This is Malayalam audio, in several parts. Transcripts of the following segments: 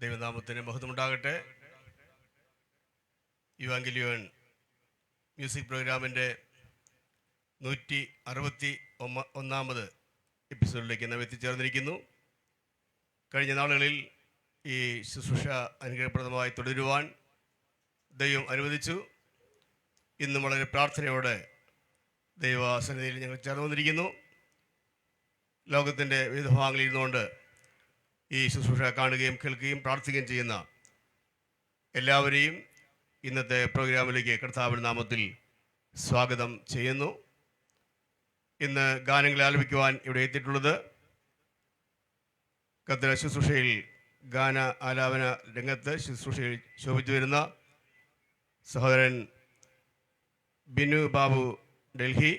ദൈവനാമത്തിന് മഹത്വമുണ്ടാകട്ടെ. ഇവാഞ്ചലിയോൺ മ്യൂസിക് പ്രോഗ്രാമിൻ്റെ 161 എപ്പിസോഡിലേക്ക് നാം എത്തിച്ചേർന്നിരിക്കുന്നു. കഴിഞ്ഞ നാളുകളിൽ ഈ ശുശ്രൂഷ അനുഗ്രഹപ്രദമായി തുടരുവാൻ ദൈവം അനുവദിച്ചു. ഇന്നും വളരെ പ്രാർത്ഥനയോടെ ദൈവസന്നിധിയിൽ ഞങ്ങൾ ചേർന്ന് വന്നിരിക്കുന്നു. ലോകത്തിൻ്റെ വിവിധ ഭാഗങ്ങളിൽ ഇരുന്നുകൊണ്ട് ഈ ശുശ്രൂഷ കാണുകയും കേൾക്കുകയും പ്രാർത്ഥിക്കുകയും ചെയ്യുന്ന എല്ലാവരെയും ഇന്നത്തെ പ്രോഗ്രാമിലേക്ക് കർത്താവിൻ്റെ നാമത്തിൽ സ്വാഗതം ചെയ്യുന്നു. ഇന്ന് ഗാനങ്ങൾ ആലപിക്കുവാൻ ഇവിടെ എത്തിയിട്ടുള്ളത് കർത്തൃ ശുശ്രൂഷയിൽ ഗാന ആലാപന രംഗത്ത് ശുശ്രൂഷയിൽ ശോഭിച്ചു വരുന്ന സഹോദരൻ ബിനു ബാബു ഡൽഹി,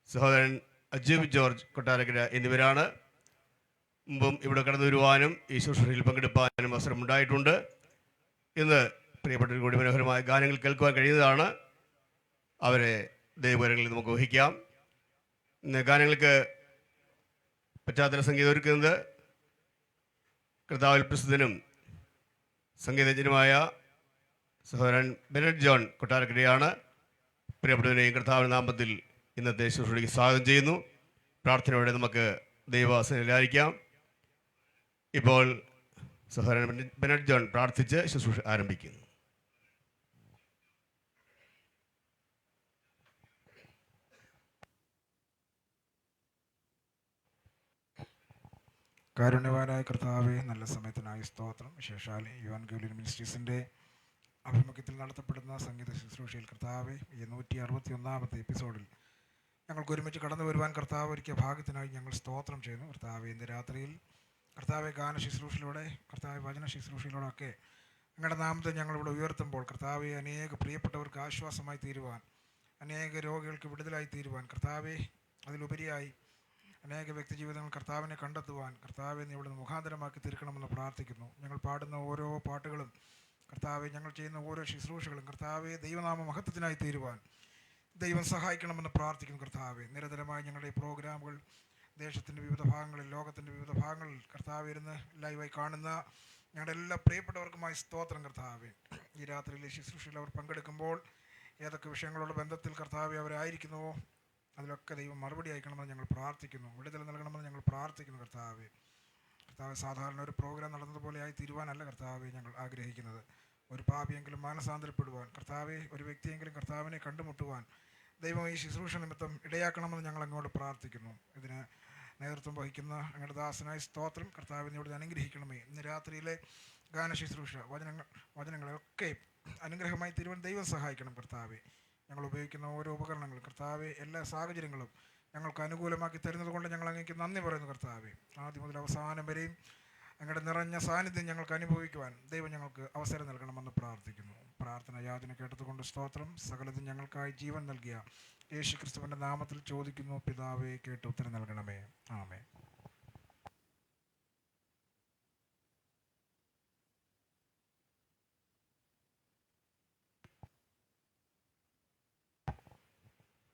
സഹോദരൻ അജീബ് ജോർജ് കൊട്ടാരക്കര എന്നിവരാണ്. മുമ്പും ഇവിടെ കടന്നു വരുവാനും ഈ ശുശ്രൂഷയിൽ പങ്കെടുപ്പാനും അവസരമുണ്ടായിട്ടുണ്ട്. ഇന്ന് പ്രിയപ്പെട്ടവർ കൂടി മനോഹരമായ ഗാനങ്ങൾ കേൾക്കുവാൻ കഴിയുന്നതാണ്. അവരെ ദൈവകരങ്ങളിൽ നമുക്ക് വഹിക്കാം. ഇന്ന് ഗാനങ്ങൾക്ക് പശ്ചാത്തല സംഗീതം ഒരുക്കുന്നത് കർത്താവിൽ പ്രസിദ്ധനും സംഗീതജ്ഞനുമായ സഹോദരൻ ബെനറ്റ് ജോൺ കൊട്ടാരക്കരയാണ്. പ്രിയപ്പെട്ടവരെയും കർത്താവിൻ്റെ നാമത്തിൽ ഇന്നത്തെ ശുശ്രൂഷയ്ക്ക് സ്വാഗതം ചെയ്യുന്നു. പ്രാർത്ഥനയോടെ നമുക്ക് ദൈവസന്നിധിയിലായിരിക്കാം. ഇപ്പോൾ സഹോദരൻ ബെനറ്റ് ജോൺ പ്രാർത്ഥിച്ച് ശുശ്രൂഷ ആരംഭിക്കുന്നു. കാരുണ്യവാനായ കർത്താവെ, നല്ല സമയത്തിനായി സ്തോത്രം. വിശേഷാൽ ഇവാഞ്ചലിയോൺ മിനിസ്ട്രീസിൻ്റെ ആഭിമുഖ്യത്തിൽ നടത്തപ്പെടുന്ന സംഗീത ശുശ്രൂഷയിൽ കർത്താവെ, ഈ 161 എപ്പിസോഡിൽ ഞങ്ങൾക്ക് ഒരുമിച്ച് കടന്നു വരുവാൻ കർത്താവ് ഒരുക്കിയ ഭാഗ്യത്തിനായി ഞങ്ങൾ സ്തോത്രം ചെയ്യുന്നു. കർത്താവെ, ഇന്ന് രാത്രിയിൽ കർത്താവെ ഗാന ശുശ്രൂഷയിലൂടെ, കർത്താവെ വചന ശുശ്രൂഷയിലൂടെ ഒക്കെ ഞങ്ങളുടെ നാമത്തെ ഞങ്ങളിവിടെ ഉയർത്തുമ്പോൾ കർത്താവെ, അനേക പ്രിയപ്പെട്ടവർക്ക് ആശ്വാസമായി തീരുവാൻ, അനേക രോഗികൾക്ക് വിടുതലായി തീരുവാൻ, കർത്താവെ അതിലുപരിയായി അനേക വ്യക്തിജീവിതങ്ങൾ കർത്താവിനെ കണ്ടെത്തുവാൻ കർത്താവെ നീ ഇവിടെ മുഖാന്തരമാക്കി തീർക്കണമെന്ന് പ്രാർത്ഥിക്കുന്നു. ഞങ്ങൾ പാടുന്ന ഓരോ പാട്ടുകളും കർത്താവെ, ഞങ്ങൾ ചെയ്യുന്ന ഓരോ ശുശ്രൂഷകളും കർത്താവെ ദൈവനാമ മഹത്വത്തിനായി തീരുവാൻ ദൈവം സഹായിക്കണമെന്ന് പ്രാർത്ഥിക്കുന്നു. കർത്താവെ, നിരന്തരമായി ഞങ്ങളുടെ ഈ പ്രോഗ്രാമുകൾ ദേശത്തിൻ്റെ വിവിധ ഭാഗങ്ങളിൽ, ലോകത്തിൻ്റെ വിവിധ ഭാഗങ്ങളിൽ കർത്താവ് ഇരുന്ന് ലൈവായി കാണുന്ന ഞങ്ങളുടെ എല്ലാ പ്രിയപ്പെട്ടവർക്കുമായി സ്തോത്രം. കർത്താവെ, ഈ രാത്രിയിലെ ശുശ്രൂഷയിൽ അവർ പങ്കെടുക്കുമ്പോൾ ഏതൊക്കെ വിഷയങ്ങളുടെ ബന്ധത്തിൽ കർത്താവെ അവരായിരിക്കുന്നുവോ അതിലൊക്കെ ദൈവം മറുപടി അയക്കണമെന്ന് ഞങ്ങൾ പ്രാർത്ഥിക്കുന്നു. വിടുതൽ നൽകണമെന്ന് ഞങ്ങൾ പ്രാർത്ഥിക്കുന്നു. കർത്താവെ, സാധാരണ ഒരു പ്രോഗ്രാം നടന്നതുപോലെ ആയി തീരുവാനല്ല കർത്താവെ ഞങ്ങൾ ആഗ്രഹിക്കുന്നത്. ഒരു പാപിയെങ്കിലും മാനസാന്തരപ്പെടുവാൻ, കർത്താവെ ഒരു വ്യക്തിയെങ്കിലും കർത്താവിനെ കണ്ടുമുട്ടുവാൻ ദൈവം ഈ ശുശ്രൂഷ നിമിത്തം ഇടയാക്കണമെന്ന് ഞങ്ങൾ അങ്ങോട്ട് പ്രാർത്ഥിക്കുന്നു. ഇതിന് നേതൃത്വം വഹിക്കുന്ന ഞങ്ങളുടെ ദാസനായ സ്തോത്രം. കർത്താവിനെ ഇവിടെ അനുഗ്രഹിക്കണമേ. ഇന്ന് രാത്രിയിലെ ഗാന ശുശ്രൂഷ വചനങ്ങളൊക്കെ അനുഗ്രഹമായി തീരുവാൻ ദൈവം സഹായിക്കണം. കർത്താവെ, ഞങ്ങൾ ഉപയോഗിക്കുന്ന ഓരോ ഉപകരണങ്ങളും കർത്താവെ എല്ലാ സാഹചര്യങ്ങളും ഞങ്ങൾക്ക് അനുകൂലമാക്കി തരുന്നത് കൊണ്ട് ഞങ്ങൾ അങ്ങേക്ക് നന്ദി പറയുന്നു. കർത്താവെ, ആദ്യം മുതൽ അവസാനം വരെയും അങ്ങയുടെ നിറഞ്ഞ സാന്നിധ്യം ഞങ്ങൾക്ക് അനുഭവിക്കുവാൻ ദൈവം ഞങ്ങൾക്ക് അവസരം നൽകണമെന്ന് പ്രാർത്ഥിക്കുന്നു. പ്രാർത്ഥന യാചന കേട്ടതുകൊണ്ട് സ്തോത്രം. സകലതും ഞങ്ങൾക്കായി ജീവൻ നൽകിയ യേശു ക്രിസ്തുവിൻ്റെ നാമത്തിൽ ചോദിക്കുന്നു പിതാവേ, കേട്ട് ഉത്തരം നൽകണമേ. ആമേൻ.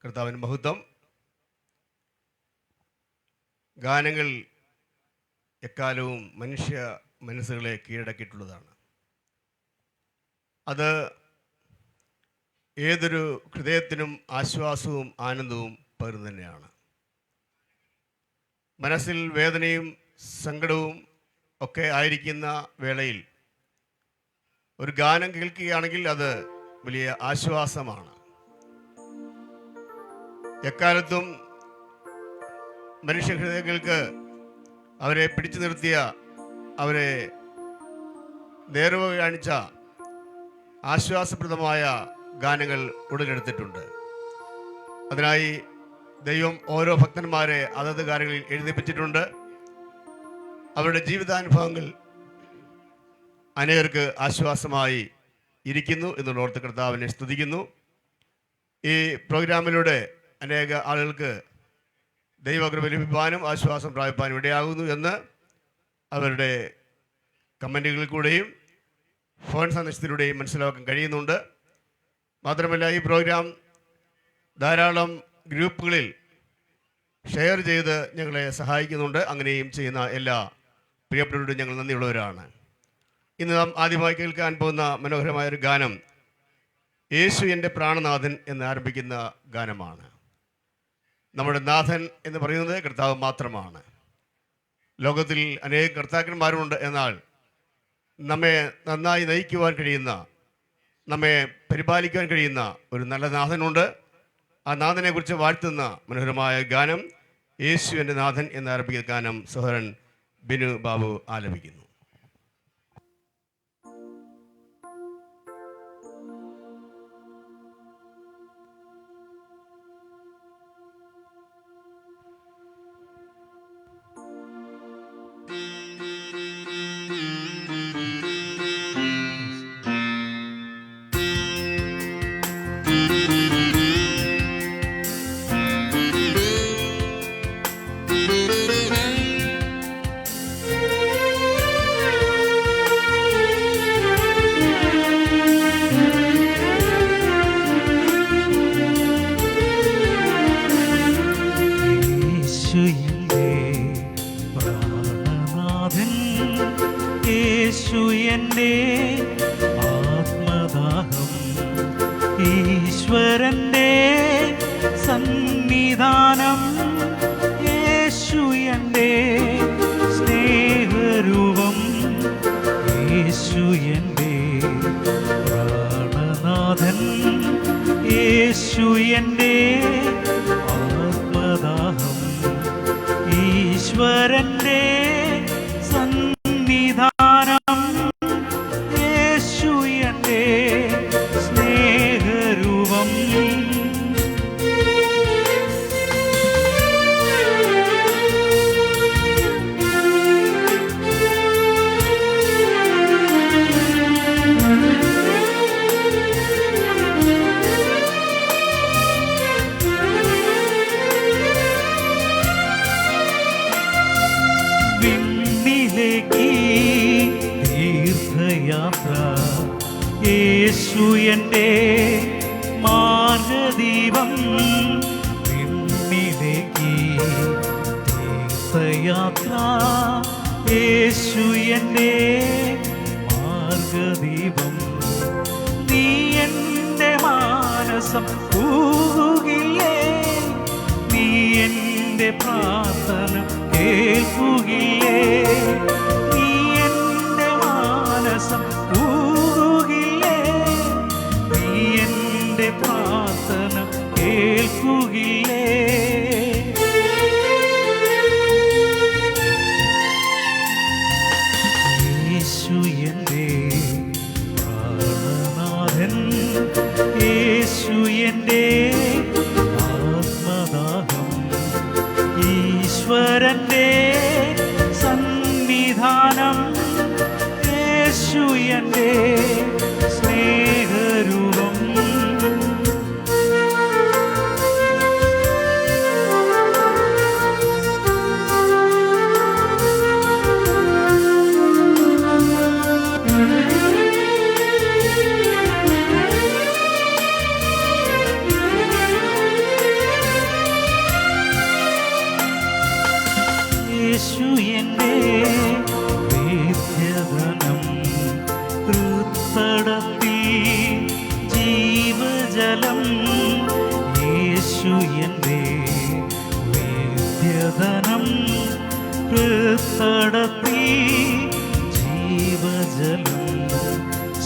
കർത്താവിന് മഹത്വം. ഗാനങ്ങൾ എക്കാലവും മനുഷ്യ മനസ്സുകളെ കീഴടക്കിയിട്ടുള്ളതാണ്. അത് ഏതൊരു ഹൃദയത്തിനും ആശ്വാസവും ആനന്ദവും പകർന്നു തന്നെയാണ്. മനസ്സിൽ വേദനയും സങ്കടവും ഒക്കെ ആയിരിക്കുന്ന വേളയിൽ ഒരു ഗാനം കേൾക്കുകയാണെങ്കിൽ അത് വലിയ ആശ്വാസമാണ്. എക്കാലത്തും മനുഷ്യഹൃദയങ്ങൾക്ക് അവരെ പിടിച്ചു നിർത്തിയ, അവരെ നേർവ കാണിച്ച ആശ്വാസപ്രദമായ ഗാനങ്ങൾ ഉടലെടുത്തിട്ടുണ്ട്. അതിനായി ദൈവം ഓരോ ഭക്തന്മാരെ അതത് ഗാനങ്ങളിൽ എഴുതിപ്പിച്ചിട്ടുണ്ട്. അവരുടെ ജീവിതാനുഭവങ്ങൾ അനേകർക്ക് ആശ്വാസമായി ഇരിക്കുന്നു എന്നുള്ളോർത്ത് കർത്താവിനെ സ്തുതിക്കുന്നു. ഈ പ്രോഗ്രാമിലൂടെ അനേക ആളുകൾക്ക് ദൈവകൃപ ലഭിക്കാനും ആശ്വാസം പ്രാപിപ്പാനും ഇടയാകുന്നു എന്ന് അവരുടെ കമൻറ്റുകളിൽ കൂടെയും ഫോൺ സന്ദേശത്തിലൂടെയും മനസ്സിലാക്കാൻ കഴിയുന്നുണ്ട്. മാത്രമല്ല, ഈ പ്രോഗ്രാം ധാരാളം ഗ്രൂപ്പുകളിൽ ഷെയർ ചെയ്ത് ഞങ്ങളെ സഹായിക്കുന്നുണ്ട്. അങ്ങനെയും ചെയ്യുന്ന എല്ലാ പ്രിയപ്പെട്ടവരോടും ഞങ്ങൾ നന്ദിയുള്ളവരാണ്. ഇന്ന് നാം ആദ്യമായി കേൾക്കാൻ പോകുന്ന മനോഹരമായൊരു ഗാനം യേശു എൻ്റെ പ്രാണനാഥൻ എന്ന് ആരംഭിക്കുന്ന ഗാനമാണ്. നമ്മുടെ നാഥൻ എന്ന് പറയുന്നത് കർത്താവ് മാത്രമാണ്. ലോകത്തിൽ അനേകം കർത്താക്കന്മാരുണ്ട്, എന്നാൽ നമ്മെ നന്നായി നയിക്കുവാൻ കഴിയുന്ന, നമ്മെ പരിപാലിക്കാൻ കഴിയുന്ന ഒരു നല്ല നാഥനുണ്ട്. ആ നാഥനെക്കുറിച്ച് വാഴ്ത്തുന്ന മനോഹരമായ ഗാനം യേശു എൻ്റെ നാഥൻ എന്ന് ആരംഭിക്കുന്ന ഗാനം സഹോദരൻ ബിനു ബാബു ആലപിക്കുന്നു. യേശു എൻ്റെ ആത്മദാഹം, ഈശ്വരൻ്റെ സന്നിധാനം, യേശു എൻ്റെ സ്നേഹരൂപം, യേശു എൻ്റെ പ്രാണനാഥൻ, യേശു എൻ്റെ ആത്മദാഹം, ഈശ്വരൻ്റെ സന്നിധാനം, യേശു എൻ്റെ സ്നേഹരൂപം. തീർത്ഥയാത്ര യേശു എൻ്റെ മാർഗദീപം, വിണ്ണിലേക്ക് തീർത്ഥയാത്ര യേശു എൻ്റെ മാർഗദീപം. നീ എൻ്റെ മാനസം പൂകില്ലേ, നീ എൻ്റെ പ്രാർത്ഥന കേൾക്കുകില്ലേ, നീ എൻ്റെ മാനസം പൂകില്ലേ, നീ എൻ്റെ പ്രാർത്ഥന കേൾക്കുകില്ലേ. യേശു എൻ്റെ പ്രാണനാഥൻ, യേശു എൻ്റെ ആത്മദാഹം, ഈശ്വരൻ്റെ സന്നിധാനം, യേശു എൻ്റെ സ്നേഹരൂപം. യേശു എൻ്റെ വേദ്യധനം, ഹൃത്തടത്തിൽ ജീവജലം, യേശു എൻ്റെ വേദ്യധനം, ഹൃത്തടത്തിൽ ജീവജലം,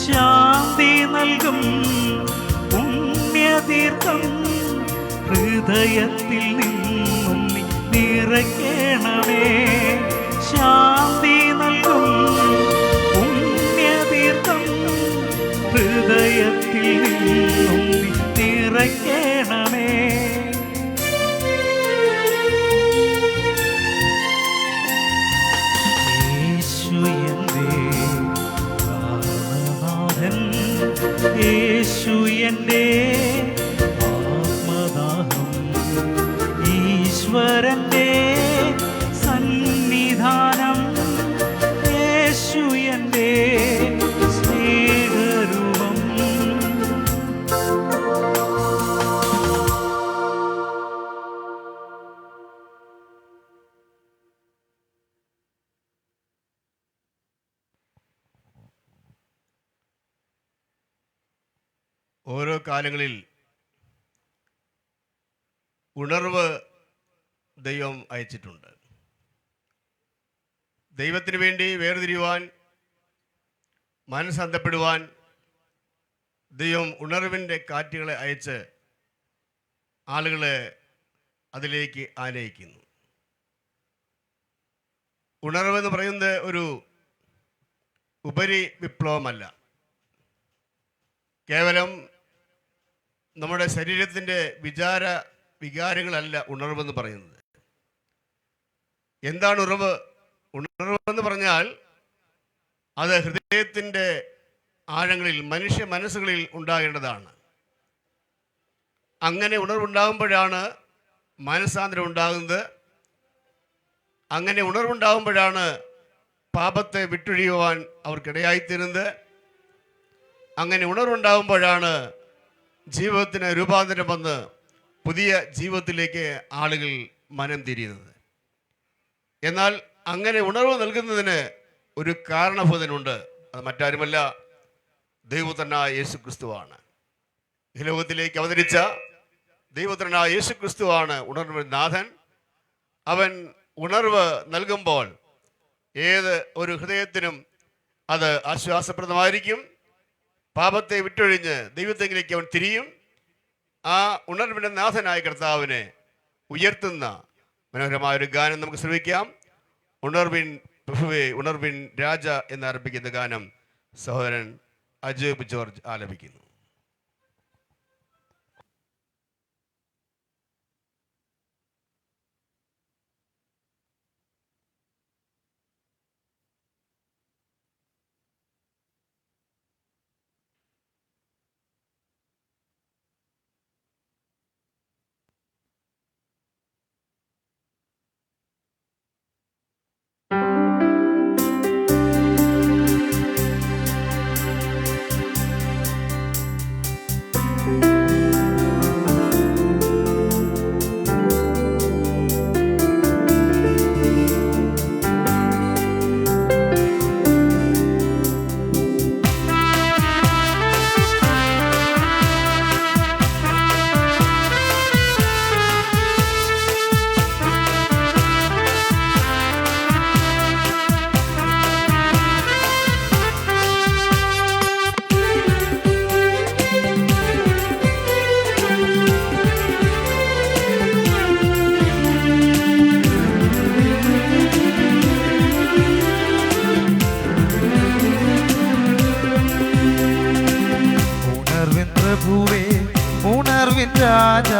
ശാന്തി നൽകും പുണ്യതീർത്ഥം, ഹൃദയത്തിൽ നിന്നും നിറയ്ക്കണമേ, ശാന്തി നൽകും പുണ്യതീർത്ഥം, ഹൃദയത്തിൽ നിന്നും നിറയ്ക്കണമേ. യേശു എൻ്റെ പ്രാണനാഥൻ, യേശു എൻ്റെ ആത്മദാഹം, ഈശ്വരൻ്റെ സന്നിധാനം, യേശു എൻ്റെ സ്നേഹരൂപം. ഓരോ കാലങ്ങളിൽ ഉണർവ് ദൈവം അയച്ചിട്ടുണ്ട്. ദൈവത്തിന് വേണ്ടി വേർതിരിയുവാൻ, മനസ്സന്തപ്പെടുവാൻ ദൈവം ഉണർവിൻ്റെ കാറ്റുകളെ അയച്ച് ആളുകളെ അതിലേക്ക് ആനയിക്കുന്നു. ഉണർവെന്ന് പറയുന്നത് ഒരു ഉപരി വിപ്ലവമല്ല. കേവലം നമ്മുടെ ശരീരത്തിൻ്റെ വികാരങ്ങളല്ല ഉണർവെന്ന് പറയുന്നത്. എന്താണ് ഉണർവ്? ഉണർവെന്ന് പറഞ്ഞാൽ അത് ഹൃദയത്തിൻ്റെ ആഴങ്ങളിൽ, മനുഷ്യ മനസ്സുകളിൽ ഉണ്ടാകേണ്ടതാണ്. അങ്ങനെ ഉണർവുണ്ടാകുമ്പോഴാണ് മനസ്സാന്തരം ഉണ്ടാകുന്നത്. അങ്ങനെ ഉണർവുണ്ടാകുമ്പോഴാണ് പാപത്തെ വിട്ടൊഴിയുവാൻ അവർക്കിടയായിത്തീരുന്നത്. അങ്ങനെ ഉണർവുണ്ടാകുമ്പോഴാണ് ജീവിതത്തിന് രൂപാന്തരം വന്ന് പുതിയ ജീവിതത്തിലേക്ക് ആളുകൾ മനം തിരിയുന്നത്. എന്നാൽ അങ്ങനെ ഉണർവ് നൽകുന്നതിന് ഒരു കാരണഭൂതനുണ്ട്. അത് മറ്റാരുമല്ല, ദൈവപുത്രനായ യേശു ക്രിസ്തുവാണ്. ഈ ലോകത്തിലേക്ക് അവതരിച്ച ദൈവപുത്രനായ യേശു ക്രിസ്തുവാണ് ഉണർവിൻ നാഥൻ. അവൻ ഉണർവ് നൽകുമ്പോൾ ഏത് ഒരു ഹൃദയത്തിനും അത് ആശ്വാസപ്രദമായിരിക്കും. പാപത്തെ വിട്ടൊഴിഞ്ഞ് ദൈവത്തെങ്കിലേക്ക് അവൻ തിരിയും. ആ ഉണർവിൻ്റെ നാഥനായ കർത്താവിനെ ഉയർത്തുന്ന മനോഹരമായൊരു ഗാനം നമുക്ക് ശ്രമിക്കാം. ഉണർവിൻ പ്രഭുവേ, ഉണർവിൻ രാജ എന്നാരംഭിക്കുന്ന ഗാനം സഹോദരൻ അജേബ് ജോർജ് ആലപിക്കുന്നു. രാജ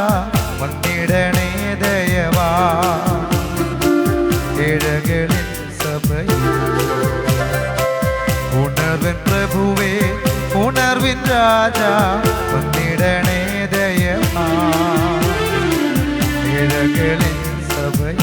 വന്നിടണേ ദയവാ ഇഴകളിൽ സഭയിൽ ഉണർവിൻ പ്രഭുവേ ഉണർവിൻ രാജ വന്നിടണേ ദയവാ ഇഴകളിൽ സഭയിൽ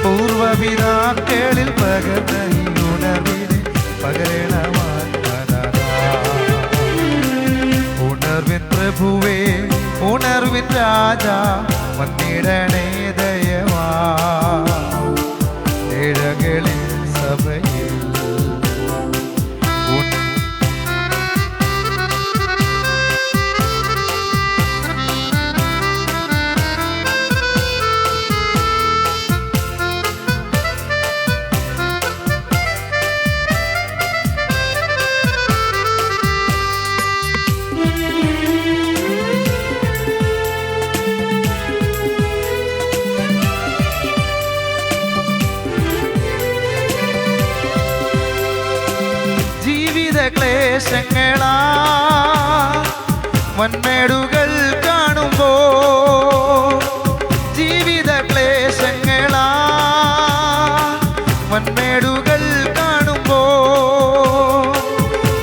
പൂർവപിതാക്കളിൽ പകർന്ന ഉണർവിനെ പകരണമാത്മനാ ഉണർവിൻ പ്രഭുവേ ഉണർവിൻ രാജ വന്നിടണേ ദയവാ ഇഴകളിൽ സഭയിൽ ക്ലേശങ്ങളാ വന്മേടുകൾ കാണുമ്പോ ജീവിത ക്ലേശങ്ങളാ വന്മേടുകൾ കാണുമ്പോ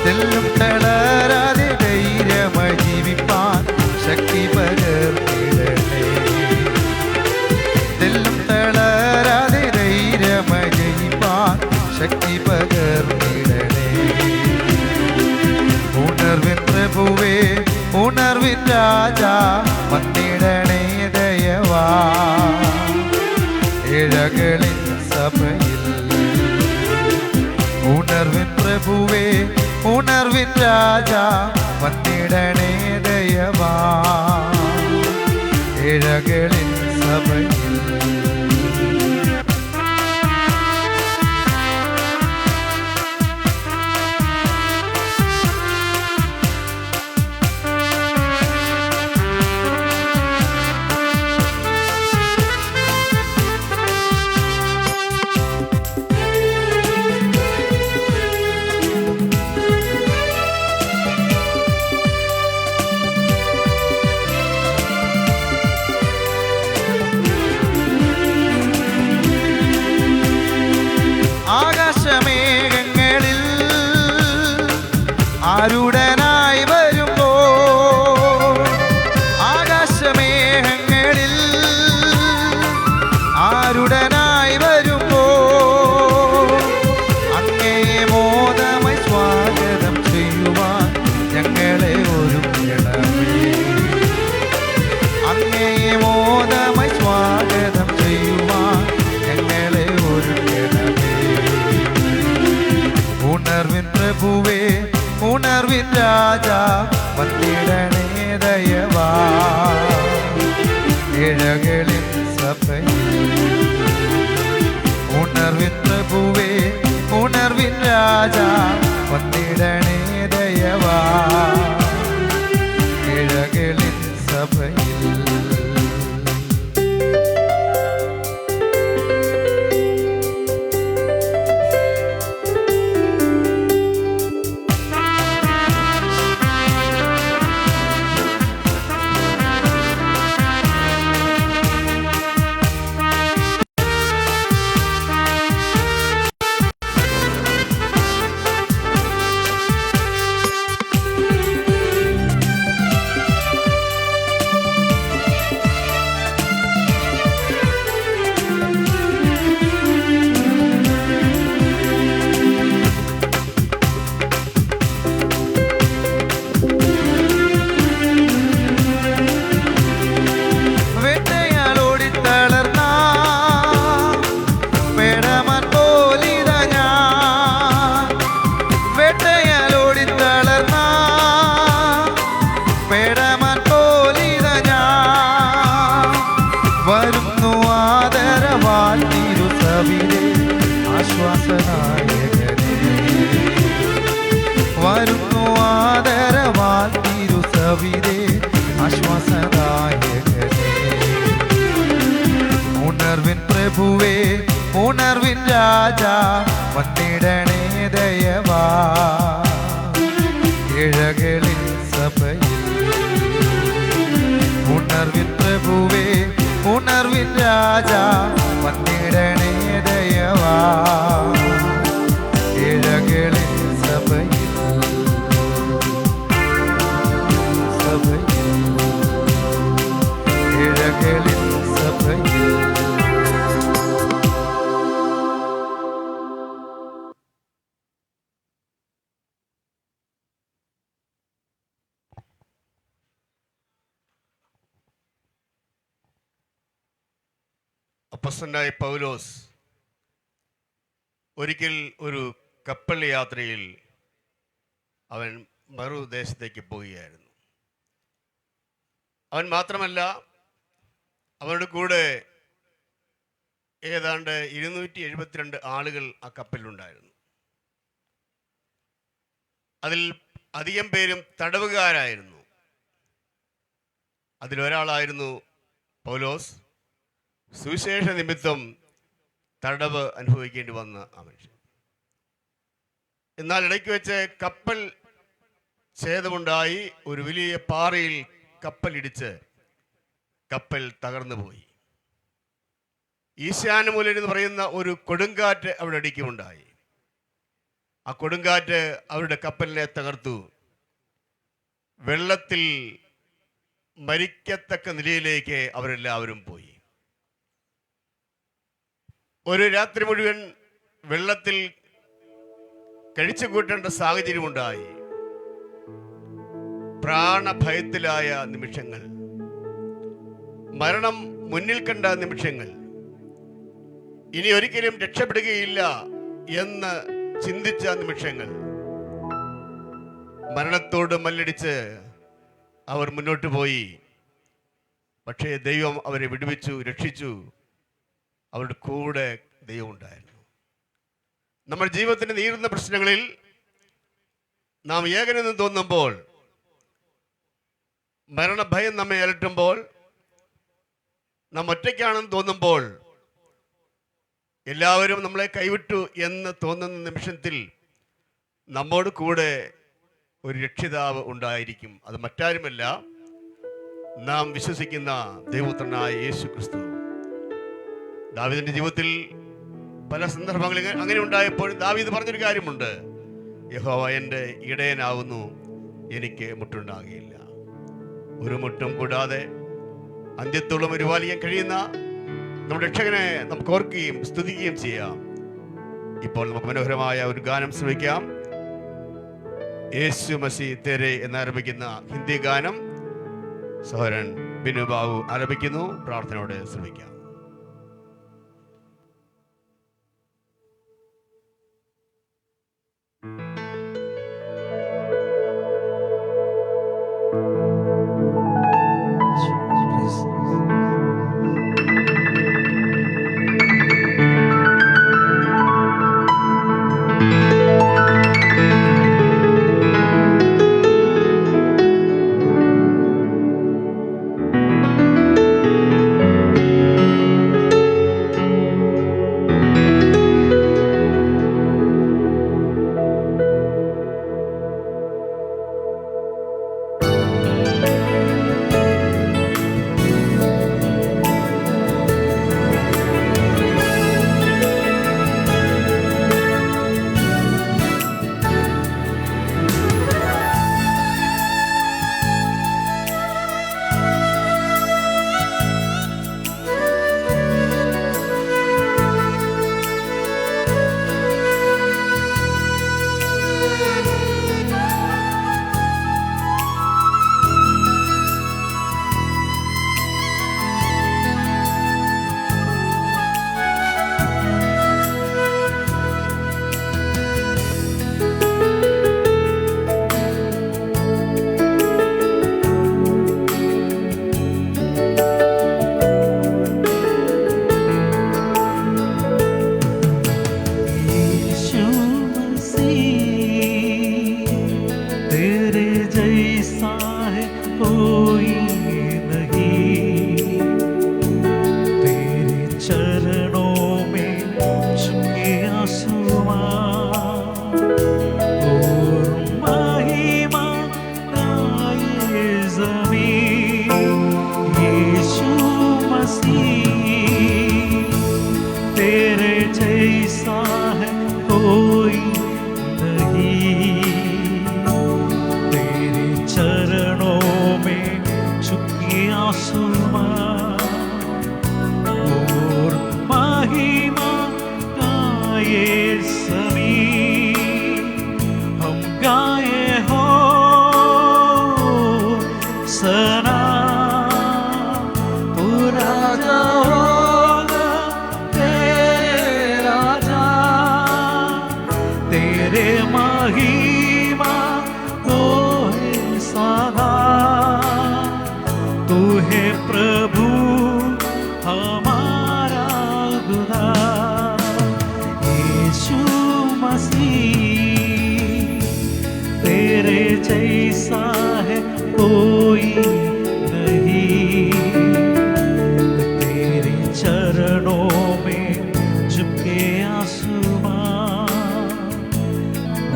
തെല്ലും തളരാതെ ധൈര്യമായി ജീവിപ്പാൻ ശക്തി പകർന്നിടണേ. തെല്ലും തളരാതെ ധൈര്യമായി ജീവിപ്പാൻ ശക്തി പകർന്നിടണേ. ഉണർവിൻ പ്രഭുവേ ഉണർവിൻ രാജാ വന്നിടണേ ദയവാ. ഇഴകളിൻ സഭയിൽ ഉണർവിൻ പ്രഭുവേ ഉണർവിൻ രാജാ വന്നിടണേ ദയവാ. ഇഴകളിൻ സഭയിൽ ആകാശമേഘങ്ങളിൽ ആരുടനായി വരുമ്പോ ആകാശമേഘങ്ങളിൽ ആരുടനായി വരുമ്പോ അങ്ങയെ മോദമായി സ്വാഗതം ചെയ്യുവാൻ ഞങ്ങളെ ഒരുക്കണമേ. അങ്ങയെ മോദമായി സ്വാഗതം ചെയ്യുവാൻ ഞങ്ങളെ ഒരുക്കണമേ. ഉണർവിൻ പ്രഭുവേ ഉണർവിൻ രാജാ വന്നിടണേ ദയവാ. ഇഴകളിൻ സഭയിൽ ഉണർവിൻ പ്രഭുവേ ഉണർവിൻ രാജാ വന്നിടണേ ദയവാ. ഇഴകളിൻ സഭയിൽ ആശ്വാസനായകനേ വരുന്നു ആദരവാൽ തിരുസവിധേ ആശ്വാസനായകനേ. ഉണർവിൻ പ്രഭുവേ ഉണർവിൻ രാജാ വന്നിടണേ ദയവാ. ഇഴകളിൻ സഭയിൽ ഉണർവിൻ പ്രഭുവേ ഉണർവിൻ രാജാ വന്നിടണേ ദയവാ. ഇഴകളിൻ സഭയിൽ സഭയിൽ ഇഴകളിൻ സഭയിൽ അപ്പോസ്തലനായ പൗലോസ് ഒരിക്കൽ ഒരു കപ്പൽ യാത്രയിൽ അവൻ മറുദേശത്തേക്ക് പോവുകയായിരുന്നു. അവൻ മാത്രമല്ല, അവരുടെ കൂടെ ഏതാണ്ട് 272 ആളുകൾ ആ കപ്പലിലുണ്ടായിരുന്നു. അതിൽ അധികം പേരും തടവുകാരായിരുന്നു. അതിലൊരാളായിരുന്നു പൗലോസ്. സുവിശേഷ നിമിത്തം തടവ് അനുഭവിക്കേണ്ടി വന്ന ആ മനുഷ്യൻ. എന്നാൽ ഇടയ്ക്ക് വെച്ച് കപ്പൽ ഛേദമുണ്ടായി. ഒരു വലിയ പാറയിൽ കപ്പലിടിച്ച് കപ്പൽ തകർന്നു പോയി. ഈശാനമൂലൻ എന്ന് പറയുന്ന ഒരു കൊടുങ്കാറ്റ് അവിടെ അടിക്കുമുണ്ടായി. ആ കൊടുങ്കാറ്റ് അവരുടെ കപ്പലിനെ തകർത്തു. വെള്ളത്തിൽ മരിക്കത്തക്ക നിലയിലേക്ക് അവരെല്ലാവരും പോയി. ഒരു രാത്രി മുഴുവൻ വെള്ളത്തിൽ കഴിച്ചു കൂട്ടേണ്ട സാഹചര്യമുണ്ടായി. പ്രാണഭയത്തിലായ നിമിഷങ്ങൾ, മരണം മുന്നിൽ കണ്ട നിമിഷങ്ങൾ, ഇനി ഒരിക്കലും രക്ഷപ്പെടുകയില്ല എന്ന് ചിന്തിച്ച നിമിഷങ്ങൾ. മരണത്തോട് മല്ലടിച്ച് അവർ മുന്നോട്ട് പോയി. പക്ഷേ ദൈവം അവരെ വിടുവിച്ചു, രക്ഷിച്ചു. അവരുടെ കൂടെ ദൈവം ഉണ്ടായിരുന്നു. നമ്മുടെ ജീവിതത്തിന് നേരിടുന്ന പ്രശ്നങ്ങളിൽ നാം ഏകനെന്ന് തോന്നുമ്പോൾ, മരണഭയം നമ്മെ അലട്ടുമ്പോൾ, നാം ഒറ്റയ്ക്കാണെന്ന് തോന്നുമ്പോൾ, എല്ലാവരും നമ്മളെ കൈവിട്ടു എന്ന് തോന്നുന്ന നിമിഷത്തിൽ നമ്മോട് കൂടെ ഒരു രക്ഷിതാവ് ഉണ്ടായിരിക്കും. അത് മറ്റാരുമല്ല, നാം വിശ്വസിക്കുന്ന ദൈവപുത്രനായ യേശു ക്രിസ്തു. ദാവീദിന്റെ ജീവിതത്തിൽ പല സന്ദർഭങ്ങളിൽ അങ്ങനെ ഉണ്ടായപ്പോൾ ദാവീദ് പറഞ്ഞൊരു കാര്യമുണ്ട്: യഹോവ എൻ്റെ ഇടയനാവുന്നു, എനിക്ക് മുട്ടുണ്ടാകുകയില്ല. ഒരു മുട്ടും കൂടാതെ അന്ത്യത്തോളം പരിപാലിക്കാൻ കഴിയുന്ന നമ്മുടെ രക്ഷകനെ നമുക്ക് ഓർക്കുകയും സ്തുതിക്കുകയും ചെയ്യാം. ഇപ്പോൾ നമുക്ക് മനോഹരമായ ഒരു ഗാനം ശ്രമിക്കാം. യേശു മസി തെരെ എന്നാരംഭിക്കുന്ന ഹിന്ദി ഗാനം സഹോദരൻ ബിനു ബാബു ആരംഭിക്കുന്നു. പ്രാർത്ഥനയോടെ ശ്രമിക്കാം.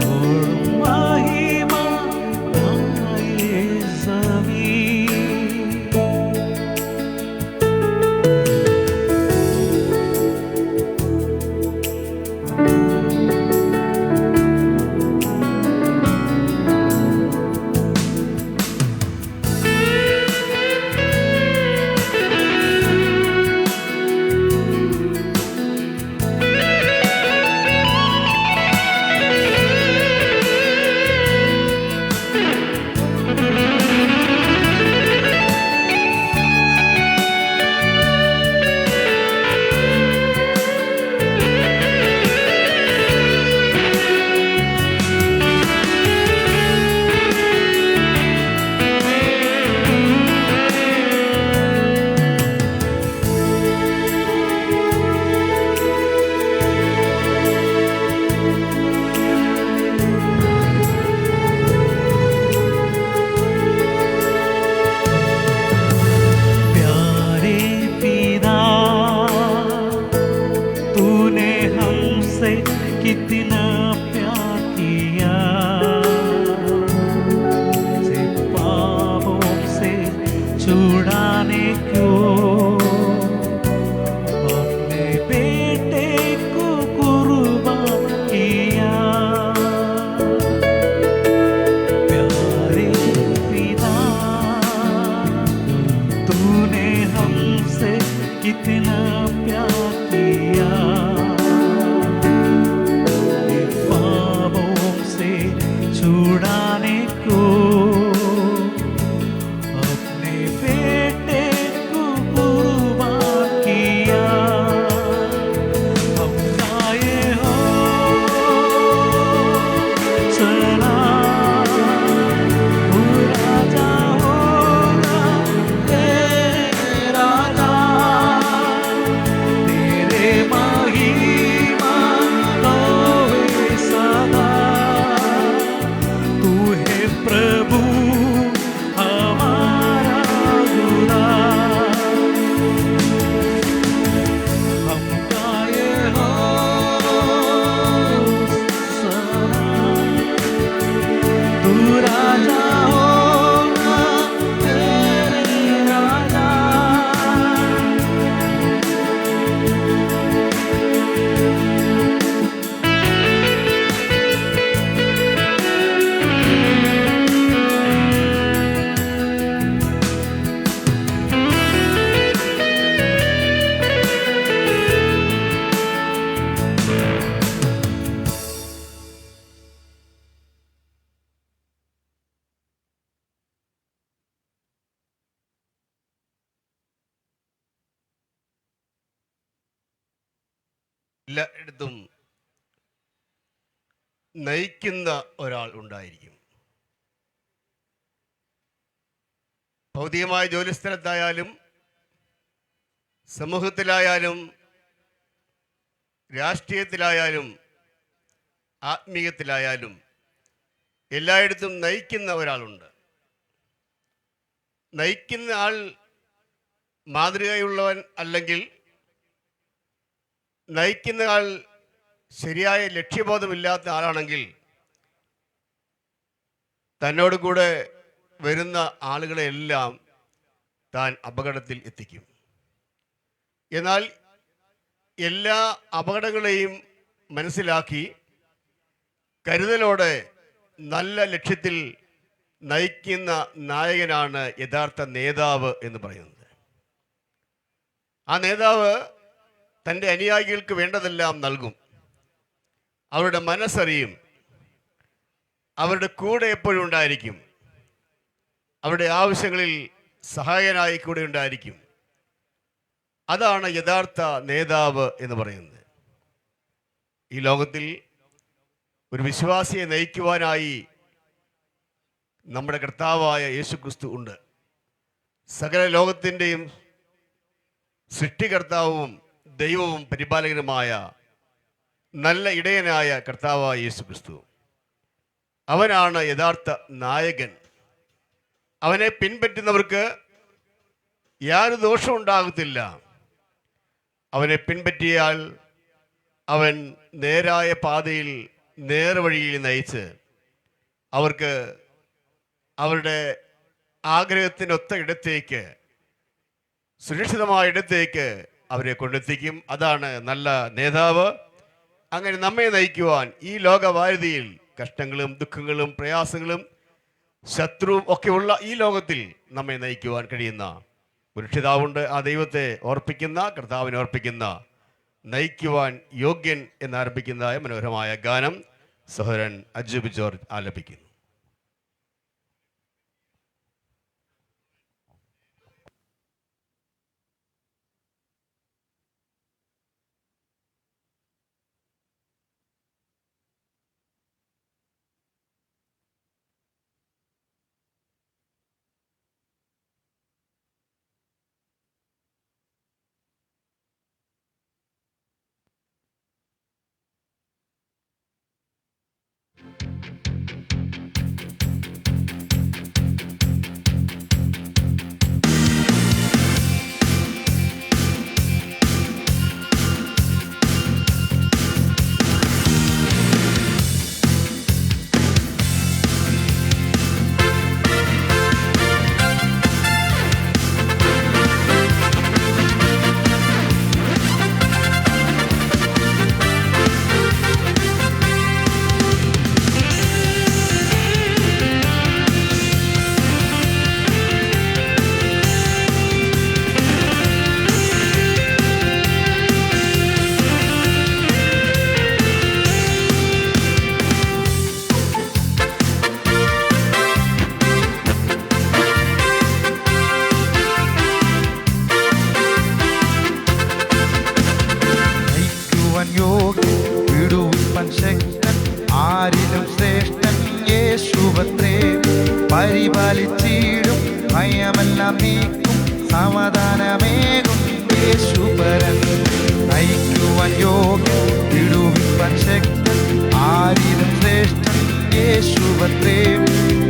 और എല്ലായിടത്തും നയിക്കുന്ന ഒരാൾ ഉണ്ടായിരിക്കും. ഭൗതികമായ ജോലിസ്ഥലത്തായാലും സമൂഹത്തിലായാലും രാഷ്ട്രീയത്തിലായാലും ആത്മീയത്തിലായാലും എല്ലായിടത്തും നയിക്കുന്ന ഒരാളുണ്ട്. നയിക്കുന്ന ആൾ മാതൃകയുള്ളവൻ അല്ലെങ്കിൽ നയിക്കുന്ന ആൾ ശരിയായ ലക്ഷ്യബോധമില്ലാത്ത ആളാണെങ്കിൽ തന്നോട് കൂടെ വരുന്ന ആളുകളെല്ലാം താൻ അപകടത്തിൽ എത്തിക്കും. എന്നാൽ എല്ലാ അപകടങ്ങളെയും മനസ്സിലാക്കി കരുതലോടെ നല്ല ലക്ഷ്യത്തിൽ നയിക്കുന്ന നായകനാണ് യഥാർത്ഥ നേതാവ് എന്ന് പറയുന്നത്. ആ നേതാവ് തൻ്റെ അനുയായികൾക്ക് വേണ്ടതെല്ലാം നൽകും. അവരുടെ മനസ്സറിയും. അവരുടെ കൂടെ എപ്പോഴും ഉണ്ടായിരിക്കും. അവരുടെ ആവശ്യങ്ങളിൽ സഹായകനായി കൂടെ ഉണ്ടായിരിക്കും. അതാണ് യഥാർത്ഥ നേതാവ് എന്ന് പറയുന്നത്. ഈ ലോകത്തിൽ ഒരു വിശ്വാസിയെ നയിക്കുവാനായി നമ്മുടെ കർത്താവായ യേശുക്രിസ്തു ഉണ്ട്. സകല ലോകത്തിൻ്റെയും സൃഷ്ടികർത്താവും ദൈവവും പരിപാലകനുമായ നല്ല ഇടയനായ കർത്താവായ യേശുക്രിസ്തു. അവനാണ് യഥാർത്ഥ നായകൻ. അവനെ പിൻപറ്റുന്നവർക്ക് യാതൊരു ദോഷവും ഉണ്ടാകത്തില്ല. അവനെ പിൻപറ്റിയാൽ അവൻ നേരായ പാതയിൽ നേർവഴിയിൽ നയിച്ച് അവർക്ക് അവരുടെ ആഗ്രഹത്തിനൊത്ത ഇടത്തേക്ക്, സുരക്ഷിതമായ ഇടത്തേക്ക് അവരെ കൊണ്ടെത്തിക്കും. അതാണ് നല്ല നേതാവ്. അങ്ങനെ നമ്മെ നയിക്കുവാൻ ഈ ലോകവാരുതിയിൽ കഷ്ടങ്ങളും ദുഃഖങ്ങളും പ്രയാസങ്ങളും ശത്രുവും ഒക്കെയുള്ള ഈ ലോകത്തിൽ നമ്മെ നയിക്കുവാൻ കഴിയുന്ന ഒരു രക്ഷിതാവുണ്ട്. ആ ദൈവത്തെ ഓർപ്പിക്കുന്ന, കർത്താവിനെ ഓർപ്പിക്കുന്ന, നയിക്കുവാൻ യോഗ്യൻ എന്നാരംഭിക്കുന്ന മനോഹരമായ ഗാനം സഹോദരൻ അജൂബ് ജോർജ് ആലപിക്കുന്നു. പരിപാലിച്ചിടും ഭയമെല്ലാം നീക്കും സമാധാനമേകും യേശുപരൻ. നയിക്കുവാൻ യോഗ്യൻ വിടുവിപ്പാൻ ശക്തൻ ആരിലും ശ്രേഷ്ഠൻ യേശുപത്രേ.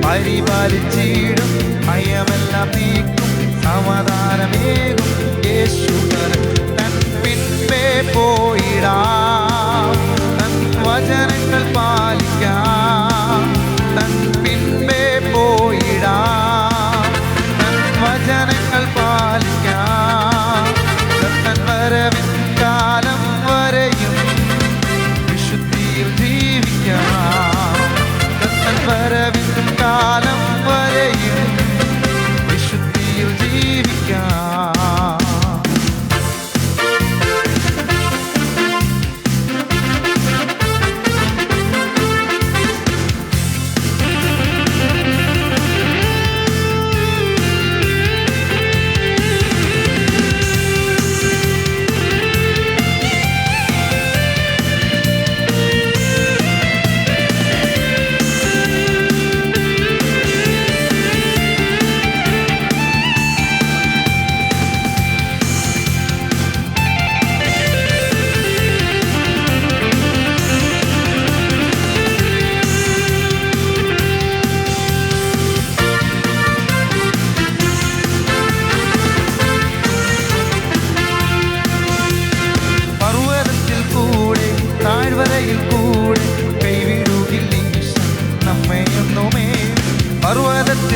പരിപാലിച്ചിടും ഭയമെല്ലാം നീക്കും സമാധാനമേകും യേശുപരൻ. തൻ പിൻപേ പോയിടാം, തൻ വചനങ്ങൾ പാലിക്കാം. തൻ പിൻപേ പോയിടാം, തൻ വചനങ്ങൾ പാലിക്കാം. തൻ വരവിൻ കാലം വരെയും വിശുദ്ധിയിൽ ജീവിക്കാം. തൻ വരവിൻ കാലം വരെയും വിശുദ്ധിയിൽ ജീവിക്കാം.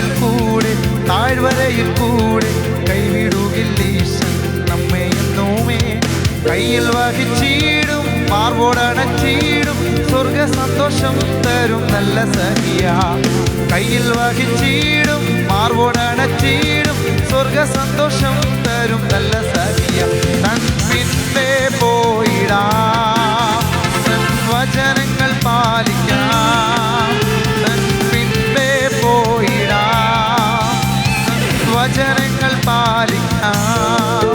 ഉയരത്തിൽ കൂടെ താഴ്വരയിൽ കൂടെ കൈവിടുകില്ലീശൻ നമ്മെ എന്നുമേ. കയ്യിൽ വഹിച്ചിടും മാർവോടണച്ചിടും സ്വർഗ സന്തോഷം തരും നല്ല സഖിയ. കയ്യിൽ വഹിച്ചിടും മാർവോടണച്ചിടും സ്വർഗ സന്തോഷം തരും നല്ല സഖിയ. തൻ പിൻപേ പോയിടാം, തൻ വചനങ്ങൾ പാലിക്കാം. തൻ പിൻപേ പോയിടാം, വചനങ്ങൾ പാലിക്കാം.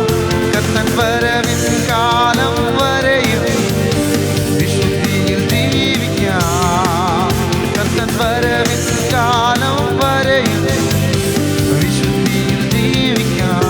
കർത്തൻ വരവിൻ കാലം വരെയും വിശുദ്ധിയിൽ ജീവിക്കാം. കർത്തൻ വരവിൻ കാലം വരെയും വിശുദ്ധിയിൽ ജീവിക്കാം.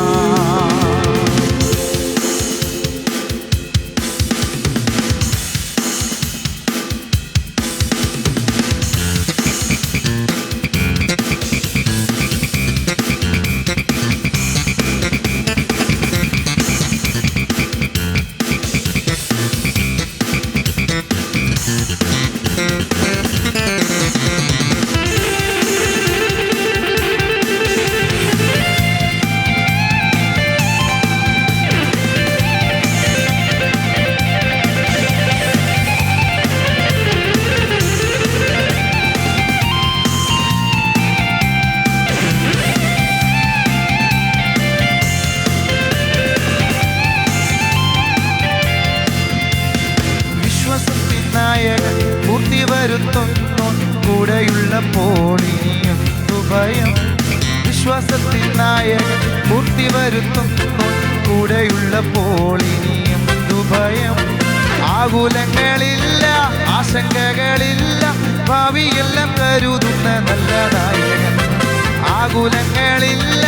നായകൻ പൂർത്തി വരുത്തുന്നു കൂടെയുള്ളപ്പോൾ ഇനിയും ഭയം. വിശ്വാസത്തിൽ നായകൻ പൂർത്തി വരുത്തുന്നു കൂടെയുള്ളപ്പോൾ ഇനിയും ഭയം. ആകുലങ്ങളില്ല, ആശങ്കകളില്ല, ഭാവിയെല്ലാം കരുതുന്ന നല്ല നായകൻ. ആകുലങ്ങളില്ല,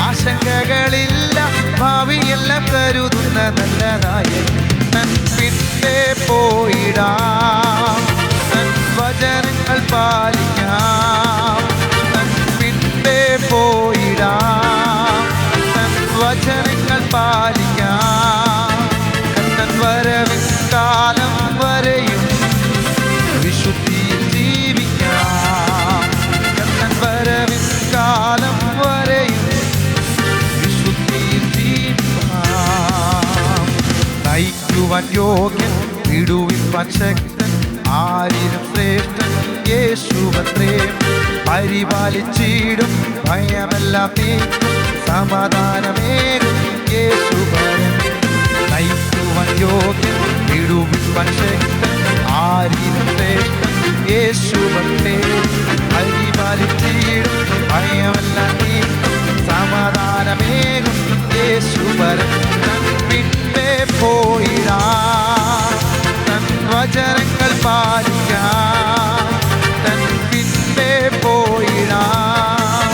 ആശങ്കകളില്ല, ഭാവിയെല്ലാം കരുതുന്ന നല്ല നായകൻ. തൻ പിൻപേ പോയിടാം, തൻ വചനങ്ങൾ പാലിക്കാം. തൻ പിൻപേ പോയിടാം, തൻ വചനങ്ങൾ പാലിക്കാം. കർത്തൻ വരവിൻ കാലം വരെയും വിശുദ്ധിയിൽ ജീവിക്കാം. കർത്തൻ വരവിൻ കാലം വരെയും വിശുദ്ധിയിൽ ജീവിക്കാം. നയിക്കുവാൻ യോഗ്യൻ, വിടുവിപ്പാൻ ശക്തൻ, ആരിലും ശ്രേഷ്ഠൻ യേശുവത്രേ. പരിപാലിച്ചിടും ഭയമെല്ലാം നീക്കും, സമാധാനമേകും യേശുവരൻ. നയിക്കുവാൻ യോഗ്യൻ, വിടുവിപ്പാൻ ശക്തൻ, ആരിലും ശ്രേഷ്ഠൻ യേശുവത്രേ. പരിപാലിച്ചിടും ഭയമെല്ലാം നീക്കും, സമാധാനമേകും യേശുവരൻ. പിൻപേ പോയിടാം, തൻ വചനങ്ങൾ പാലിക്കാം. തൻ പിൻപേ പോയിടാം,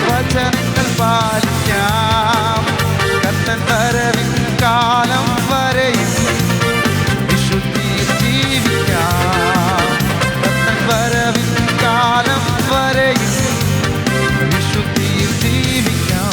വചനങ്ങൾ പാലിക്കാം. കർത്തൻ വരവിൻ കാലം വരെയും വിശുദ്ധിയിൽ ജീവിക്കാം. കർത്തൻ വരവിൻ കാലം വരെയും വിശുദ്ധിയിൽ ജീവിക്കാം.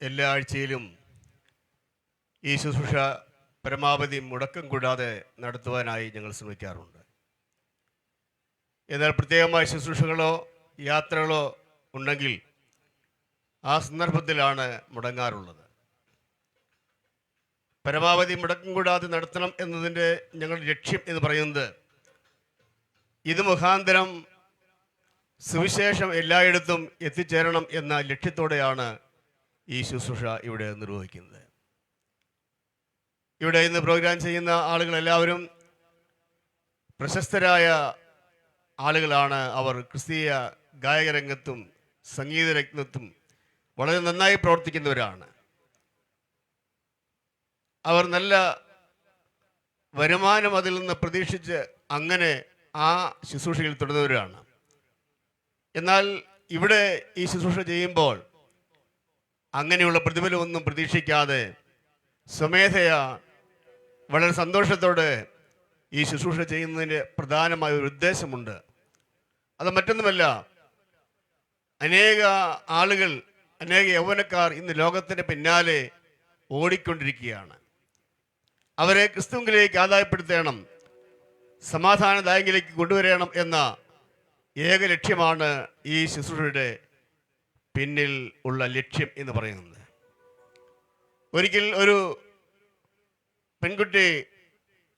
എല്ലാ ആഴ്ചയിലും ഈ ശുശ്രൂഷ പരമാവധി മുടക്കം കൂടാതെ നടത്തുവാനായി ഞങ്ങൾ ശ്രമിക്കാറുണ്ട്. എന്നാൽ പ്രത്യേകമായ ശുശ്രൂഷകളോ യാത്രകളോ ഉണ്ടെങ്കിൽ ആ സന്ദർഭത്തിലാണ് മുടങ്ങാറുള്ളത്. പരമാവധി മുടക്കം കൂടാതെ നടത്തണം എന്നതിൻ്റെ ഞങ്ങളുടെ ലക്ഷ്യം എന്ന് പറയുന്നത് ഇത് മുഖാന്തരം സുവിശേഷം എല്ലായിടത്തും എത്തിച്ചേരണം എന്ന ലക്ഷ്യത്തോടെയാണ് ഈ ശുശ്രൂഷ ഇവിടെ നിർവഹിക്കുന്നത്. ഇവിടെ ഇന്ന് പ്രോഗ്രാം ചെയ്യുന്ന ആളുകളെല്ലാവരും പ്രശസ്തരായ ആളുകളാണ്. അവർ ക്രിസ്തീയ ഗായകരംഗത്തും സംഗീത രംഗത്തും വളരെ നന്നായി പ്രവർത്തിക്കുന്നവരാണ്. അവർ നല്ല വരുമാനം അതിൽ നിന്ന് പ്രതീക്ഷിച്ച് അങ്ങനെ ആ ശുശ്രൂഷയിൽ തുടരുന്നവരാണ്. എന്നാൽ ഇവിടെ ഈ ശുശ്രൂഷ ചെയ്യുമ്പോൾ അങ്ങനെയുള്ള പ്രതിഫലമൊന്നും പ്രതീക്ഷിക്കാതെ സ്വമേധയാ വളരെ സന്തോഷത്തോടെ ഈ ശുശ്രൂഷ ചെയ്യുന്നതിന് പ്രധാനമായ ഒരു ഉദ്ദേശമുണ്ട്. അത് മറ്റൊന്നുമല്ല, അനേക ആളുകൾ, അനേക യൗവനക്കാർ ഇന്ന് ലോകത്തിൻ്റെ പിന്നാലെ ഓടിക്കൊണ്ടിരിക്കുകയാണ്. അവരെ ക്രിസ്തുവിലേക്ക് ആദായപ്പെടുത്തണം, സമാധാനദായകയിലേക്ക് കൊണ്ടുവരണം എന്ന ഏക ലക്ഷ്യമാണ് ഈ ശുശ്രൂഷയുടെ പിന്നിൽ ഉള്ള ലക്ഷ്യം എന്ന് പറയുന്നത്. ഒരിക്കൽ ഒരു പെൺകുട്ടി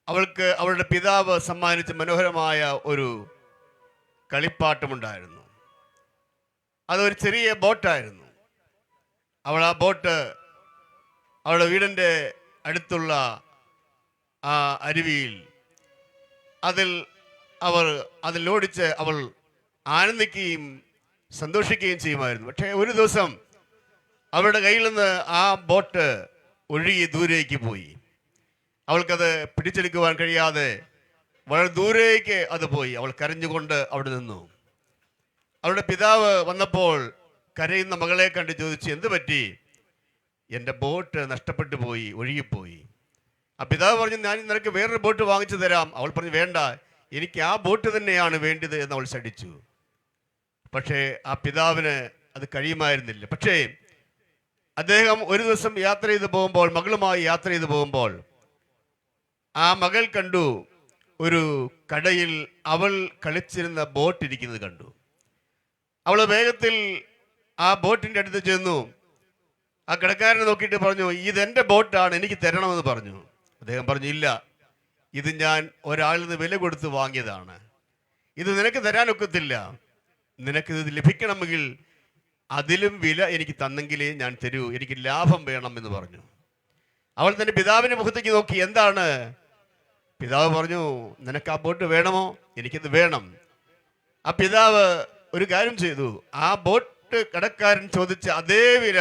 അവൾക്ക് അവളുടെ പിതാവ് സമ്മാനിച്ച മനോഹരമായ ഒരു കളിപ്പാട്ടമുണ്ടായിരുന്നു. അതൊരു ചെറിയ ബോട്ടായിരുന്നു. അവൾ ആ ബോട്ട് അവളുടെ വീടിൻ്റെ അടുത്തുള്ള ആ അരുവിയിൽ അതിലോടിച്ച് അവൾ ആനന്ദിക്കുകയും സന്തോഷിക്കുകയും ചെയ്യുമായിരുന്നു. പക്ഷേ ഒരു ദിവസം അവളുടെ കയ്യിൽ നിന്ന് ആ ബോട്ട് ഒഴുകി ദൂരേക്ക് പോയി. അവൾക്കത് പിടിച്ചെടുക്കുവാൻ കഴിയാതെ വളരെ ദൂരേക്ക് അത് പോയി. അവൾ കരഞ്ഞുകൊണ്ട് അവിടെ നിന്നു. അവളുടെ പിതാവ് വന്നപ്പോൾ കരയുന്ന മകളെ കണ്ട് ചോദിച്ചു, എന്ത് പറ്റി? എൻ്റെ ബോട്ട് നഷ്ടപ്പെട്ടു പോയി, ഒഴുകിപ്പോയി. ആ പിതാവ് പറഞ്ഞു, ഞാൻ നിനക്ക് വേറൊരു ബോട്ട് വാങ്ങിച്ചു തരാം. അവൾ പറഞ്ഞു, വേണ്ട, എനിക്ക് ആ ബോട്ട് തന്നെയാണ് വേണ്ടത് എന്ന് അവൾ ശഠിച്ചു. പക്ഷേ ആ പിതാവിന് അത് കഴിയുമായിരുന്നില്ല. പക്ഷേ അദ്ദേഹം ഒരു ദിവസം യാത്ര ചെയ്ത് പോകുമ്പോൾ, മകളുമായി യാത്ര ചെയ്ത് പോകുമ്പോൾ ആ മകൾ കണ്ടു, ഒരു കടയിൽ അവൾ കളിച്ചിരുന്ന ബോട്ട് ഇരിക്കുന്നത് കണ്ടു. അവൾ വേഗത്തിൽ ആ ബോട്ടിൻ്റെ അടുത്ത് ചെന്നു. ആ കടക്കാരനെ നോക്കിയിട്ട് പറഞ്ഞു, ഇതെൻ്റെ ബോട്ടാണ്, എനിക്ക് തരണമെന്ന് പറഞ്ഞു. അദ്ദേഹം പറഞ്ഞു, ഇല്ല, ഇത് ഞാൻ ഒരാളിൽ നിന്ന് വില കൊടുത്ത് വാങ്ങിയതാണ്, ഇത് നിനക്ക് തരാനൊക്കത്തില്ല. നിനക്കിത് ലഭിക്കണമെങ്കിൽ അതിലും വില എനിക്ക് തന്നെങ്കിലേ ഞാൻ തരൂ, എനിക്ക് ലാഭം വേണം എന്ന് പറഞ്ഞു. അവൾ തൻ്റെ പിതാവിൻ്റെ മുഖത്തേക്ക് നോക്കി, എന്താണ്? പിതാവ് പറഞ്ഞു, നിനക്ക് ആ ബോട്ട് വേണമോ? എനിക്കത് വേണം. ആ പിതാവ് ഒരു കാര്യം ചെയ്തു, ആ ബോട്ട് കടക്കാരൻ ചോദിച്ച അതേ വില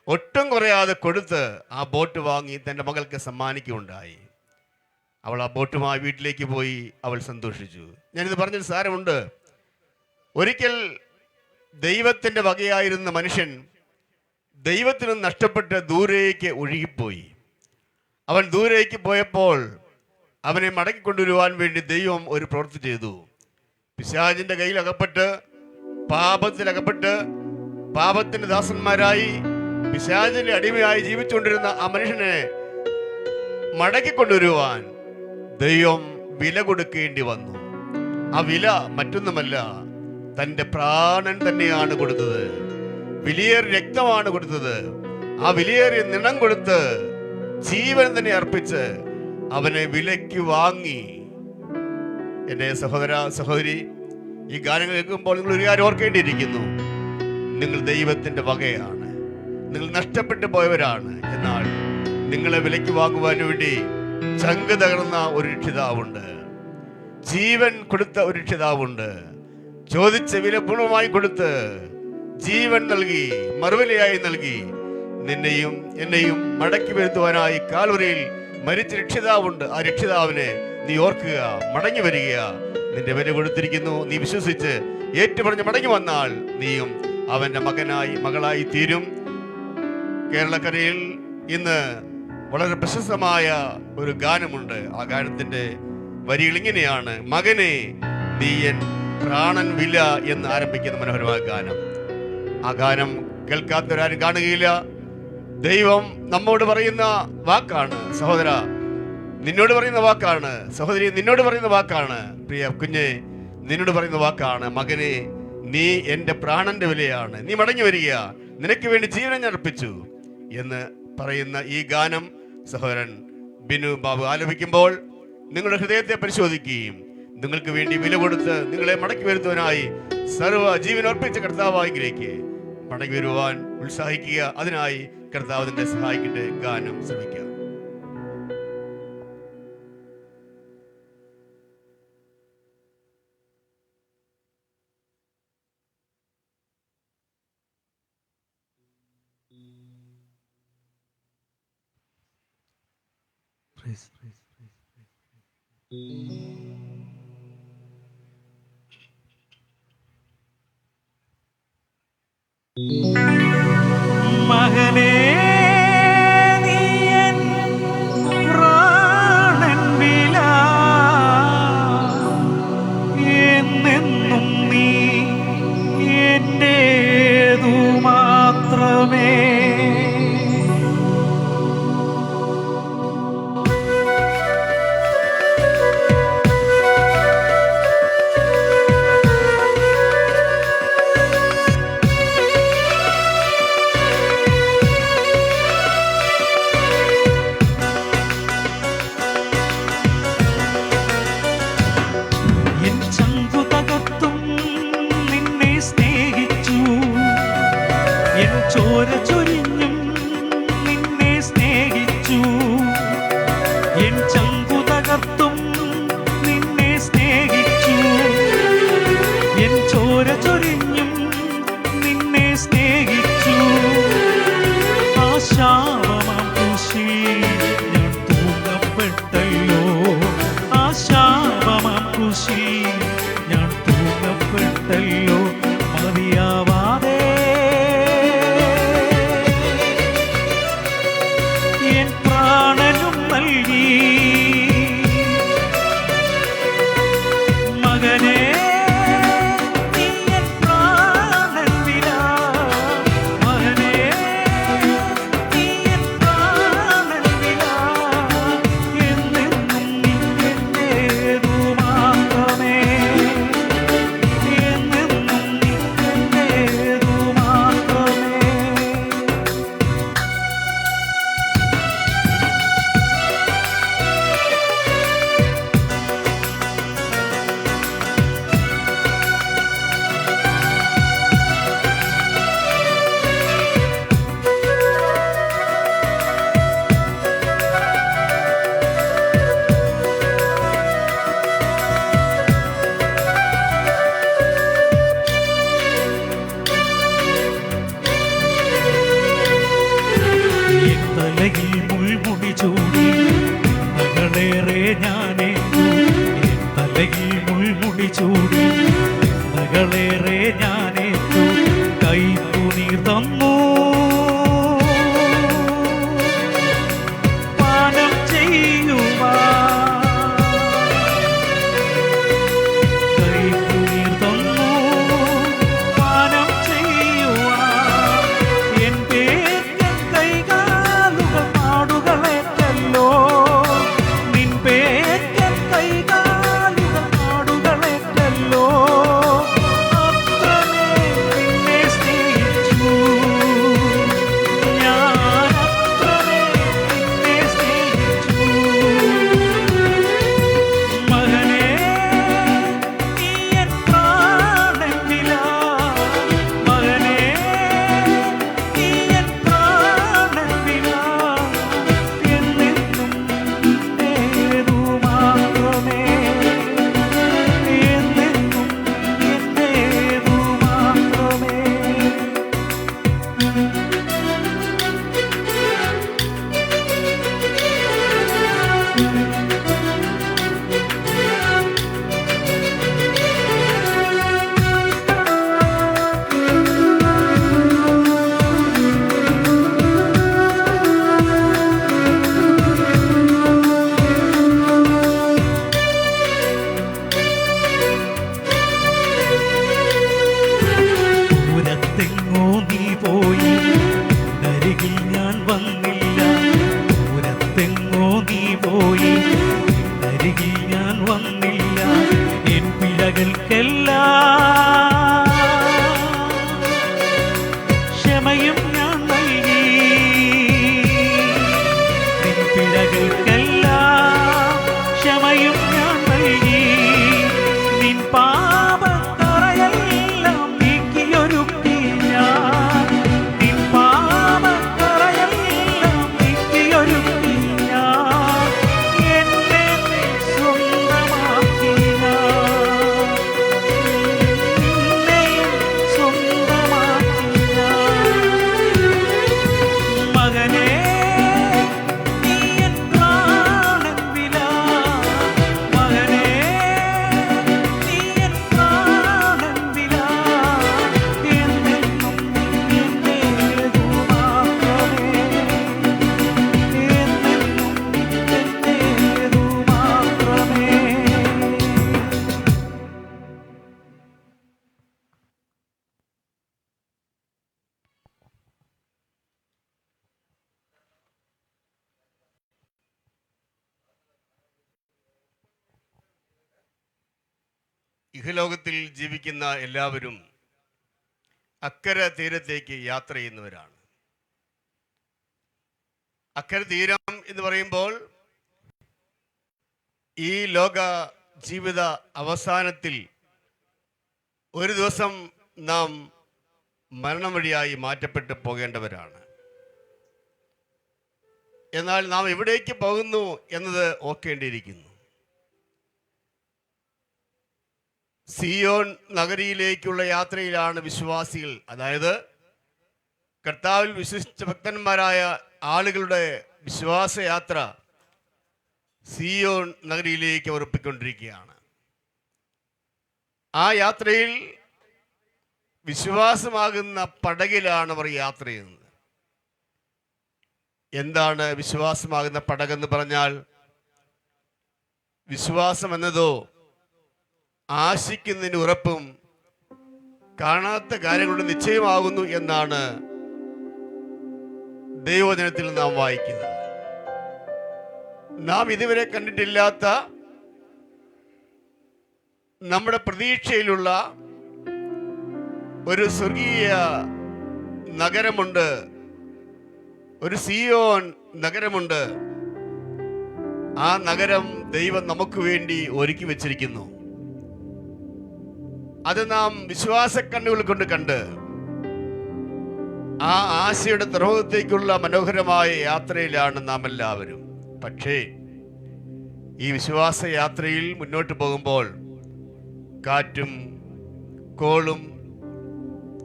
ഒട്ടും കുറയാതെ കൊടുത്ത് ആ ബോട്ട് വാങ്ങി തൻ്റെ മകൾക്ക് സമ്മാനിക്കുകയുണ്ടായി. അവൾ ആ ബോട്ടുമായി വീട്ടിലേക്ക് പോയി. അവൾ സന്തോഷിച്ചു. ഞാനിത് പറഞ്ഞൊരു സാരമുണ്ട്. ഒരിക്കൽ ദൈവത്തിൻ്റെ വകയായിരുന്ന മനുഷ്യൻ ദൈവത്തിന് നഷ്ടപ്പെട്ട് ദൂരേക്ക് ഒഴുകിപ്പോയി. അവൻ ദൂരേക്ക് പോയപ്പോൾ അവനെ മടക്കിക്കൊണ്ടുവരുവാൻ വേണ്ടി ദൈവം ഒരു പ്രവൃത്തി ചെയ്തു. പിശാചിൻ്റെ കയ്യിൽ അകപ്പെട്ട്, പാപത്തിലകപ്പെട്ട്, പാപത്തിൻ്റെ ദാസന്മാരായി പിശാചിന്റെ അടിമയായി ജീവിച്ചുകൊണ്ടിരുന്ന ആ മനുഷ്യനെ മടക്കിക്കൊണ്ടുവരുവാൻ ദൈവം വില കൊടുക്കേണ്ടി വന്നു. ആ വില മറ്റൊന്നുമല്ല, തൻ്റെ പ്രാണൻ തന്നെയാണ് കൊടുത്തത്. വിലയേറിയ രക്തമാണ് കൊടുത്തത്. ആ വിലയേറിയ നിണം കൊടുത്ത് ജീവൻ തന്നെ അർപ്പിച്ച് അവനെ വിലയ്ക്ക് വാങ്ങി. എൻ്റെ സഹോദര സഹോദരി, ഈ ഗാനങ്ങൾ കേൾക്കുമ്പോൾ നിങ്ങൾ ഒരു കാര്യം ഓർക്കേണ്ടിയിരിക്കുന്നു. നിങ്ങൾ ദൈവത്തിൻ്റെ വകയാണ്, നിങ്ങൾ നഷ്ടപ്പെട്ടു പോയവരാണ്. എന്നാൽ നിങ്ങളെ വിലയ്ക്ക് വാങ്ങുവാൻ വേണ്ടി ചങ്ക് തകർന്ന ഒരു രക്ഷിതാവുണ്ട്, ജീവൻ കൊടുത്ത ഒരു രക്ഷിതാവുണ്ട്. ചോദിച്ച വില പൂർണ്ണമായി കൊടുത്ത് ജീവൻ നൽകി, മറുവിലയായി നൽകി നിന്നെയും എന്നെയും മടക്കി വരുത്തുവാനായി കാൽവരിയിൽ മരിച്ച രക്ഷിതാവുണ്ട്. ആ രക്ഷിതാവിനെ നീ ഓർക്കുക, മടങ്ങി വരിക. നിന്റെ വില കൊടുത്തിരിക്കുന്നു. നീ വിശ്വസിച്ച് ഏറ്റുപറഞ്ഞ് മടങ്ങി വന്നാൽ നീയും അവൻ്റെ മകനായി മകളായി തീരും. കേരളക്കരയിൽ ഇന്ന് വളരെ പ്രശസ്തമായ ഒരു ഗാനമുണ്ട്. ആ ഗാനത്തിൻ്റെ വരികൾ ഇങ്ങനെയാണ്: മകനെ നീ എൻ പ്രാണൻ വില എന്ന് ആരംഭിക്കുന്ന മനോഹരമായ ഗാനം. ആ ഗാനം കേൾക്കാത്തവരാരും കാണുകയില്ല. ദൈവം നമ്മോട് പറയുന്ന വാക്കാണ്. സഹോദര, നിന്നോട് പറയുന്ന വാക്കാണ്. സഹോദരി, നിന്നോട് പറയുന്ന വാക്കാണ്. പ്രിയ കുഞ്ഞെ, നിന്നോട് പറയുന്ന വാക്കാണ്: മകനെ നീ എൻ്റെ പ്രാണന്റെ വിലയാണ്, നീ മടങ്ങി വരിക, നിനക്ക് വേണ്ടി ജീവനെ ഞാൻ അർപ്പിച്ചു എന്ന് പറയുന്ന ഈ ഗാനം സഹോദരൻ ബിനു ബാബു ആലപിക്കുമ്പോൾ നിങ്ങളുടെ ഹൃദയത്തെ പരിശോധിക്കുകയും നിങ്ങൾക്ക് വേണ്ടി വില കൊടുത്ത് നിങ്ങളെ മടക്കി വരുത്തുവാനായി സർവ്വ ജീവൻ അർപ്പിച്ച കർത്താവായിലേക്ക് മടങ്ങി വരുവാൻ ഉത്സാഹിക്കുക. അതിനായി കർത്താവ് നിന്നെ സഹായിക്കട്ടെ. ഗാനം ശ്രമിക്കുക. കഷ്ടതകളേറെ ഞാനേറ്റു, എൻ തലയിൽ മുൾമുടി ചൂടി നിന്ദകളേറെ ഞാനേറ്റു, കൈപ്പുനീർ തന്നു പാനം ചെയ്യുവാൻ. കൈപ്പുനീർ തന്നു പാനം ചെയ്യുവാൻ. എൻ പേർക്കൻ കൈകാലുകൾ നാടുകളേറ്റല്ലോ, നിൻ പേർക്കൻ കൈകാലുകൾ നാടുകളേറ്റല്ലോ. അത്രമേൽ നിന്നെ സ്നേഹിച്ചു ഞാൻ, അത്രമേൽ നിന്നെ സ്നേഹിച്ചു. മകനേ, നീ എൻ പ്രാണനിലാ. മകനേ, നീ എൻ പ്രാണനിലാ. എന്നെന്നും എന്നേതു മാത്രമേ, എന്നെന്നും എന്നേതു മാത്രമേ. ദൂരത്തെങ്ങോ നീ പോയി, നിന്നരികിൽ ഞാൻ വന്നില്ല. ദൂരത്തെങ്ങോ നീ പോയി, നിന്നരികിൽ ഞാൻ വന്നില്ല. എൻ പിഴകൾക്കെല്ലാം ക്ഷമയും ഞാൻ നൽകി. നിൻ പിഴകൾക്കെല്ലാം ക്ഷമയും ഞാൻ നൽകി. നിൻ പാപക്കറയെല്ലാം നീക്കിയൊരുക്കി ഞാൻ. നിൻ പാപക്കറയെല്ലാം നീക്കിയൊരുക്കി ഞാൻ. എന്നെ നീ സ്വന്തമാക്കി ഞാൻ. എന്നെയും സ്വന്തമാക്കി ഞാൻ. മകനേ, നീ എൻ പ്രാണൻ വില. മകനേ, നീ എൻ പ്രാണൻ വില. എന്നെന്നും എന്നേതു മാത്രമേ, എന്നെന്നും എന്നേതു മാത്രമേ. ഇഹലോകത്തിൽ ജീവിക്കുന്ന എല്ലാവരും അക്കരെ തീരത്തേക്ക് യാത്ര ചെയ്യുന്നവരാണ്. അക്കരെ തീരം എന്ന് പറയുമ്പോൾ ഈ ലോക ജീവിത അവസാനത്തിൽ ഒരു ദിവസം നാം മരണം വഴിയായി മാറ്റപ്പെട്ടു പോകേണ്ടവരാണ്. എന്നാൽ നാം എവിടേക്ക് പോകുന്നു എന്നത് ഓർക്കേണ്ടിയിരിക്കുന്നു. സിയോൻ നഗരിയിലേക്കുള്ള യാത്രയിലാണ് വിശ്വാസികൾ, അതായത് കർത്താവിൽ വിശ്വസിച്ച ഭക്തന്മാരായ ആളുകളുടെ വിശ്വാസയാത്ര സിയോൻ നഗരിയിലേക്ക് ഉറപ്പിക്കൊണ്ടിരിക്കുകയാണ്. ആ യാത്രയിൽ വിശ്വാസമാകുന്ന പടകിലാണ് അവർ യാത്ര ചെയ്യുന്നത്. എന്താണ് വിശ്വാസമാകുന്ന പടകെന്ന് പറഞ്ഞാൽ? വിശ്വാസം എന്നതോ ആശിക്കുന്നതിന് ഉറപ്പും കാണാത്ത കാര്യങ്ങളുടെ നിശ്ചയമാകുന്നു എന്നാണ് ദൈവവചനത്തിൽ നാം വായിക്കുന്നത്. നാം ഇതുവരെ കണ്ടിട്ടില്ലാത്ത നമ്മുടെ പ്രതീക്ഷയിലുള്ള ഒരു സ്വർഗീയ നഗരമുണ്ട്, ഒരു സിയോൻ നഗരമുണ്ട്. ആ നഗരം ദൈവം നമുക്ക് വേണ്ടി ഒരുക്കി വച്ചിരിക്കുന്നു. അത് നാം വിശ്വാസ കണ്ണുകൾ കൊണ്ട് കണ്ട് ആ ആശയുടെ തുറമുഖത്തേക്കുള്ള മനോഹരമായ യാത്രയിലാണ് നാം എല്ലാവരും. പക്ഷേ ഈ വിശ്വാസ യാത്രയിൽ മുന്നോട്ട് പോകുമ്പോൾ കാറ്റും കോളും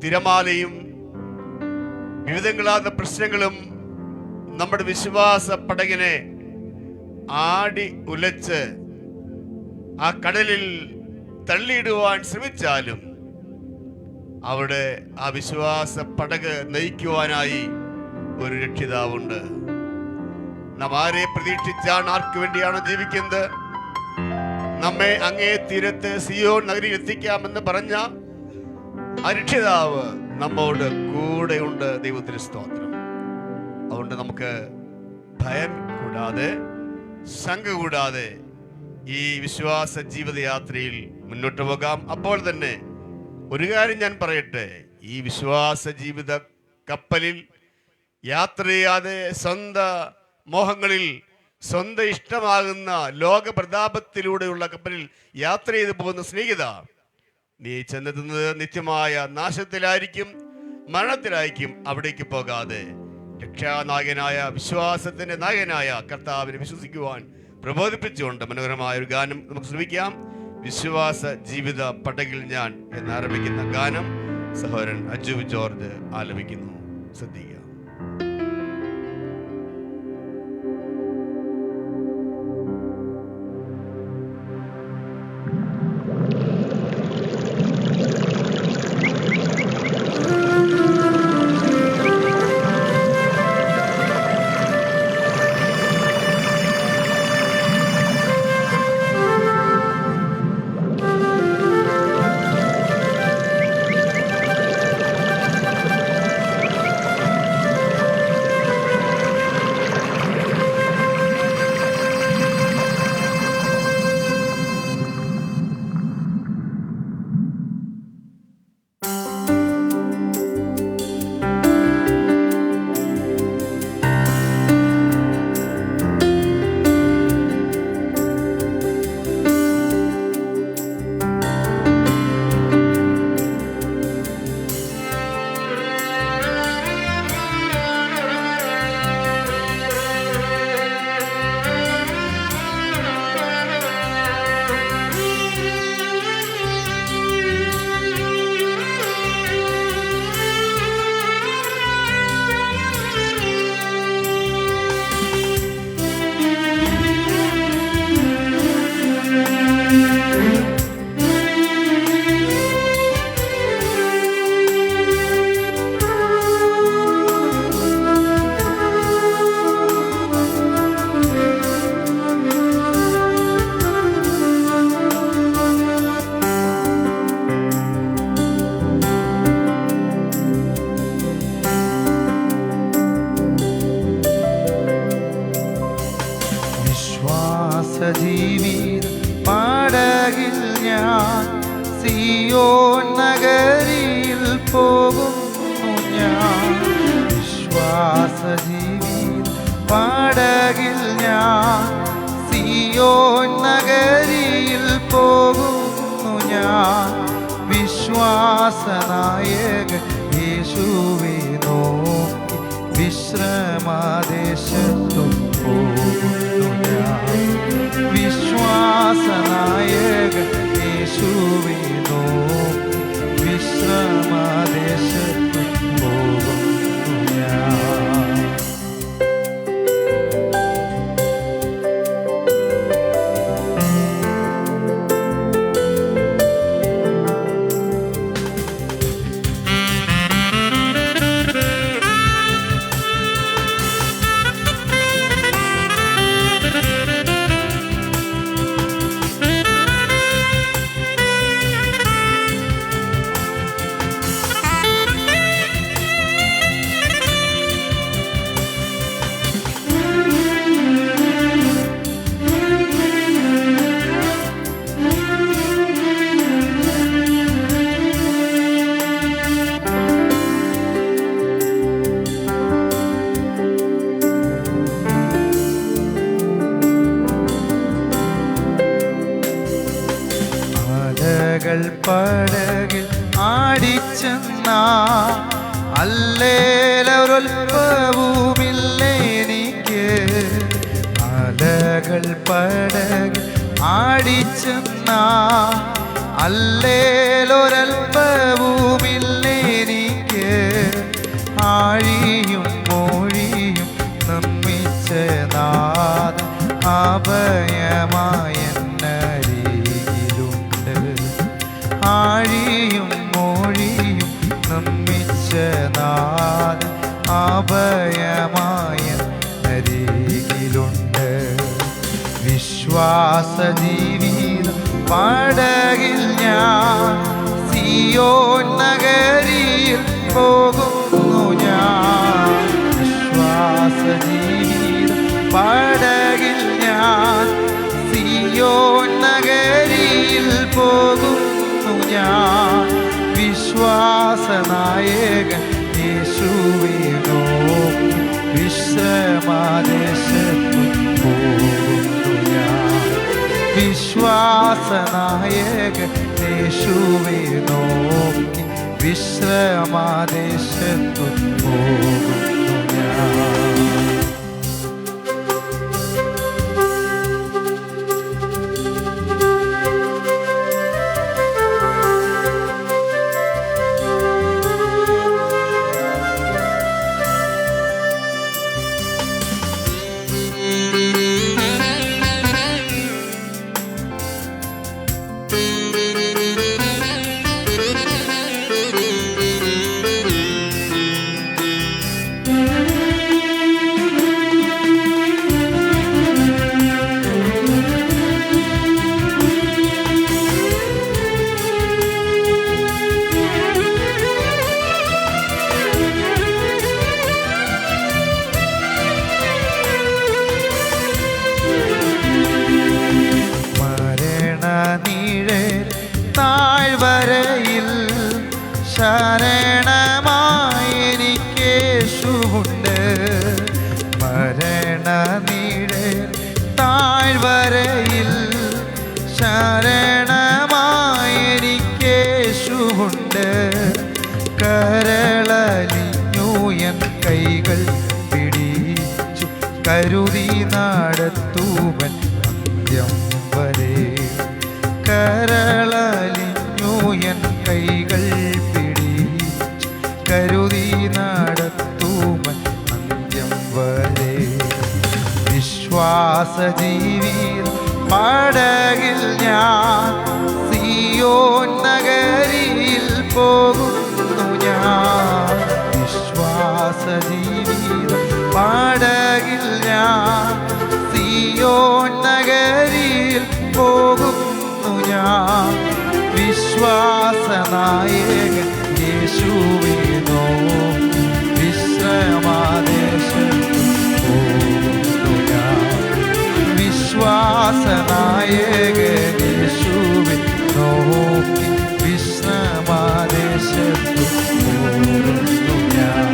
തിരമാലയും വിവിധങ്ങളാകുന്ന പ്രശ്നങ്ങളും നമ്മുടെ വിശ്വാസ പടകിനെ ആടി ഉലച്ച് ആ കടലിൽ തള്ളിയിടുവാൻ ശ്രമിച്ചാലും അവിടെ ആ വിശ്വാസ പടക് നയിക്കുവാനായി ഒരു രക്ഷിതാവുണ്ട്. നാം ആരെ പ്രതീക്ഷിച്ചാണ്, ആർക്കു വേണ്ടിയാണോ ജീവിക്കുന്നത്? നമ്മെ അങ്ങേ തീരത്ത് സിയോൻ നഗരിയിൽ എത്തിക്കാമെന്ന് പറഞ്ഞ ആ രക്ഷിതാവ് നമ്മോട് കൂടെയുണ്ട്. ദൈവത്തിന് സ്തോത്രം. അതുകൊണ്ട് നമുക്ക് ഭയം കൂടാതെ, ശങ്ക കൂടാതെ ഈ വിശ്വാസ ജീവിതയാത്രയിൽ മുന്നോട്ട് പോകാം. അപ്പോൾ തന്നെ ഒരു കാര്യം ഞാൻ പറയട്ടെ, ഈ വിശ്വാസ ജീവിത കപ്പലിൽ യാത്ര ചെയ്യാതെ സ്വന്തം മോഹങ്ങളിൽ, സ്വന്തം ഇഷ്ടമാകുന്ന ലോക പ്രതാപത്തിലൂടെയുള്ള കപ്പലിൽ യാത്ര ചെയ്തു പോകുന്ന സ്നേഹിത, നീ ചെന്നെത്തുന്നത് നിത്യമായ നാശത്തിലായിരിക്കും, മരണത്തിലായിരിക്കും. അവിടേക്ക് പോകാതെ രക്ഷാനായകനായ, വിശ്വാസത്തിന്റെ നായകനായ കർത്താവിനെ വിശ്വസിക്കുവാൻ പ്രബോധിപ്പിച്ചുകൊണ്ട് മനോഹരമായ ഒരു ഗാനം നമുക്ക് ശ്രമിക്കാം. വിശ്വാസ ജീവിത പടകിൽ ഞാൻ എന്നാരംഭിക്കുന്ന ഗാനം സഹോദരൻ അജു ജോർജ് ആലപിക്കുന്നു. ശ്രദ്ധിക്കുക. ജീവിത പടകിൽ ഞാൻ സിയോൻ നഗരിയിൽ പോകുന്നു. ഞാൻ വിശ്വാസ ജീവിത പടകിൽ ഞാൻ സിയോൻ നഗരിയിൽ പോകുന്നു. ഞാൻ വിശ്വാസനായകൻ യേശുവേ നോക്കി വിശ്രമദേശത്തു പോകുന്നു. ഞാൻ വിശ്വാസനായകൻ യേശുവേ നോക്കി വിശ്രമദേശത്തു പോകുന്നു. ഞാൻ പടകിൽ ആടിച്ചെന്ന അല്ലേലൊരൽപ്പവുമില്ലെനിക്ക്. അലകൾ പടകിൽ ആടിച്ചെന്ന അല്ലേലൊരൽപ്പവുമില്ലെനിക്ക്. ആഴിയും മൊഴിയും നമ്മിച്ച നാഥൻ അഭയമായെന്നരികിലുണ്ട്. ആഴിയും മൊഴിയും നിർമ്മിച്ച നാഥൻ അഭയമായെന്നരികിലുണ്ട്. വിശ്വാസ ജീവിതം പടകിൽ ഞാൻ സിയോൻ നഗരിയിൽ പോകുന്നു ഞാൻ. വിശ്വാസ ജീവിതം പടകിൽ ഞാൻ സിയോൻ നഗരിയിൽ പോകുന്നു ഞാൻ. വിശ്വാസനായകൻ യേശുവേ നോക്കി വിശ്രമദേശത്തു പോകുന്നു ഞാൻ. വിശ്വാസനായകൻ യേശുവേ നോക്കി വിശ്രമദേശത്തു പോകുന്നു ഞാൻ. താഴ്വരയിൽ ശരണമായെനിക്കേശുവുണ്ട്. മരണനീഴൽ താഴ്വരയിൽ ശരണമായെനിക്കേശുവുണ്ട്. കരളലിഞ്ഞു എൻ കൈകൾ പിടിച്ചു കരുതി നടത്തുവൻ അന്ത്യം വരെ. കരളലിഞ്ഞു എൻ കൈകൾ പിടിച്ചു കരുതി നടത്തുവൻ അന്ത്യം വരെ. വിശ്വാസ ജീവിതം പടകിൽ ഞാൻ സിയോൻ നഗരിയിൽ പോകുന്നു ഞാൻ. വിശ്വാസ ജീവിതം പടകിൽ ഞാൻ സിയോൻ നഗരിയിൽ പോകുന്നു ഞാൻ. വിശ്വാസനായകൻ യേശുവേ നോക്കി വിശ്രമദേശത്തു പോകുന്നു ഞാൻ. വിശ്വാസനായകൻ യേശുവേ നോക്കി വിശ്രമദേശത്തു പോകുന്നു ഞാൻ.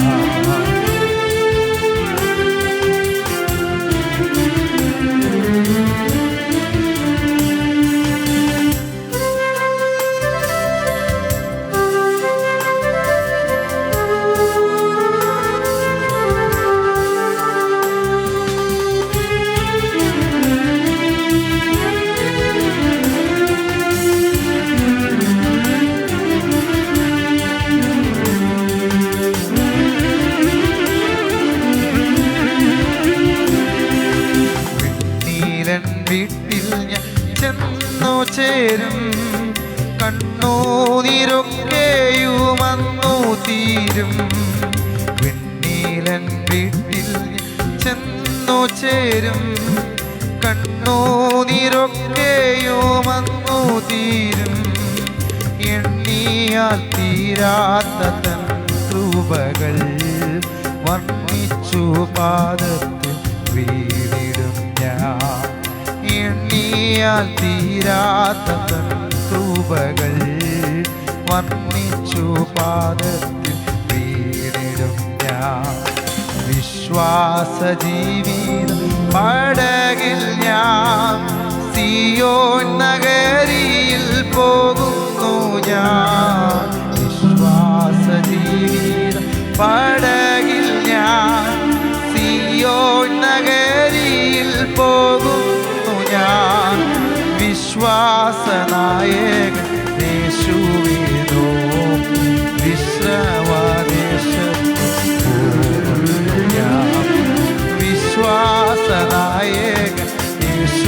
വീട്ടിൽ ഞാൻ ചെന്നു ചേരും. കണ്ണുനീരൊക്കെയുമന്നു തീരും. വെണ്ണീലൻ വീട്ടിൽ ചെന്നു ചേരും. കണ്ണുനീരൊക്കെയുമന്നു തീരും. എണ്ണിയാൽ തീരാത്ത തൻ കൃപകൾ വർണ്ണിച്ചു പാദത്തിൽ വീണിടും ഞാൻ. എണ്ണിയാൽ തീരാത്ത തൻ കൃപകൾ വർണ്ണിച്ചു പാദത്തിൽ വീണിടും ഞാൻ. വിശ്വാസ ജീവിതം പടകിൽ ഞാൻ സിയോൻ നഗരിയിൽ പോകുന്നു ഞാൻ. വിശ്വാസ ജീവിതം പടകിൽ ഞാൻ സിയോൻ നഗരിയിൽ പോകുന്നു ഞാൻ. വിശ്വാസനായകൻ യേശുവേ നോക്കി വിശ്രമദേശത്തു പോകുന്നു ഞാൻ. വിശ്വാസനായകൻ യേശു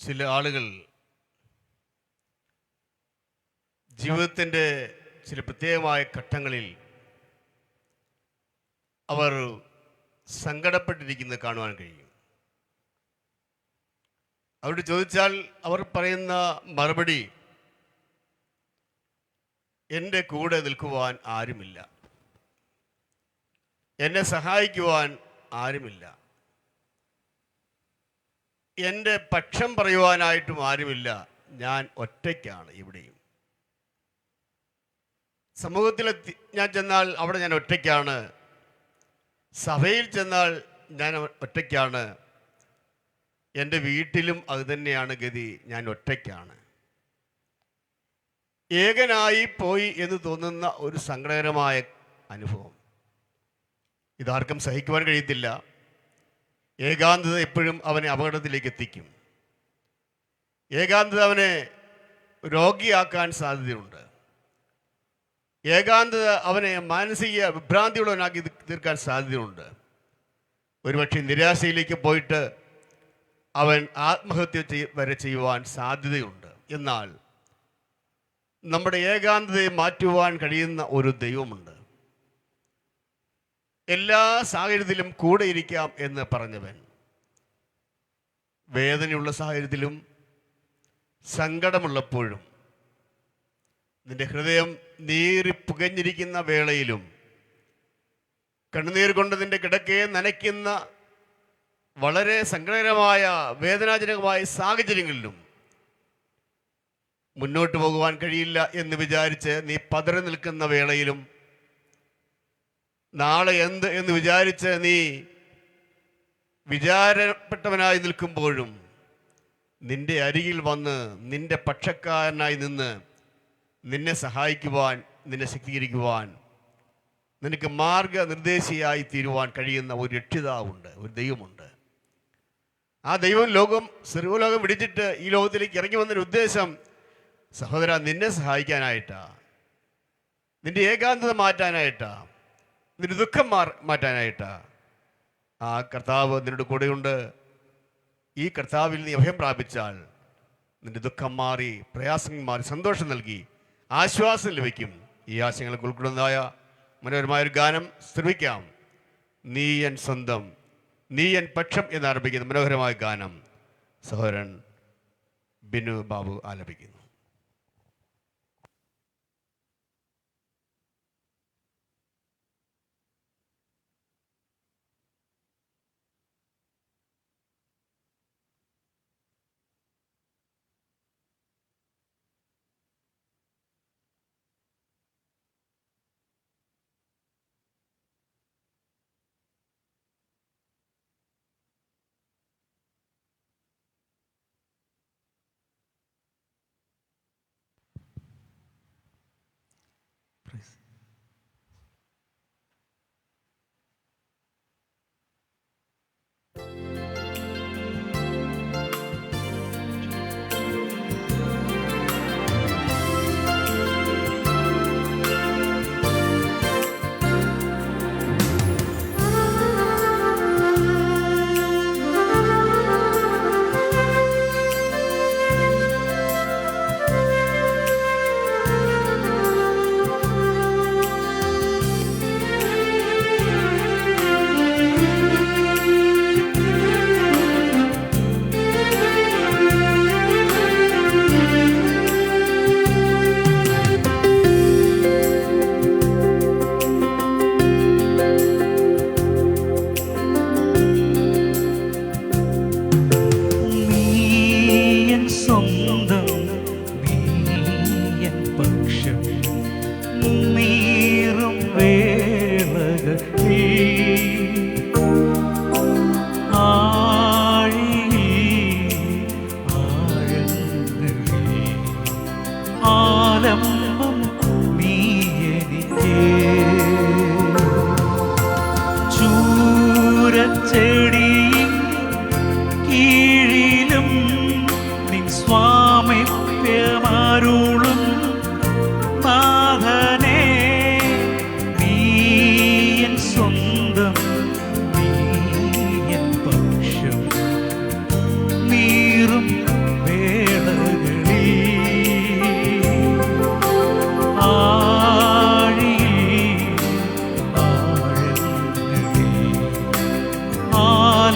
ചില ആളുകൾ ജീവിതത്തിൻ്റെ ചില പ്രത്യേകമായ ഘട്ടങ്ങളിൽ അവർ സങ്കടപ്പെട്ടിരിക്കുന്നത് കാണുവാൻ കഴിയും. അവരോട് ചോദിച്ചാൽ അവർ പറയുന്ന മറുപടി, എൻ്റെ കൂടെ നിൽക്കുവാൻ ആരുമില്ല, എന്നെ സഹായിക്കുവാൻ ആരുമില്ല, എൻ്റെ പക്ഷം പറയുവാനായിട്ടും ആരുമില്ല, ഞാൻ ഒറ്റയ്ക്കാണ് ഇവിടെയും. സമൂഹത്തിൽ ഞാൻ ചെന്നാൽ അവിടെ ഞാൻ ഒറ്റയ്ക്കാണ്, സഭയിൽ ചെന്നാൽ ഞാൻ ഒറ്റയ്ക്കാണ്, എൻ്റെ വീട്ടിലും അതുതന്നെയാണ് ഗതി, ഞാൻ ഒറ്റയ്ക്കാണ്. ഏകനായി പോയി എന്ന് തോന്നുന്ന ഒരു സങ്കടകരമായ അനുഭവം. ഇതാർക്കും സഹിക്കുവാൻ കഴിയത്തില്ല. ഏകാന്തത എപ്പോഴും അവനെ അപകടത്തിലേക്ക് എത്തിക്കും. ഏകാന്തത അവനെ രോഗിയാക്കാൻ സാധ്യതയുണ്ട്. ഏകാന്തത അവനെ മാനസിക വിഭ്രാന്തിയുള്ളവനാക്കി തീർക്കാൻ സാധ്യതയുണ്ട്. ഒരുപക്ഷെ നിരാശയിലേക്ക് പോയിട്ട് അവൻ ആത്മഹത്യ വരെ ചെയ്യുവാൻ സാധ്യതയുണ്ട്. എന്നാൽ നമ്മുടെ ഏകാന്തതയെ മാറ്റുവാൻ കഴിയുന്ന ഒരു ദൈവമുണ്ട്. എല്ലാ സാഹചര്യത്തിലും കൂടെ ഇരിക്കാം എന്ന് പറഞ്ഞവൻ, വേദനയുള്ള സാഹചര്യത്തിലും സങ്കടമുള്ളപ്പോഴും നിന്റെ ഹൃദയം നീറിപ്പുകഞ്ഞിരിക്കുന്ന വേളയിലും കണ്ണുനീർ കൊണ്ട് നിന്റെ കിടക്കയെ നനയ്ക്കുന്ന വളരെ സങ്കടകരമായ വേദനാജനകമായ സാഹചര്യങ്ങളിലും മുന്നോട്ട് പോകുവാൻ കഴിയില്ല എന്ന് വിചാരിച്ച് നീ പതറി നിൽക്കുന്ന വേളയിലും, നാളെ എന്ത് എന്ന് വിചാരിച്ച് നീ വിചാരപ്പെട്ടവനായി നിൽക്കുമ്പോഴും നിന്റെ അരികിൽ വന്ന് നിന്റെ പക്ഷക്കാരനായി നിന്ന് നിന്നെ സഹായിക്കുവാൻ, നിന്നെ ശക്തീകരിക്കുവാൻ, നിനക്ക് മാർഗനിർദ്ദേശിയായി തീരുവാൻ കഴിയുന്ന ഒരു രക്ഷിതാവുണ്ട്, ഒരു ദൈവമുണ്ട്. ആ ദൈവം സർവ്വലോകം വിടിച്ചിട്ട് ഈ ലോകത്തിലേക്ക് ഇറങ്ങി വന്നൊരു ഉദ്ദേശം, സഹോദര, നിന്നെ സഹായിക്കാനായിട്ടാ, നിന്റെ ഏകാന്തത മാറ്റാനായിട്ടാ, നിന്റെ ദുഃഖം മാറ്റാനായിട്ടാ. ആ കർത്താവ് നിന്നോട് കൂടെയുണ്ട്. ഈ കർത്താവിൽ നീ അഭയം പ്രാപിച്ചാൽ നിന്റെ ദുഃഖം മാറി, പ്രയാസങ്ങൾ മാറി, സന്തോഷം നൽകി ആശ്വാസം ലഭിക്കും. ഈ ആശയങ്ങൾക്ക് ഉൾക്കൊള്ളുന്നതായ മനോഹരമായൊരു ഗാനം ശ്രമിക്കാം. നീ എൻ സ്വന്തം, നീ എൻ പക്ഷം എന്നാരംഭിക്കുന്ന മനോഹരമായ ഗാനം സഹോദരൻ ബിനു ബാബു ആലപിക്കുന്നു.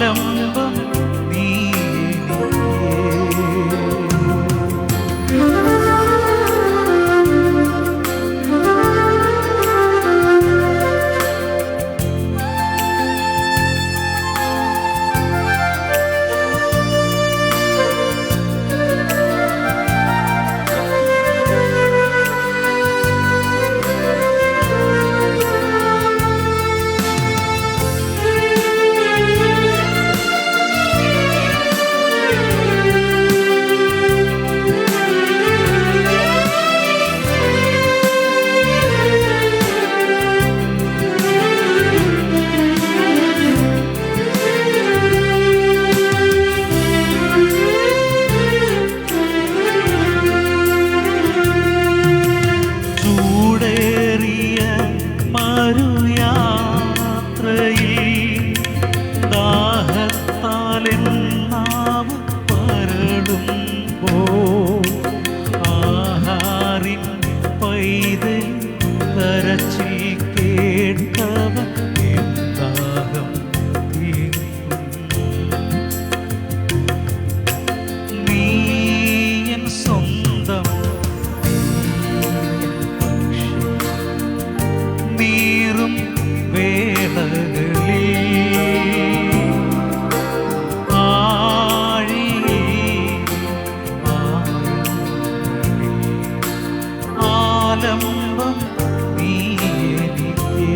ആലംബം നീ ചൂടേറിയ മരുയാത്രയിൽ ദാഹത്താലെൻ നാവ് വരളുമ്പോൾ ആഹാരിൻ പൈതൽ കരച്ചിൽ കേട്ടവൻ എൻ ദാഹം തീർക്കും. നീ എൻ സ്വന്തം നീറും വേളകളിൽ ആലംബം നീ എനിക്ക്.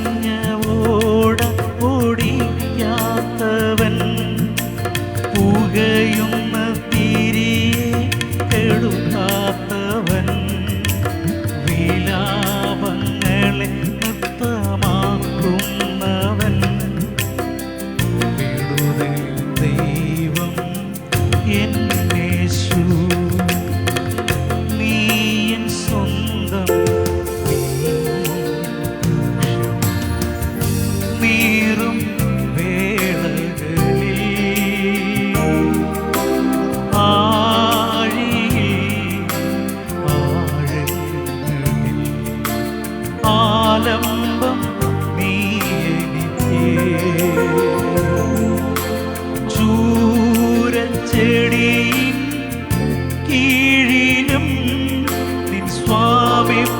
ചതഞ്ഞോട ഓടിക്കാത്തവൻ പുകയുന്ന തിരിയെ കെടുക്കാത്തവൻ വിലാപങ്ങളെ നൃത്തമാക്കുന്നവൻ വിടുതൽ ദൈവം എൻ യേശു. നീ എൻ സ്വന്തം നീറും വേളകളിൽ ആലംബം നീ എനിക്ക്. ചൂരച്ചെടിയിൻ കീഴിലും നിൻ സ്വാമിപ്യമരുളും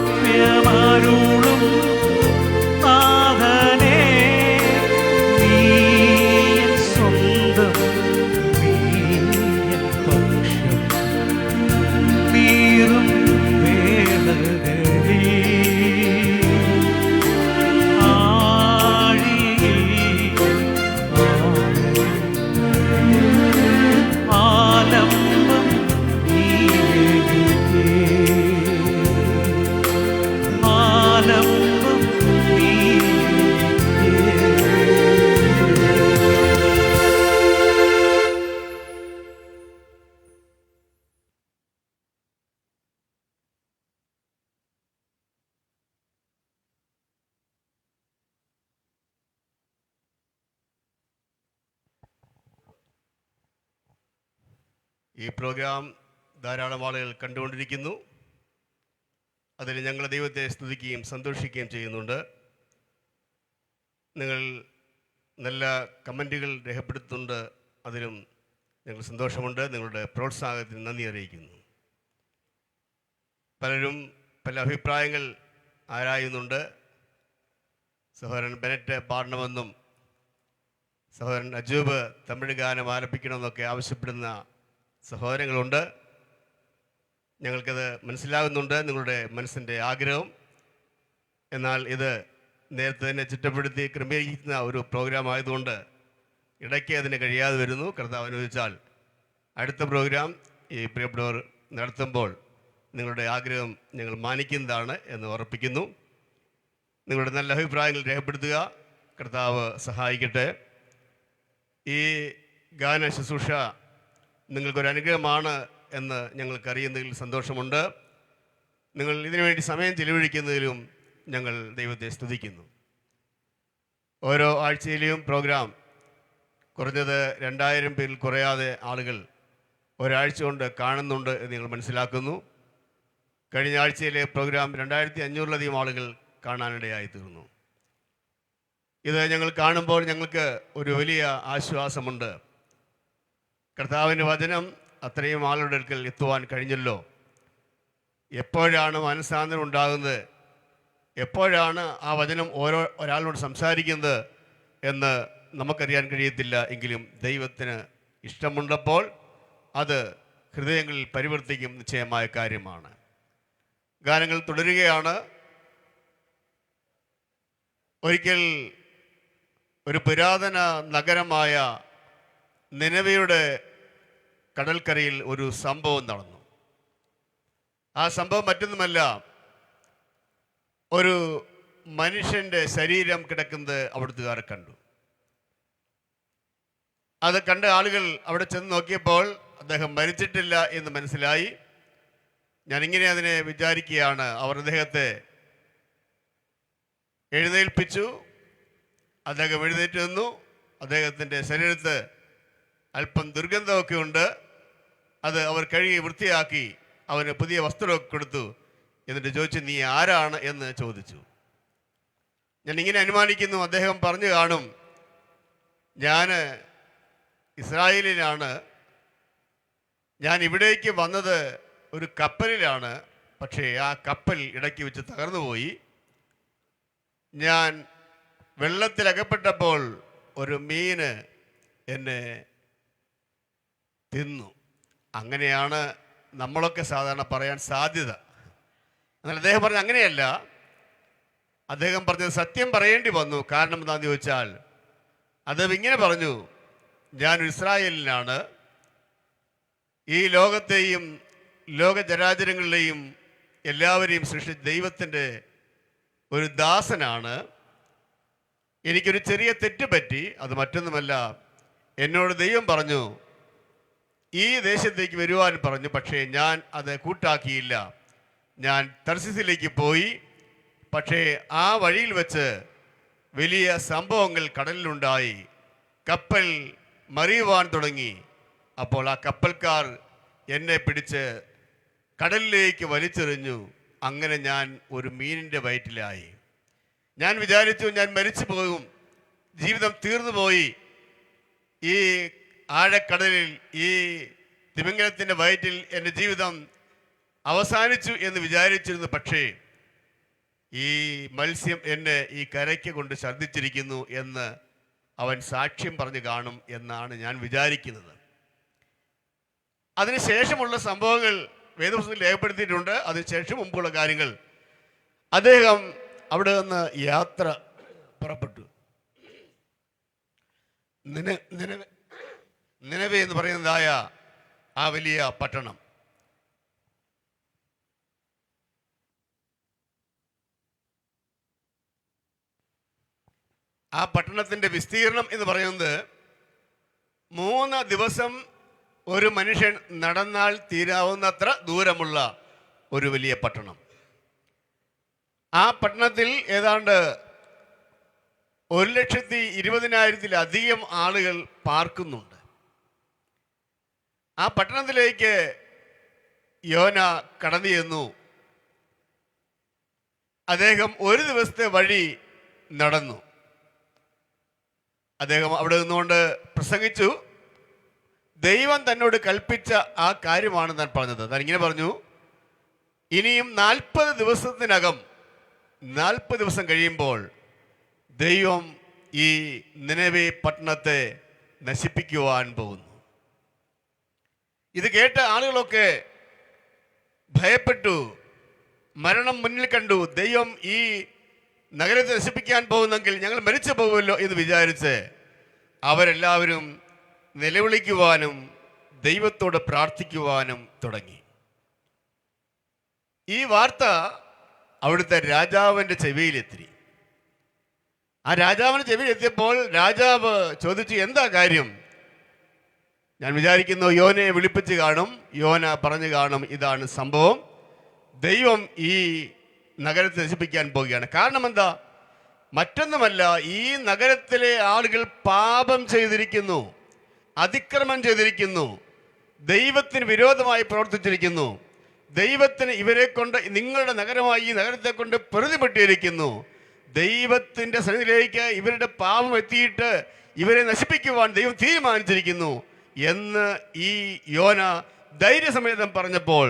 നാഥനേ, നീ എൻ സ്വന്തം, നീ എൻ പക്ഷം നീറും വേളകളിൽ ആലംബം നീ എനിക്ക്. ആലംബം നീ എനിക്ക്. ഈ പ്രോഗ്രാം ധാരാളം ആളുകൾ കണ്ടുകൊണ്ടിരിക്കുന്നു. അതിൽ ഞങ്ങൾ ദൈവത്തെ സ്തുതിക്കുകയും സന്തോഷിക്കുകയും ചെയ്യുന്നുണ്ട്. നിങ്ങൾ നല്ല കമൻറ്റുകൾ രേഖപ്പെടുത്തുന്നുണ്ട്, അതിലും ഞങ്ങൾ സന്തോഷമുണ്ട്. നിങ്ങളുടെ പ്രോത്സാഹനത്തിന് നന്ദി അറിയിക്കുന്നു. പലരും പല അഭിപ്രായങ്ങൾ ആരായുന്നുണ്ട്. സഹോദരൻ ബെനറ്റ് പാടണമെന്നും സഹോദരൻ അജൂബ് തമിഴ് ഗാനം ആലപിക്കണമെന്നൊക്കെ ആവശ്യപ്പെടുന്ന സഹോദരങ്ങളുണ്ട്. ഞങ്ങൾക്കത് മനസ്സിലാകുന്നുണ്ട്, നിങ്ങളുടെ മനസ്സിൻ്റെ ആഗ്രഹം. എന്നാൽ ഇത് നേരത്തെ തന്നെ ചിട്ടപ്പെടുത്തി ക്രമീകരിക്കുന്ന ഒരു പ്രോഗ്രാം ആയതുകൊണ്ട് ഇടയ്ക്ക് അതിന് കഴിയാതെ വരുന്നു. കർത്താവ് അനുവദിച്ചാൽ അടുത്ത പ്രോഗ്രാം ഈ പ്രിയപ്പെട്ടവർ നടത്തുമ്പോൾ നിങ്ങളുടെ ആഗ്രഹം ഞങ്ങൾ മാനിക്കുന്നതാണ് എന്ന് ഉറപ്പിക്കുന്നു. നിങ്ങളുടെ നല്ല അഭിപ്രായങ്ങൾ രേഖപ്പെടുത്തുക. കർത്താവ് സഹായിക്കട്ടെ. ഈ ഗാന ശുശ്രൂഷ നിങ്ങൾക്കൊരനുഗ്രഹമാണ് എന്ന് ഞങ്ങൾക്കറിയുന്നതിൽ സന്തോഷമുണ്ട്. നിങ്ങൾ ഇതിനുവേണ്ടി സമയം ചിലവഴിക്കുന്നതിലും ഞങ്ങൾ ദൈവത്തെ സ്തുതിക്കുന്നു. ഓരോ ആഴ്ചയിലെയും പ്രോഗ്രാം കുറഞ്ഞത് 2000 പേരിൽ കുറയാതെ ആളുകൾ ഒരാഴ്ച കൊണ്ട് കാണുന്നുണ്ട് എന്ന് നിങ്ങൾ മനസ്സിലാക്കുന്നു. കഴിഞ്ഞ ആഴ്ചയിലെ പ്രോഗ്രാം 2500-ലധികം ആളുകൾ കാണാനിടയായി തീർന്നു. ഇത് ഞങ്ങൾ കാണുമ്പോൾ ഞങ്ങൾക്ക് ഒരു വലിയ ആശ്വാസമുണ്ട്. കർത്താവിൻ്റെ വചനം അത്രയും ആളുടെ അടുക്കൽ എത്തുവാൻ കഴിഞ്ഞല്ലോ. എപ്പോഴാണ് മനസ്സാന്തരം ഉണ്ടാകുന്നത്, എപ്പോഴാണ് ആ വചനം ഒരാളോട് സംസാരിക്കുന്നത് എന്ന് നമുക്കറിയാൻ കഴിയത്തില്ല. എങ്കിലും ദൈവത്തിന് ഇഷ്ടമുണ്ടപ്പോൾ അത് ഹൃദയങ്ങളിൽ പരിവർത്തിക്കും നിശ്ചയമായ കാര്യമാണ്. ഗാനങ്ങൾ തുടരുകയാണ്. ഒരിക്കൽ ഒരു പുരാതന നഗരമായ നിനവയുടെ കടൽക്കരയിൽ ഒരു സംഭവം നടന്നു. ആ സംഭവം മറ്റൊന്നുമല്ല, ഒരു മനുഷ്യൻ്റെ ശരീരം കിടക്കുന്നത് അവിടുത്തുകാർ കണ്ടു. അത് കണ്ട ആളുകൾ അവിടെ ചെന്ന് നോക്കിയപ്പോൾ അദ്ദേഹം മരിച്ചിട്ടില്ല എന്ന് മനസ്സിലായി. ഞാനിങ്ങനെ അതിനെ വിചാരിക്കുകയാണ്. അവർ അദ്ദേഹത്തെ എഴുന്നേൽപ്പിച്ചു. അദ്ദേഹം എഴുന്നേറ്റ് നിന്നു. അദ്ദേഹത്തിൻ്റെ ശരീരത്ത് അല്പം ദുർഗന്ധമൊക്കെ ഉണ്ട്. അത് അവർ കഴുകി വൃത്തിയാക്കി അവന് പുതിയ വസ്ത്രമൊക്കെ കൊടുത്തു. എന്നിട്ട് ചോദിച്ചു, നീ ആരാണ് എന്ന് ചോദിച്ചു. ഞാൻ ഇങ്ങനെ അനുമാനിക്കുന്നു, അദ്ദേഹം പറഞ്ഞു കാണും, ഞാൻ ഇസ്രായേലിനാണ്, ഞാൻ ഇവിടേക്ക് വന്നത് ഒരു കപ്പലിലാണ്, പക്ഷേ ആ കപ്പൽ ഇടയ്ക്ക് വെച്ച് തകർന്നുപോയി. ഞാൻ വെള്ളത്തിലകപ്പെട്ടപ്പോൾ ഒരു മീന് എന്നെ തിന്നു. അങ്ങനെയാണ് നമ്മളൊക്കെ സാധാരണ പറയാൻ സാധ്യത. എന്നാൽ അദ്ദേഹം പറഞ്ഞത് അങ്ങനെയല്ല. അദ്ദേഹം പറഞ്ഞത് സത്യം പറയേണ്ടി വന്നു. കാരണം എന്താണെന്ന് ചോദിച്ചാൽ അദ്ദേഹം ഇങ്ങനെ പറഞ്ഞു, ഞാൻ ഇസ്രായേലിനാണ്, ഈ ലോകത്തെയും ലോകചരാചരങ്ങളിലെയും എല്ലാവരെയും സൃഷ്ടിച്ച ദൈവത്തിൻ്റെ ഒരു ദാസനാണ്. എനിക്കൊരു ചെറിയ തെറ്റ് പറ്റി. അത് മറ്റൊന്നുമല്ല, എന്നോട് ദൈവം പറഞ്ഞു ഈ ദേശത്തേക്ക് വരുവാൻ പറഞ്ഞു. പക്ഷേ ഞാൻ അത് കൂട്ടാക്കിയില്ല. ഞാൻ തർശീസിലേക്ക് പോയി. പക്ഷേ ആ വഴിയിൽ വെച്ച് വലിയ സംഭവങ്ങൾ കടലിലുണ്ടായി. കപ്പൽ മറിയുവാൻ തുടങ്ങി. അപ്പോൾ ആ കപ്പൽക്കാർ എന്നെ പിടിച്ച് കടലിലേക്ക് വലിച്ചെറിഞ്ഞു. അങ്ങനെ ഞാൻ ഒരു മീനിൻ്റെ വയറ്റിലായി. ഞാൻ വിചാരിച്ചു ഞാൻ മരിച്ചു പോകും, ജീവിതം തീർന്നു പോയി, ഈ ആഴക്കടലിൽ ഈ തിമിംഗലത്തിൻ്റെ വയറ്റിൽ എൻ്റെ ജീവിതം അവസാനിച്ചു എന്ന് വിചാരിച്ചിരുന്നു. പക്ഷേ ഈ മത്സ്യം എന്നെ ഈ കരയ്ക്ക് കൊണ്ട് ഛർദ്ദിച്ചിരിക്കുന്നു എന്ന് അവൻ സാക്ഷ്യം പറഞ്ഞു കാണും എന്നാണ് ഞാൻ വിചാരിക്കുന്നത്. അതിനുശേഷമുള്ള സംഭവങ്ങൾ വേദപുസ്തകത്തിൽ രേഖപ്പെടുത്തിയിട്ടുണ്ട്. അതിനുശേഷം മുമ്പുള്ള കാര്യങ്ങൾ. അദ്ദേഹം അവിടെ നിന്ന് യാത്ര പുറപ്പെട്ടു. നിനവെ എന്ന് പറയുന്നതായ ആ വലിയ പട്ടണം. ആ പട്ടണത്തിൻ്റെ വിസ്തീർണം എന്ന് പറയുന്നത് 3 ദിവസം ഒരു മനുഷ്യൻ നടന്നാൽ തീരാവുന്നത്ര ദൂരമുള്ള ഒരു വലിയ പട്ടണം. ആ പട്ടണത്തിൽ ഏതാണ്ട് 1,20,000-ലധികം ആളുകൾ പാർക്കുന്നുണ്ട്. ആ പട്ടണത്തിലേക്ക് യോന കടന്നു ചെന്നു. അദ്ദേഹം ഒരു ദിവസത്തെ വഴി നടന്നു. അദ്ദേഹം അവിടെ നിന്നുകൊണ്ട് പ്രസംഗിച്ചു. ദൈവം തന്നോട് കൽപ്പിച്ച ആ കാര്യമാണ് താൻ പറഞ്ഞത്. താൻ ഇങ്ങനെ പറഞ്ഞു, ഇനിയും 40 ദിവസത്തിനകം 40 ദിവസം കഴിയുമ്പോൾ ദൈവം ഈ നിനവേ പട്ടണത്തെ നശിപ്പിക്കുവാൻ പോകുന്നു. ഇത് കേട്ട ആളുകളൊക്കെ ഭയപ്പെട്ടു, മരണം മുന്നിൽ കണ്ടു. ദൈവം ഈ നഗരത്തെ നശിപ്പിക്കാൻ പോകുന്നെങ്കിൽ ഞങ്ങൾ മരിച്ചു പോകുമല്ലോ എന്ന് വിചാരിച്ച് അവരെല്ലാവരും നിലവിളിക്കുവാനും ദൈവത്തോട് പ്രാർത്ഥിക്കുവാനും തുടങ്ങി. ഈ വാർത്ത അവിടുത്തെ രാജാവിൻ്റെ ചെവിയിലെത്തി. ആ രാജാവിൻ്റെ ചെവിയിലെത്തിയപ്പോൾ രാജാവ് ചോദിച്ചു, എന്താ കാര്യം? ഞാൻ വിചാരിക്കുന്നു യോനയെ വിളിപ്പിച്ച് കാണും. യോന പറഞ്ഞു കാണും, ഇതാണ് സംഭവം, ദൈവം ഈ നഗരത്തെ നശിപ്പിക്കാൻ പോവുകയാണ്. കാരണം എന്താ? മറ്റൊന്നുമല്ല, ഈ നഗരത്തിലെ ആളുകൾ പാപം ചെയ്തിരിക്കുന്നു, അതിക്രമം ചെയ്തിരിക്കുന്നു, ദൈവത്തിന് വിരോധമായി പ്രവർത്തിച്ചിരിക്കുന്നു. ദൈവത്തിന് ഇവരെ കൊണ്ട്, നിങ്ങളുടെ നഗരമായി ഈ നഗരത്തെ കൊണ്ട് പ്രതിപെട്ടിരിക്കുന്നു. ദൈവത്തിൻ്റെ സന്നിധിയിലേക്ക് ഇവരുടെ പാപം എത്തിയിട്ട് ഇവരെ നശിപ്പിക്കുവാൻ ദൈവം തീരുമാനിച്ചിരിക്കുന്നു എന്ന് ഈ യോന ധൈര്യസമേതം പറഞ്ഞപ്പോൾ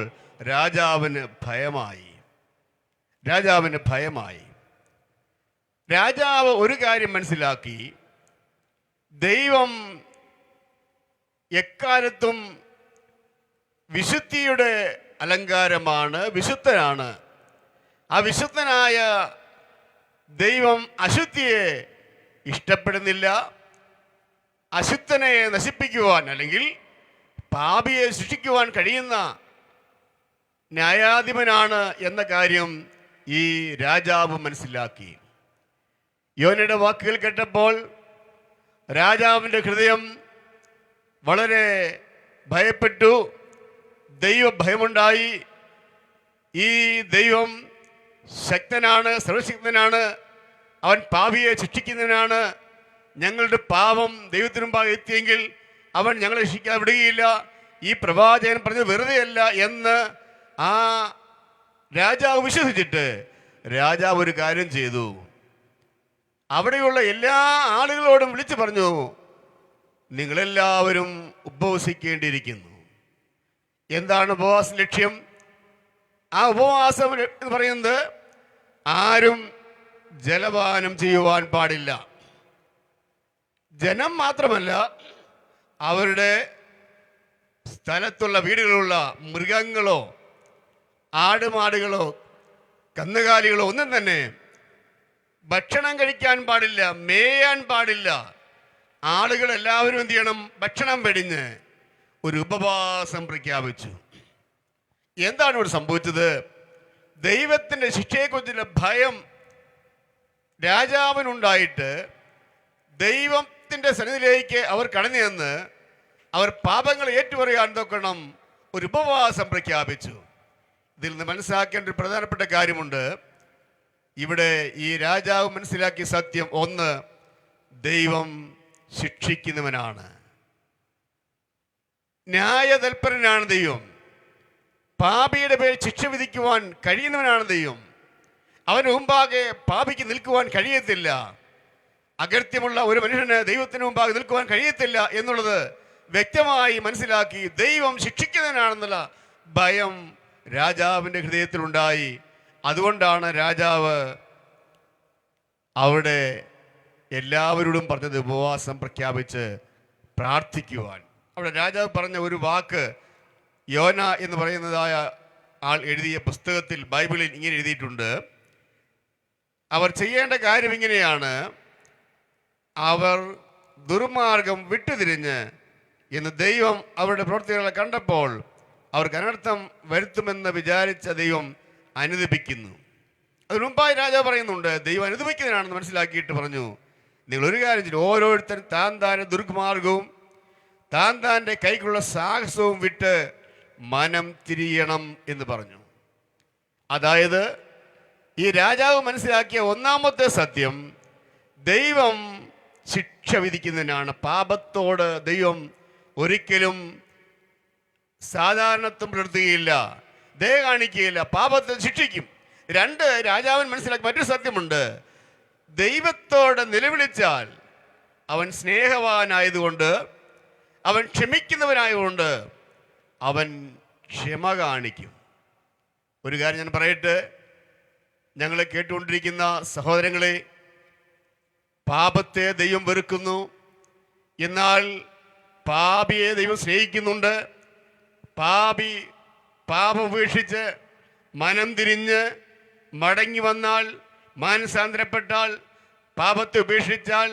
രാജാവിന് ഭയമായി. രാജാവ് ഒരു കാര്യം മനസ്സിലാക്കി, ദൈവം എക്കാലത്തും വിശുദ്ധിയുടെ അലങ്കാരമാണ്, വിശുദ്ധനാണ്. ആ വിശുദ്ധനായ ദൈവം അശുദ്ധിയെ ഇഷ്ടപ്പെടുന്നില്ല. അശുദ്ധനെ നശിപ്പിക്കുവാൻ അല്ലെങ്കിൽ പാപിയെ ശിക്ഷിക്കുവാൻ കഴിയുന്ന ന്യായാധിപനാണ് എന്ന കാര്യം ഈ രാജാവ് മനസ്സിലാക്കി. യോനയുടെ വാക്കുകൾ കേട്ടപ്പോൾ രാജാവിൻ്റെ ഹൃദയം വളരെ ഭയപ്പെട്ടു, ദൈവഭയമുണ്ടായി. ഈ ദൈവം ശക്തനാണ്, സർവശക്തനാണ്, അവൻ പാപിയെ ശിക്ഷിക്കുന്നവനാണ്. ഞങ്ങളുടെ പാപം ദൈവത്തിന് മുമ്പാകെ എത്തിയെങ്കിൽ അവൻ ഞങ്ങളെ ശിക്ഷിക്കാൻ വിടുകയില്ല. ഈ പ്രവാചകൻ പറഞ്ഞത് വെറുതെയല്ല എന്ന് ആ രാജാവ് വിശ്വസിച്ചിട്ട് രാജാവ് ഒരു കാര്യം ചെയ്തു. അവിടെയുള്ള എല്ലാ ആളുകളോടും വിളിച്ചു പറഞ്ഞു, നിങ്ങളെല്ലാവരും ഉപവസിക്കേണ്ടിയിരിക്കുന്നു. എന്താണ് ഉപവാസ ലക്ഷ്യം? ആ ഉപവാസം എന്ന് പറയുന്നത് ആരും ജലപാനം ചെയ്യുവാൻ പാടില്ല. ജനം മാത്രമല്ല, അവരുടെ സ്ഥലത്തുള്ള വീടുകളുള്ള മൃഗങ്ങളോ ആടുമാടുകളോ കന്നുകാലികളോ ഒന്നും തന്നെ ഭക്ഷണം കഴിക്കാൻ പാടില്ല, മേയാൻ പാടില്ല. ആളുകളെല്ലാവരും എന്ത് ചെയ്യണം? ഭക്ഷണം വെടിഞ്ഞ് ഒരു ഉപവാസം പ്രഖ്യാപിച്ചു. എന്താണ് ഇവിടെ സംഭവിച്ചത്? ദൈവത്തിൻ്റെ ശിക്ഷയെക്കുറിച്ചുള്ള ഭയം രാജാവിനുണ്ടായിട്ട് ദൈവത്തിൻ്റെ സന്നിധിയിലേക്ക് അവർ കടന്നു ചെന്ന് അവർ പാപങ്ങൾ ഏറ്റുപറയാൻ നോക്കണം, ഒരു ഉപവാസം പ്രഖ്യാപിച്ചു. ഇതിൽ നിന്ന് മനസ്സിലാക്കേണ്ട ഒരു പ്രധാനപ്പെട്ട കാര്യമുണ്ട്. ഇവിടെ ഈ രാജാവ് മനസ്സിലാക്കിയ സത്യം, ഒന്ന്, ദൈവം ശിക്ഷിക്കുന്നവനാണ്, ന്യായതൽപരനാണ് ദൈവം. പാപിയുടെ പേരിൽ ശിക്ഷ വിധിക്കുവാൻ കഴിയുന്നവനാണ് ദൈവം. അവന് മുമ്പാകെ പാപിക്ക് നിൽക്കുവാൻ കഴിയത്തില്ല. അകൃത്യമുള്ള ഒരു മനുഷ്യന് ദൈവത്തിന് മുമ്പാകെ നിൽക്കുവാൻ കഴിയത്തില്ല എന്നുള്ളത് വ്യക്തമായി മനസ്സിലാക്കി ദൈവം ശിക്ഷിക്കുന്നവനാണെന്നുള്ള ഭയം രാജാവിൻ്റെ ഹൃദയത്തിലുണ്ടായി. അതുകൊണ്ടാണ് രാജാവ് അവിടെ എല്ലാവരോടും പറഞ്ഞത് ഉപവാസം പ്രഖ്യാപിച്ച് പ്രാർത്ഥിക്കുവാൻ. അവിടെ രാജാവ് പറഞ്ഞ ഒരു വാക്ക് യോന എന്ന് പറയുന്നതായ ആൾ എഴുതിയ പുസ്തകത്തിൽ, ബൈബിളിൽ ഇങ്ങനെ എഴുതിയിട്ടുണ്ട്. അവർ ചെയ്യേണ്ട കാര്യം ഇങ്ങനെയാണ്, അവർ ദുർമാർഗം വിട്ടുതിരിഞ്ഞ് എന്ന് ദൈവം അവരുടെ പ്രവൃത്തികളെ കണ്ടപ്പോൾ അവർക്ക് അനർത്ഥം വരുത്തുമെന്ന് വിചാരിച്ച ദൈവം അനുദപിക്കുന്നു. അതിനു മുമ്പായി രാജാവ് പറയുന്നുണ്ട്, ദൈവം അനുദപിക്കുന്നതിനാണെന്ന് മനസ്സിലാക്കിയിട്ട് പറഞ്ഞു, നിങ്ങളൊരു കാര്യം ചെയ്യും, ഓരോരുത്തരും താൻ്റെ ദുർമാർഗവും താൻ്റെ കൈക്കുള്ള സാഹസവും വിട്ട് മനം തിരിയണം എന്ന് പറഞ്ഞു. അതായത് ഈ രാജാവ് മനസ്സിലാക്കിയ ഒന്നാമത്തെ സത്യം, ദൈവം ശിക്ഷ വിധിക്കുന്നതിനാണ്. പാപത്തോട് ദൈവം ഒരിക്കലും സാധാരണത്വം പുലർത്തുകയില്ല, ദയ കാണിക്കുകയില്ല, പാപത്തെ ശിക്ഷിക്കും. രണ്ട്, രാജാവൻ മനസ്സിലാക്കി മറ്റൊരു സത്യമുണ്ട്, ദൈവത്തോട് നിലവിളിച്ചാൽ അവൻ സ്നേഹവാനായതുകൊണ്ട്, അവൻ ക്ഷമിക്കുന്നവനായതുകൊണ്ട് അവൻ ക്ഷമ കാണിക്കും. ഒരു കാര്യം ഞാൻ പറയട്ടെ, ഞങ്ങളെ കേട്ടുകൊണ്ടിരിക്കുന്ന സഹോദരങ്ങളെ, പാപത്തെ ദൈവം വെറുക്കുന്നു, എന്നാൽ പാപിയെ ദൈവം സ്നേഹിക്കുന്നുണ്ട്. പാപം ഉപേക്ഷിച്ച് മനം തിരിഞ്ഞ് മടങ്ങി വന്നാൽ, മാനസാന്തരപ്പെട്ടാൽ, പാപത്തെ ഉപേക്ഷിച്ചാൽ,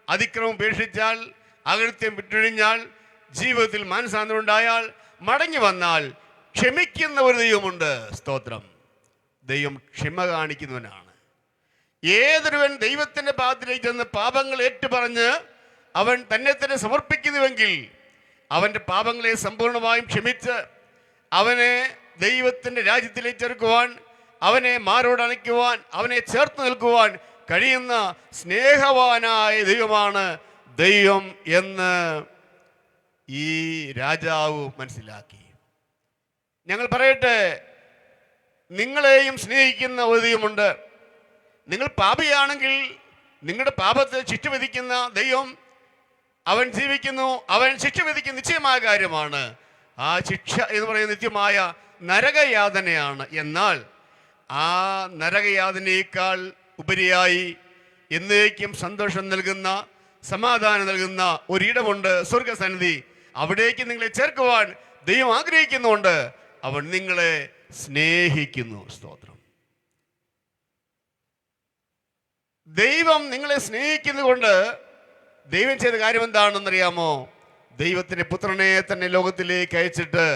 അതിക്രമം ഉപേക്ഷിച്ചാൽ, അകൃത്യം വിട്ടൊഴിഞ്ഞാൽ, ജീവിതത്തിൽ മാനസാന്തരം ഉണ്ടായാൽ, മടങ്ങി വന്നാൽ ക്ഷമിക്കുന്ന ഒരു ദൈവമുണ്ട്. സ്തോത്രം. ദൈവം ക്ഷമ കാണിക്കുന്നവനാണ്. ഏതൊരുവൻ ദൈവത്തിൻ്റെ പാദത്തിലേക്ക് ചെന്ന് പാപങ്ങൾ ഏറ്റുപറഞ്ഞ് അവൻ തന്നെ തന്നെ സമർപ്പിക്കുന്നുവെങ്കിൽ അവൻ്റെ പാപങ്ങളെ സമ്പൂർണ്ണമായും ക്ഷമിച്ച് അവനെ ദൈവത്തിൻ്റെ രാജ്യത്തിലേക്ക് ചേർക്കുവാൻ, അവനെ മാറോടണയ്ക്കുവാൻ, അവനെ ചേർത്ത് നിൽക്കുവാൻ കഴിയുന്ന സ്നേഹവാനായ ദൈവമാണ് ദൈവം എന്ന് ഈ രാജാവ് മനസ്സിലാക്കി. ഞങ്ങൾ പറയട്ടെ, നിങ്ങളെയും സ്നേഹിക്കുന്ന ഒരു ദൈവമുണ്ട്. നിങ്ങൾ പാപിയാണെങ്കിൽ നിങ്ങളുടെ പാപത്തെ ശിക്ഷ വിധിക്കുന്ന ദൈവം അവൻ ജീവിക്കുന്നു, അവൻ ശിക്ഷ വിധിക്കുന്ന നിശ്ചയമായ കാര്യമാണ്. ആ ശിക്ഷ എന്ന് പറയുന്ന നിത്യമായ നരകയാതനയാണ്. എന്നാൽ ആ നരകയാതനയേക്കാൾ ഉപരിയായി എന്നേക്കും സന്തോഷം നൽകുന്ന, സമാധാനം നൽകുന്ന ഒരിടമുണ്ട്, സ്വർഗസന്നിധി. അവിടേക്ക് നിങ്ങളെ ചേർക്കുവാൻ ദൈവം ആഗ്രഹിക്കുന്നുണ്ട്. അവൻ നിങ്ങളെ സ്നേഹിക്കുന്നു. സ്തോത്രം. ദൈവം നിങ്ങളെ സ്നേഹിക്കുന്നതുകൊണ്ട് ദൈവം ചെയ്ത കാര്യം എന്താണെന്നറിയാമോ? ദൈവത്തിൻ്റെ പുത്രനെ തന്നെ ലോകത്തിലേക്ക് അയച്ചിട്ട്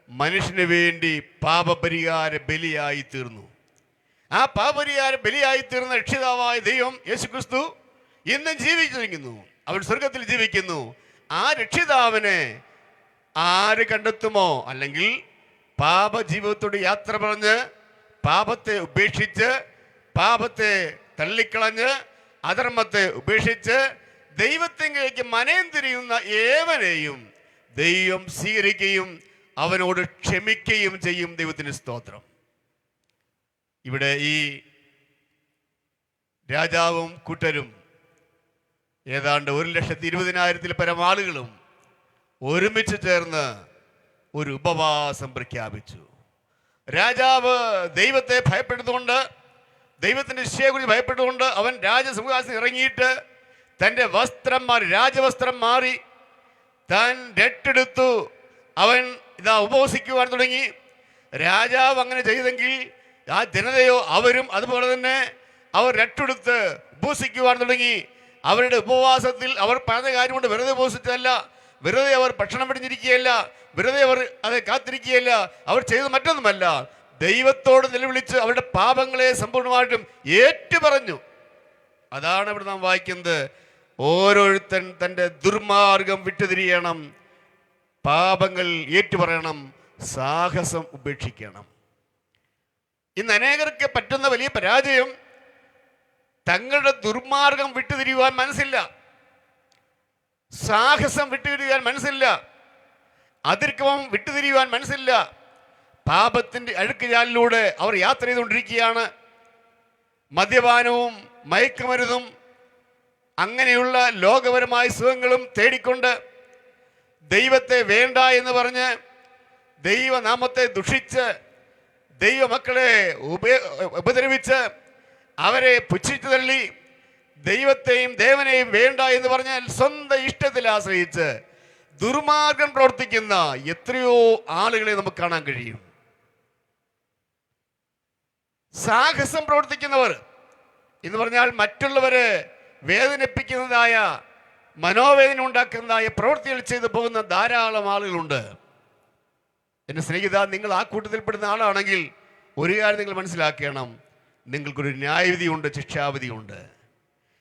മനുഷ്യന് വേണ്ടി പാപപരിഹാര ബലിയായി തീർന്നു. ആ പാപപരിഹാര ബലിയായി തീർന്ന രക്ഷിതാവായ ദൈവം യേശുക്രിസ്തു ഇന്നും ജീവിച്ചിരിക്കുന്നു. അവൻ സ്വർഗത്തിൽ ജീവിക്കുന്നു. ആ രക്ഷിതാവിനെ ആര് കണ്ടെത്തുമോ, അല്ലെങ്കിൽ പാപജീവിതത്തോട് യാത്ര പറഞ്ഞ് പാപത്തെ ഉപേക്ഷിച്ച്, പാപത്തെ തള്ളിക്കളഞ്ഞ്, അധർമ്മത്തെ ഉപേക്ഷിച്ച് ദൈവത്തിലേക്ക് മനയം തിരിയുന്ന ഏവനെയും ദൈവം സ്വീകരിക്കുകയും അവനോട് ക്ഷമിക്കുകയും ചെയ്യും. ദൈവത്തിന് സ്തോത്രം. ഇവിടെ ഈ രാജാവും കൂട്ടരും ഏതാണ്ട് 1,20,000 പരം ആളുകളും ഒരുമിച്ച് ചേർന്ന് ഒരു ഉപവാസം പ്രഖ്യാപിച്ചു. രാജാവ് ദൈവത്തെ ഭയപ്പെടുന്നുകൊണ്ട്, ദൈവത്തിൻ്റെ ശിക്ഷയെക്കുറിച്ച് ഭയപ്പെട്ടുകൊണ്ട് അവൻ രാജസിംഹാസനം ഇറങ്ങിയിട്ട് തൻ്റെ വസ്ത്രം മാറി, രാജവസ്ത്രം മാറി, താൻ രട്ടെടുത്തു. അവൻ ഇതാ ഉപവസിക്കുവാൻ തുടങ്ങി. രാജാവ് അങ്ങനെ ചെയ്തെങ്കിൽ ആ ജനതയോ അവരും അതുപോലെ തന്നെ അവർ രട്ടെടുത്ത് ഉപവസിക്കുവാൻ തുടങ്ങി. അവരുടെ ഉപവാസത്തിൽ അവർ പറഞ്ഞ കാര്യം കൊണ്ട് വെറുതെ ഉപവസിച്ചതല്ല, വെറുതെ അവർ ഭക്ഷണം പിടിഞ്ഞിരിക്കുകയല്ല, വെറുതെ അവർ അത് കാത്തിരിക്കുകയല്ല, അവർ ചെയ്ത് മറ്റൊന്നുമല്ല, ദൈവത്തോട് നിലവിളിച്ച് അവരുടെ പാപങ്ങളെ സമ്പൂർണ്ണമായിട്ടും ഏറ്റുപറഞ്ഞു. അതാണ് ഇവിടെ നാം വായിക്കുന്നത്. ഓരോരുത്തൻ തൻ്റെ ദുർമാർഗം വിട്ടുതിരിയണം, പാപങ്ങൾ ഏറ്റുപറയണം, സാഹസം ഉപേക്ഷിക്കണം. ഇന്ന് അനേകർക്ക് പറ്റുന്ന വലിയ പരാജയം തങ്ങളുടെ ദുർമാർഗം വിട്ടുതിരിയുവാൻ മനസ്സില്ല, സാഹസം വിട്ടുതിരിയുവാൻ മനസ്സില്ല, അതിർക്രമം വിട്ടുതിരിയുവാൻ മനസ്സില്ല. പാപത്തിൻ്റെ അഴുക്കുചാലിലൂടെ അവർ യാത്ര ചെയ്തുകൊണ്ടിരിക്കുകയാണ്. മദ്യപാനവും മയക്കുമരുന്നും അങ്ങനെയുള്ള ലോകപരമായ സുഖങ്ങളും തേടിക്കൊണ്ട് ദൈവത്തെ വേണ്ട എന്ന് പറഞ്ഞ് ദൈവനാമത്തെ ദുഷിച്ച് ദൈവമക്കളെ ഉപദ്രവിച്ച് അവരെ പുച്ഛിച്ചു തള്ളി ദൈവത്തെയും ദേവനെയും വേണ്ട എന്ന് പറഞ്ഞാൽ സ്വന്തം ഇഷ്ടത്തിൽ ആശ്രയിച്ച് ദുർമാർഗം പ്രവർത്തിക്കുന്ന എത്രയോ ആളുകളെ നമുക്ക് കാണാൻ കഴിയും. സാഹസം പ്രവർത്തിക്കുന്നവർ എന്ന് പറഞ്ഞാൽ മറ്റുള്ളവരെ വേദനിപ്പിക്കുന്നതായ, മനോവേദന ഉണ്ടാക്കുന്നതായ പ്രവൃത്തികൾ ചെയ്തു പോകുന്ന ധാരാളം ആളുകളുണ്ട്. എൻ്റെ സ്നേഹിത, നിങ്ങൾ ആ കൂട്ടത്തിൽപ്പെടുന്ന ആളാണെങ്കിൽ ഒരു കാര്യം നിങ്ങൾ മനസ്സിലാക്കണം, നിങ്ങൾക്കൊരു ന്യായവിധിയുണ്ട്, ശിക്ഷാവിധിയുണ്ട്.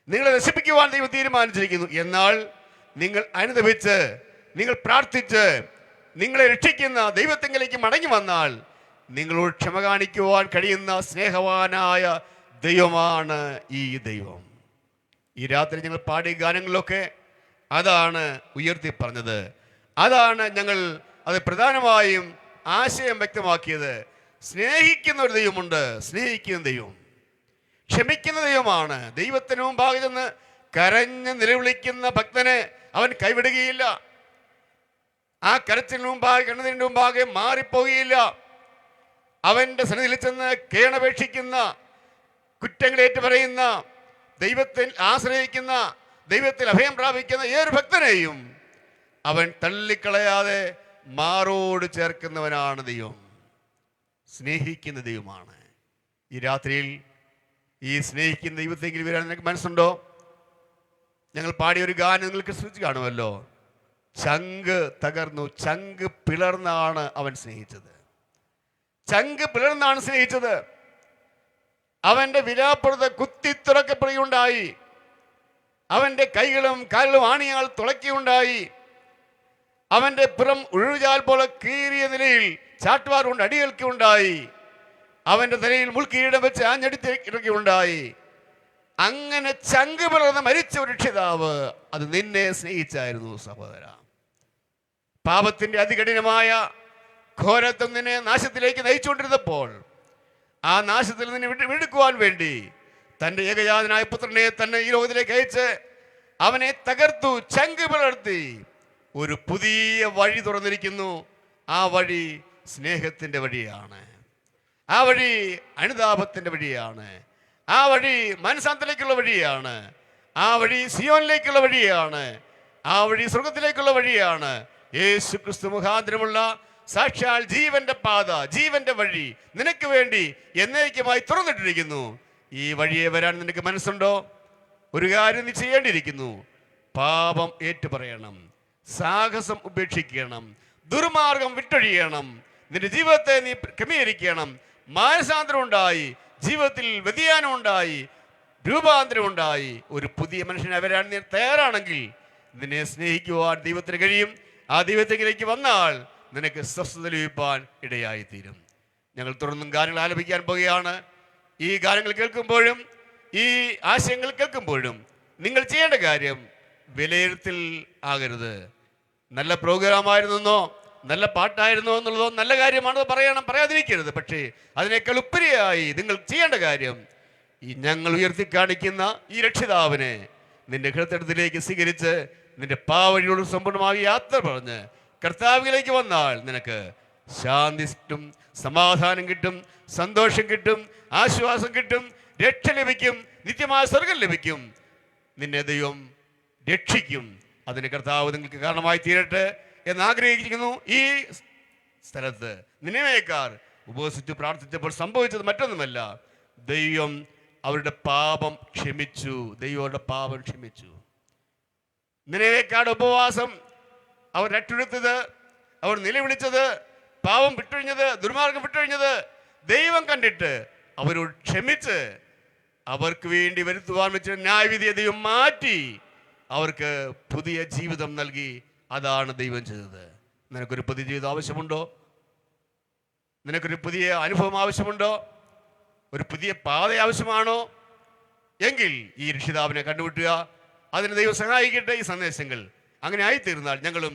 നിങ്ങളെ നശിപ്പിക്കുവാൻ ദൈവം തീരുമാനിച്ചിരിക്കുന്നു. എന്നാൽ നിങ്ങൾ അനുദപിച്ച്, നിങ്ങൾ പ്രാർത്ഥിച്ച്, നിങ്ങളെ രക്ഷിക്കുന്ന ദൈവത്തിലേക്ക് മടങ്ങി വന്നാൽ നിങ്ങളോട് ക്ഷമ കാണിക്കുവാൻ കഴിയുന്ന സ്നേഹവാനായ ദൈവമാണ് ഈ ദൈവം. ഈ രാത്രി ഞങ്ങൾ പാടിയ ഗാനങ്ങളിലൊക്കെ അതാണ് ഉയർത്തി പറഞ്ഞത്. അതാണ് ഞങ്ങൾ അത് പ്രധാനമായും ആശയം വ്യക്തമാക്കിയത്. സ്നേഹിക്കുന്ന ഒരു ദൈവമുണ്ട്, സ്നേഹിക്കുന്ന ദൈവം, ക്ഷമിക്കുന്ന ദൈവമാണ്. ദൈവത്തിന് മുമ്പാകെ നിന്ന് കരഞ്ഞ് നിലവിളിക്കുന്ന ഭക്തനെ അവൻ കൈവിടുകയില്ല. ആ കരച്ചിന് മുമ്പാകെ, കണ്ണതിൻ്റെ മുമ്പാകെ മാറിപ്പോകുകയില്ല. അവൻ്റെ സന്നിധിയിൽ ചെന്ന് കേണപേക്ഷിക്കുന്ന, കുറ്റങ്ങളേറ്റ് പറയുന്ന, ദൈവത്തിൽ ആശ്രയിക്കുന്ന, ദൈവത്തിൽ അഭയം പ്രാപിക്കുന്ന ഏതൊരു ഭക്തനെയും അവൻ തള്ളിക്കളയാതെ മാറോട് ചേർക്കുന്നവനാണ് ദൈവം, സ്നേഹിക്കുന്ന ദൈവമാണ്. ഈ രാത്രിയിൽ ഈ സ്നേഹിക്കുന്ന ദൈവത്തെങ്കിലും വരാൻ നിനക്ക് മനസ്സുണ്ടോ? ഞങ്ങൾ പാടിയൊരു ഗാനം നിങ്ങൾക്ക് ശ്രദ്ധിച്ച് കാണുമല്ലോ. ചങ്ക് തകർന്നു, ചങ്ക് പിളർന്നാണ് അവൻ സ്നേഹിച്ചത്. ചങ്ക് പിളർന്നാണ് സ്നേഹിച്ചത്. അവൻ്റെ വിലാപ്പുറത്ത് കുത്തി തുറക്കപ്പെടുകയുണ്ടായി. അവൻ്റെ കൈകളും കാലുകളും ആണിയാൽ തുളയ്ക്കുകയുണ്ടായി. അവൻ്റെ പുറം ഉഴുചാൽ പോലെ കീറിയ നിലയിൽ ചാട്ടുവാർ കൊണ്ട് അടിയേൽക്കുകയുണ്ടായി. അവൻ്റെ തലയിൽ മുൾക്കിരീടം വെച്ച് ആഞ്ഞടിത്തിറക്കുകയുണ്ടായി. അങ്ങനെ ചങ്ക് പിളർന്ന് മരിച്ച ഒരു രക്ഷിതാവ് അത് നിന്നെ സ്നേഹിച്ചായിരുന്നു സഹോദര. പാപത്തിൻ്റെ അതികഠിനമായ ഘോരത്വം നിന്നെ നാശത്തിലേക്ക് നയിച്ചുകൊണ്ടിരുന്നപ്പോൾ ആ നാശത്തിൽ നിന്നെ വിടുക്കുവാൻ വേണ്ടി തൻ്റെ ഏകജാതനായ പുത്രനെ തന്നെ ഈ ലോകത്തിലേക്ക് അയച്ച് അവനെ തകർത്തു, ചങ്ക് പിളർത്തി. ഒരു പുതിയ വഴി തുറന്നിരിക്കുന്നു. ആ വഴി സ്നേഹത്തിൻ്റെ വഴിയാണ്. ആ വഴി അനുതാപത്തിൻ്റെ വഴിയാണ്. ആ വഴി മനസാന്തരത്തിലേക്കുള്ള വഴിയാണ്. ആ വഴി സിയോനിലേക്കുള്ള വഴിയാണ്. ആ വഴി സ്വർഗത്തിലേക്കുള്ള വഴിയാണ്. യേശു ക്രിസ്തു മുഖാന്തരമുള്ള സാക്ഷാൽ ജീവന്റെ പാത, ജീവന്റെ വഴി നിനക്ക് വേണ്ടി എന്നേക്കുമായി തുറന്നിട്ടിരിക്കുന്നു. ഈ വഴിയെ വരാൻ നിനക്ക് മനസ്സുണ്ടോ? ഒരു കാര്യം നീ ചെയ്യേണ്ടിയിരിക്കുന്നു. പാപം ഏറ്റുപറയണം, സാഹസം ഉപേക്ഷിക്കണം, ദുർമാർഗം വിട്ടൊഴിയണം, നിന്റെ ജീവിതത്തെ നീ ക്രമീകരിക്കണം. മാനസാന്തരം ഉണ്ടായി, ജീവിതത്തിൽ വ്യതിയാനം ഉണ്ടായി, രൂപാന്തരം ഉണ്ടായി. ഒരു പുതിയ മനുഷ്യനെ വരാൻ നീ തയ്യാറാണെങ്കിൽ നിന്നെ സ്നേഹിക്കുവാൻ ദൈവത്തിന് കഴിയും. ആ ദൈവത്തിലേക്ക് വന്നാൽ നിനക്ക് സ്വസ്ഥത ലഭിക്കാൻ ഇടയായിത്തീരും. ഞങ്ങൾ തുടർന്നും ഗാനങ്ങൾ ആലപിക്കാൻ പോവുകയാണ്. ഈ ഗാനങ്ങൾ കേൾക്കുമ്പോഴും ഈ ആശയങ്ങൾ കേൾക്കുമ്പോഴും നിങ്ങൾ ചെയ്യേണ്ട കാര്യം വിലയിരുത്തൽ ആകരുത്. നല്ല പ്രോഗ്രാമായിരുന്നോ, നല്ല പാട്ടായിരുന്നോ എന്നുള്ളതോ നല്ല കാര്യമാണെന്ന് പറയാതിരിക്കരുത്. പക്ഷേ അതിനേക്കാൾ ഉപരിയായി നിങ്ങൾ ചെയ്യേണ്ട കാര്യം ഈ ഞങ്ങൾ ഉയർത്തി കാണിക്കുന്ന ഈ രക്ഷിതാവിനെ നിന്റെ ഹൃദയത്തിലേക്ക് സ്വീകരിച്ച് നിന്റെ പാവഴിയോട് സമ്പൂർണ്ണമായി യാത്ര പറഞ്ഞ് കർത്താവിലേക്ക് വന്നാൽ നിനക്ക് ശാന്തി കിട്ടും, സമാധാനം കിട്ടും, സന്തോഷം കിട്ടും, ആശ്വാസം കിട്ടും, രക്ഷ ലഭിക്കും, നിത്യമായ സ്വർഗം ലഭിക്കും. നിന്നെ ദൈവം രക്ഷിക്കും. അതിന് കർത്താവ് നിങ്ങൾക്ക് കാരണമായി തീരട്ടെ എന്ന് ആഗ്രഹിക്കുന്നു. ഈ സ്ഥലത്ത് നിനവേക്കാർ ഉപവസിച്ച് പ്രാർത്ഥിച്ചപ്പോൾ സംഭവിച്ചത് മറ്റൊന്നുമല്ല, ദൈവം അവരുടെ പാപം ക്ഷമിച്ചു. ദൈവങ്ങളുടെ പാപം ക്ഷമിച്ചു. നിനവേക്കാട് ഉപവാസം അവർ രക്ഷെടുത്തത്, അവർ നിലവിളിച്ചത്, പാവം വിട്ടൊഴിഞ്ഞത്, ദുർമാർഗം വിട്ടൊഴിഞ്ഞത് ദൈവം കണ്ടിട്ട് അവരോട് ക്ഷമിച്ച് അവർക്ക് വേണ്ടി വരുത്തുവാൻ വെച്ച ന്യായവിധിയെ ദൈവം മാറ്റി അവർക്ക് പുതിയ ജീവിതം നൽകി. അതാണ് ദൈവം ചെയ്തത്. നിനക്കൊരു പുതിയ ജീവിതം ആവശ്യമുണ്ടോ? നിനക്കൊരു പുതിയ അനുഭവം ആവശ്യമുണ്ടോ? ഒരു പുതിയ പാത ആവശ്യമാണോ? എങ്കിൽ ഈ രക്ഷിതാവിനെ കണ്ടുമുട്ടുക. അതിന് ദൈവം സഹായിക്കട്ടെ. ഈ സന്ദേശങ്ങൾ അങ്ങനെ ആയിത്തീർന്നാൽ ഞങ്ങളും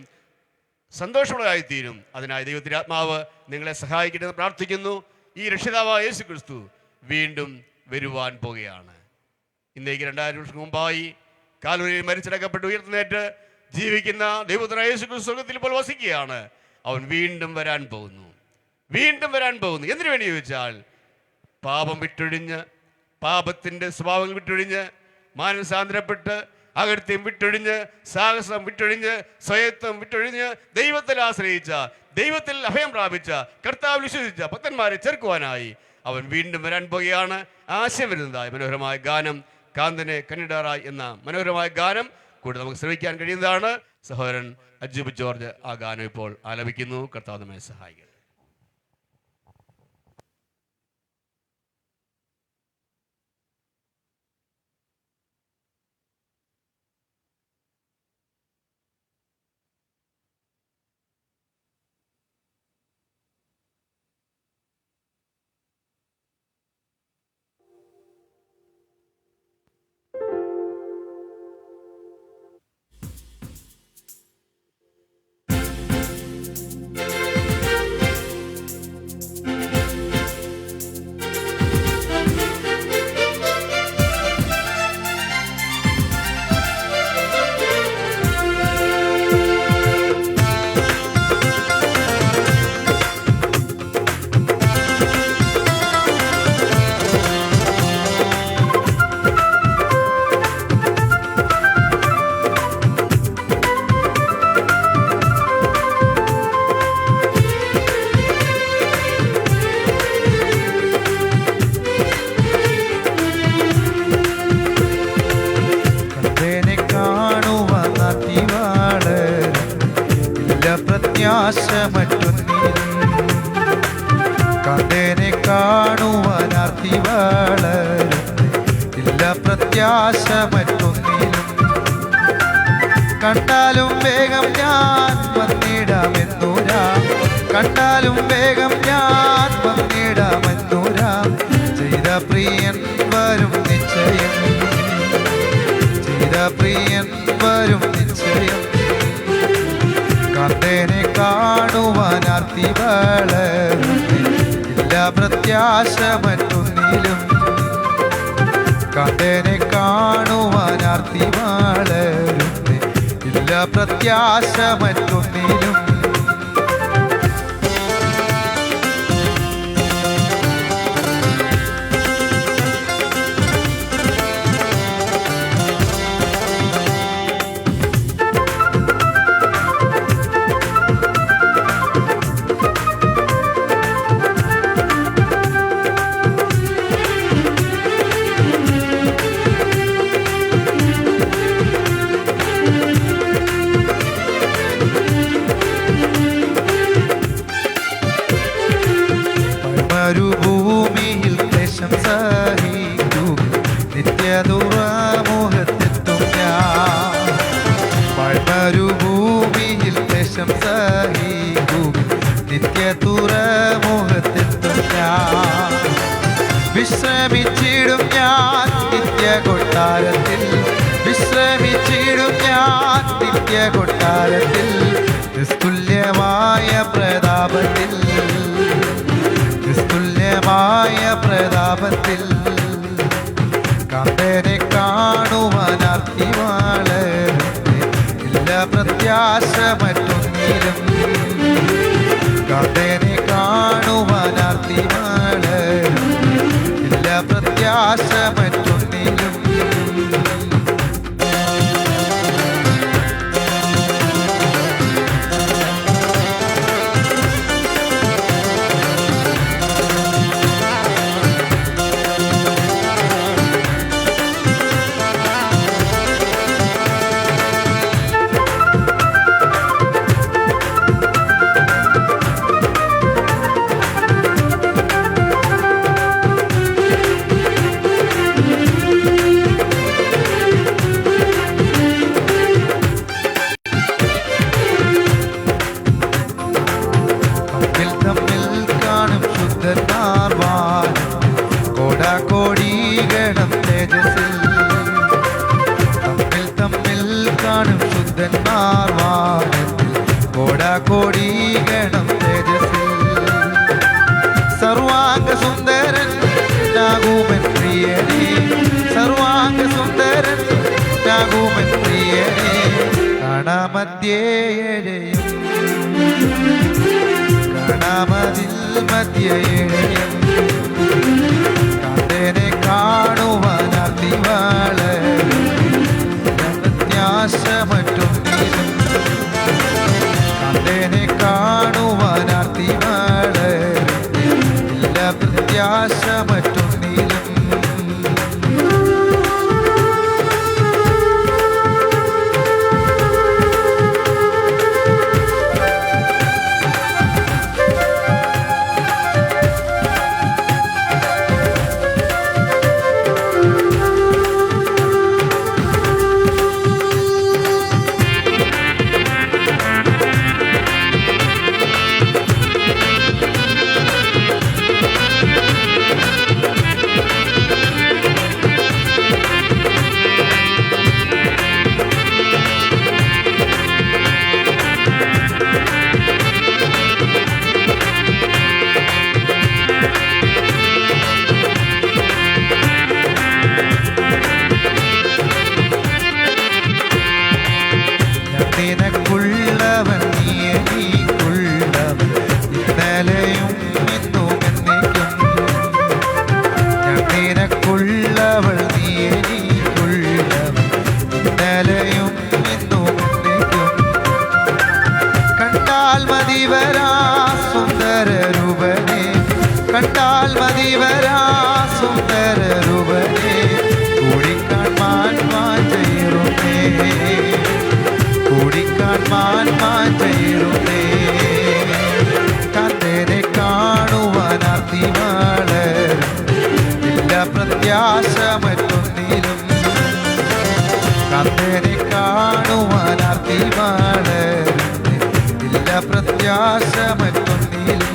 സന്തോഷമുള്ളതായിത്തീരും. അതിനായി ദൈവത്തിൻ്റെ ആത്മാവ് നിങ്ങളെ സഹായിക്കട്ടെ എന്ന് പ്രാർത്ഥിക്കുന്നു. ഈ രക്ഷിതാവായ യേശു ക്രിസ്തു വീണ്ടും വരുവാൻ പോകുകയാണ്. ഇന്നേക്ക് 2000 വർഷം മുമ്പായി കാൽവരിയിൽ മരിച്ചടക്കപ്പെട്ട് ഉയർത്തുന്നേറ്റ് ജീവിക്കുന്ന ദൈവപുത്രനായ യേശു ക്രിസ്തു സ്വർഗ്ഗത്തിൽ ഇപ്പോൾ വസിക്കുകയാണ്. അവൻ വീണ്ടും വരാൻ പോകുന്നു. വീണ്ടും വരാൻ പോകുന്നു. എന്തിനു വേണ്ടി ചോദിച്ചാൽ പാപം വിട്ടൊഴിഞ്ഞ്, പാപത്തിൻ്റെ സ്വഭാവങ്ങൾ വിട്ടൊഴിഞ്ഞ്, മാനസാന്തരപ്പെട്ട്, അകൃത്യം വിട്ടൊഴിഞ്ഞ്, സാഹസം വിട്ടൊഴിഞ്ഞ്, സ്വയത്വം വിട്ടൊഴിഞ്ഞ് ദൈവത്തിൽ ആശ്രയിച്ച, ദൈവത്തിൽ അഭയം പ്രാപിച്ച, കർത്താവിൽ വിശ്വസിച്ച ഭക്തന്മാരെ ചേർക്കുവാനായി അവൻ വീണ്ടും വരാൻ പോകുകയാണ്. ആശയം വരുന്നതായ മനോഹരമായ ഗാനം കാന്തനെ കന്നിടാറായി എന്ന മനോഹരമായ ഗാനം കൂടെ നമുക്ക് ശ്രമിക്കാൻ കഴിയുന്നതാണ്. സഹോദരൻ അജൂബ് ജോർജ് ആ ഗാനം ഇപ്പോൾ ആലപിക്കുന്നു. കർത്താവ് നമ്മെ സഹായിക്കട്ടെ. പ്രത്യാശമറ്റൊന്നിലും കണ്ടേനെ കാണുവാനാർത്തി വളരുന്നേ ഇല്ല പ്രത്യാശമറ്റൊന്നിലും കണ്ടാലും വേഗം ഞാൻ വന്നിടാമെന്നൂരാ കണ്ടാലും വേഗം ഞാൻ വന്നിടാമെന്നൂരാ ചെയ്ത പ്രിയൻ വരും നിശ്ചയം ചെയ്ത പ്രിയൻ വരും നിശ്ചയം കണ്ടേനെ കാണുവാനാർത്തി വളരുന്നേ ഇല്ല പ്രത്യാശമറ്റൊന്നിലും കണ്ടേനെ കാണുവാനാർത്തി വളരുന്നേ ഇല്ല പ്രത്യാശമറ്റൊന്നിലും മരുഭൂമിയിൽ ക്ലേശം സഹിക്കും നിത്യദുർമോഹത്തെത്തും ഞാൻ മരുഭൂമിയിൽ ക്ലേശം സഹിക്കും നിത്യദുർമോഹത്തെത്തും ഞാൻ വിശ്രമിച്ചിടും ഞാൻ നിത്യ കൊട്ടാരത്തിൽ വിശ്രമിച്ചിടും ഞാൻ നിത്യ കൊട്ടാരത്തിൽ നിസ്തുല്യമായ പ്രതാപത്തിൽ നിസ്തുല്യമായ പ്രതാപത്തിൽ കണ്ടേനെ കാണുവാനാർത്തി വളരുന്നേ ഇല്ല പ്രത്യാശമറ്റൊന്നിലും കണ്ടേനെ കാണുവാനാർത്തി വളരുന്നേ ഇല്ല പ്രത്യാശമറ്റൊന്നിലും കോടാകോടിഗണം തേജസ്സിൽ തമ്മിൽ കാണും ശുദ്ധന്മാർ വാനത്തിൽ കോടാകോടിഗണം തേജസ്സിൽ സർവാംഗ സുന്ദരൻ നാഗൂമൻ പ്രിയനേ സർവാംഗ സുന്ദരൻ നാഗൂമൻ പ്രിയനേ കാണാമധ്യേഴയും കാണാമതിൽ മധ്യേഴയും കണ്ടേനെ കാണുവാനാർത്തി വളരുന്നേ പ്രത്യാശമറ്റൊന്നിലും കണ്ടേനെ കാണുവാനാർത്തി വളരുന്നേ ഇല്ല പ്രത്യാശമറ്റൊന്നിലും നിനക്കുള്ളവൻ നീ എനിക്കുള്ളവൻ ഇന്നലെയും ഇന്നും എന്നേക്കും ഞാൻ നിനക്കുള്ളവൾ നീ എനിക്കുള്ളവൻ ഇന്നലെയും ഇന്നും എന്നേക്കും കണ്ടാൽ മതി വരാ സുന്ദര രൂപനെ കണ്ടാൽ മതി വരാ സുന്ദര രൂപനെ കൂടിക്കാൺമാൻ വാഞ്ചേറുന്നേ കൂടിക്കാൺമാൻ വാഞ്ചേറുന്നേ കാണുവാൻ ആർത്തി വളരുന്നേ, ഇല്ല പ്രത്യാശ മറ്റൊന്നിലും.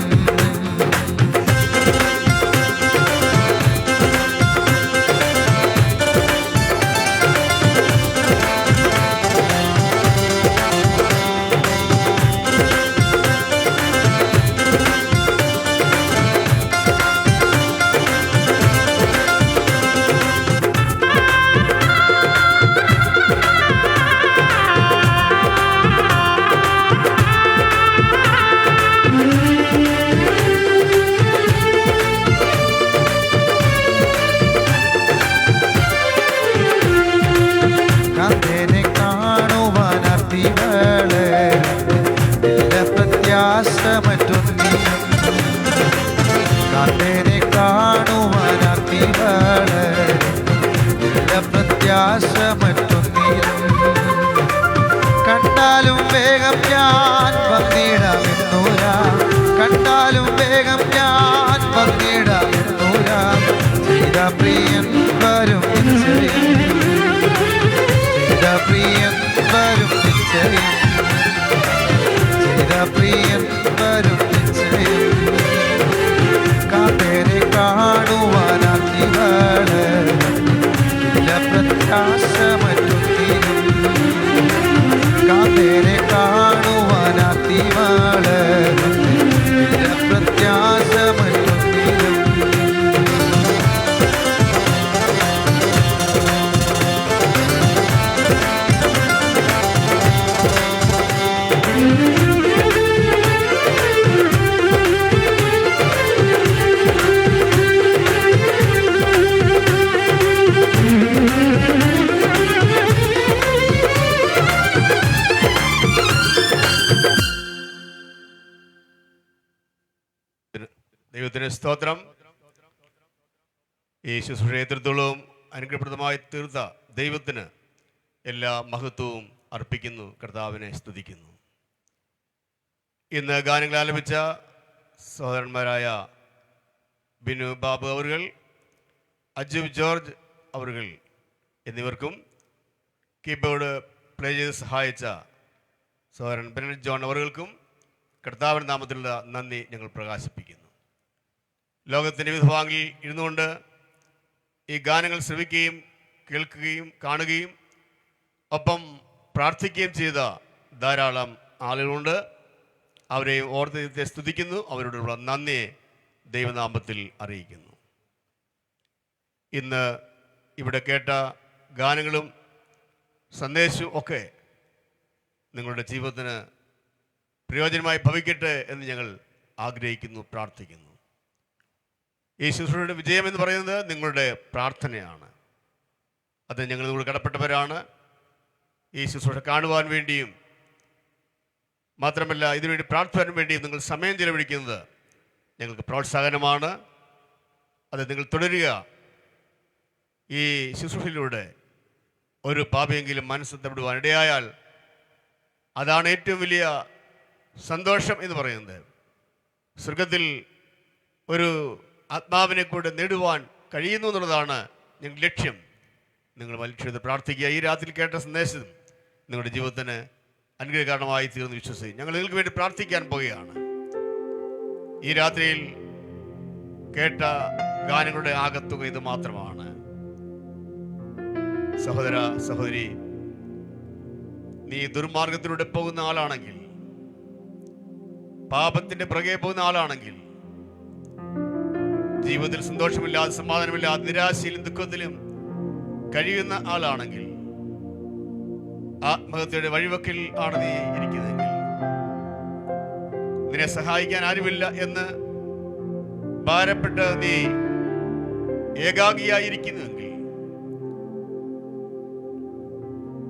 കാന്തേനെ കാണുവാൻ ആർത്തി വളരുന്നേ, ഇല്ല പ്രത്യാശ മറ്റൊന്നിലും. കാന്തേനെ കാണുവാൻ ആർത്തി വളരുന്നേ, ഇല്ല പ്രത്യാശ മറ്റൊന്നിലും. കണ്ടാലും വേഗം ഞാൻ വന്നിടാമെന്നൂരാ, കണ്ടാലും വേഗം ഞാൻ വന്നിടാമെന്നൂരാ. ചെയ്ത പ്രിയൻ വരും നിശ്ചയം, ചെയ്ത പ്രിയൻ വരും നിശ്ചയം, ചെയ്ത പ്രിയൻ വരും നിശ്ചയം. കാന്തേനെ കാണുവാൻ ആർത്തി വളരുന്നേ, ഇല്ല പ്രത്യാശ മറ്റൊന്നിലും. കാന്തേനെ കാണുവാൻ ആർത്തി വളരുന്നേ, ഇല്ല പ്രത്യാശ മറ്റൊന്നിലും. ദൈവത്തിന് സ്തോത്രം. ഈ ശുശ്രൂഷയെ എത്രത്തോളം അനുഗ്രഹപ്രദമായി തീർത്ത ദൈവത്തിന് എല്ലാ മഹത്വവും അർപ്പിക്കുന്നു, കർത്താവിനെ സ്തുതിക്കുന്നു. ഇന്ന് ഗാനങ്ങൾ ആലപിച്ച സഹോദരന്മാരായ ബിനു ബാബു അവറുകൾ, അജുബ് ജോർജ് അവറുകൾ എന്നിവർക്കും കീബോർഡ് പ്ലേ ചെയ്ത് സഹായിച്ച സഹോദരൻ ബെനറ്റ് ജോൺ അവറുകൾക്കും കർത്താവിൻ്റെ നാമത്തിലുള്ള നന്ദി ഞങ്ങൾ പ്രകാശിപ്പിക്കുന്നു. ലോകത്തിൻ്റെ വിവിധ ഭാഗങ്ങളിൽ ഇരുന്നുകൊണ്ട് ഈ ഗാനങ്ങൾ ശ്രവിക്കുകയും കേൾക്കുകയും കാണുകയും ഒപ്പം പ്രാർത്ഥിക്കുകയും ചെയ്ത ധാരാളം ആളുകളുണ്ട്. അവരെയും ഓർത്ത് സ്തുതിക്കുന്നു. അവരോടുള്ള നന്ദിയെ ദൈവനാമത്തിൽ അറിയിക്കുന്നു. ഇന്ന് ഇവിടെ കേട്ട ഗാനങ്ങളും സന്ദേശവും ഒക്കെ നിങ്ങളുടെ ജീവിതത്തിന് പ്രയോജനമായി ഭവിക്കട്ടെ എന്ന് ഞങ്ങൾ ആഗ്രഹിക്കുന്നു, പ്രാർത്ഥിക്കുന്നു. ഈ ശുശ്രൂഷയുടെ വിജയം എന്ന് പറയുന്നത് നിങ്ങളുടെ പ്രാർത്ഥനയാണ്. അത് ഞങ്ങൾ നിങ്ങളുടെ കടപ്പെട്ടവരാണ്. ഈ ശുശ്രൂഷ കാണുവാൻ വേണ്ടിയും മാത്രമല്ല ഇതിനുവേണ്ടി പ്രാർത്ഥിക്കാൻ വേണ്ടിയും നിങ്ങൾ സമയം ചെലവഴിക്കുന്നത് ഞങ്ങൾക്ക് പ്രോത്സാഹനമാണ്. അത് നിങ്ങൾ തുടരുക. ഈ ശുശ്രൂഷയിലൂടെ ഒരു പാപിയെങ്കിലും മനസ്സെത്തപ്പെടുവാൻ ഇടയായാൽ അതാണ് ഏറ്റവും വലിയ സന്തോഷം എന്ന് പറയുന്നത്. സ്വർഗത്തിൽ ഒരു ആത്മാവിനെ കൂടെ നേടുവാൻ കഴിയുന്നു എന്നുള്ളതാണ് ഞങ്ങളുടെ ലക്ഷ്യം. നിങ്ങൾ മനുഷ്യത പ്രാർത്ഥിക്കുക. ഈ രാത്രി കേട്ട സന്ദേശം നിങ്ങളുടെ ജീവിതത്തിന് അനുഗ്രഹകാരണമായി തീർന്ന് വിശ്വസിക്കും. ഞങ്ങൾ നിങ്ങൾക്ക് വേണ്ടി പ്രാർത്ഥിക്കാൻ പോവുകയാണ്. ഈ രാത്രിയിൽ കേട്ട ഗാനങ്ങളുടെ ആകത്തുക ഇത് മാത്രമാണ്. സഹോദര സഹോദരി, നീ ദുർമാർഗത്തിലൂടെ പോകുന്ന ആളാണെങ്കിൽ, പാപത്തിന്റെ പുറകെ പോകുന്ന ആളാണെങ്കിൽ, ജീവിതത്തിൽ സന്തോഷമില്ലാതെ സമാധാനമില്ലാതെ നിരാശയിലും ദുഃഖത്തിലും കഴിയുന്ന ആളാണെങ്കിൽ, ആത്മഹത്യയുടെ വഴിവക്കിൽ ആണ് നീ ഇരിക്കുന്നതെങ്കിൽ, നിന്നെ സഹായിക്കാൻ ആരുമില്ല എന്ന് ഭാരപ്പെട്ട് നീ ഏകാഗിയായിരിക്കുന്നുവെങ്കിൽ,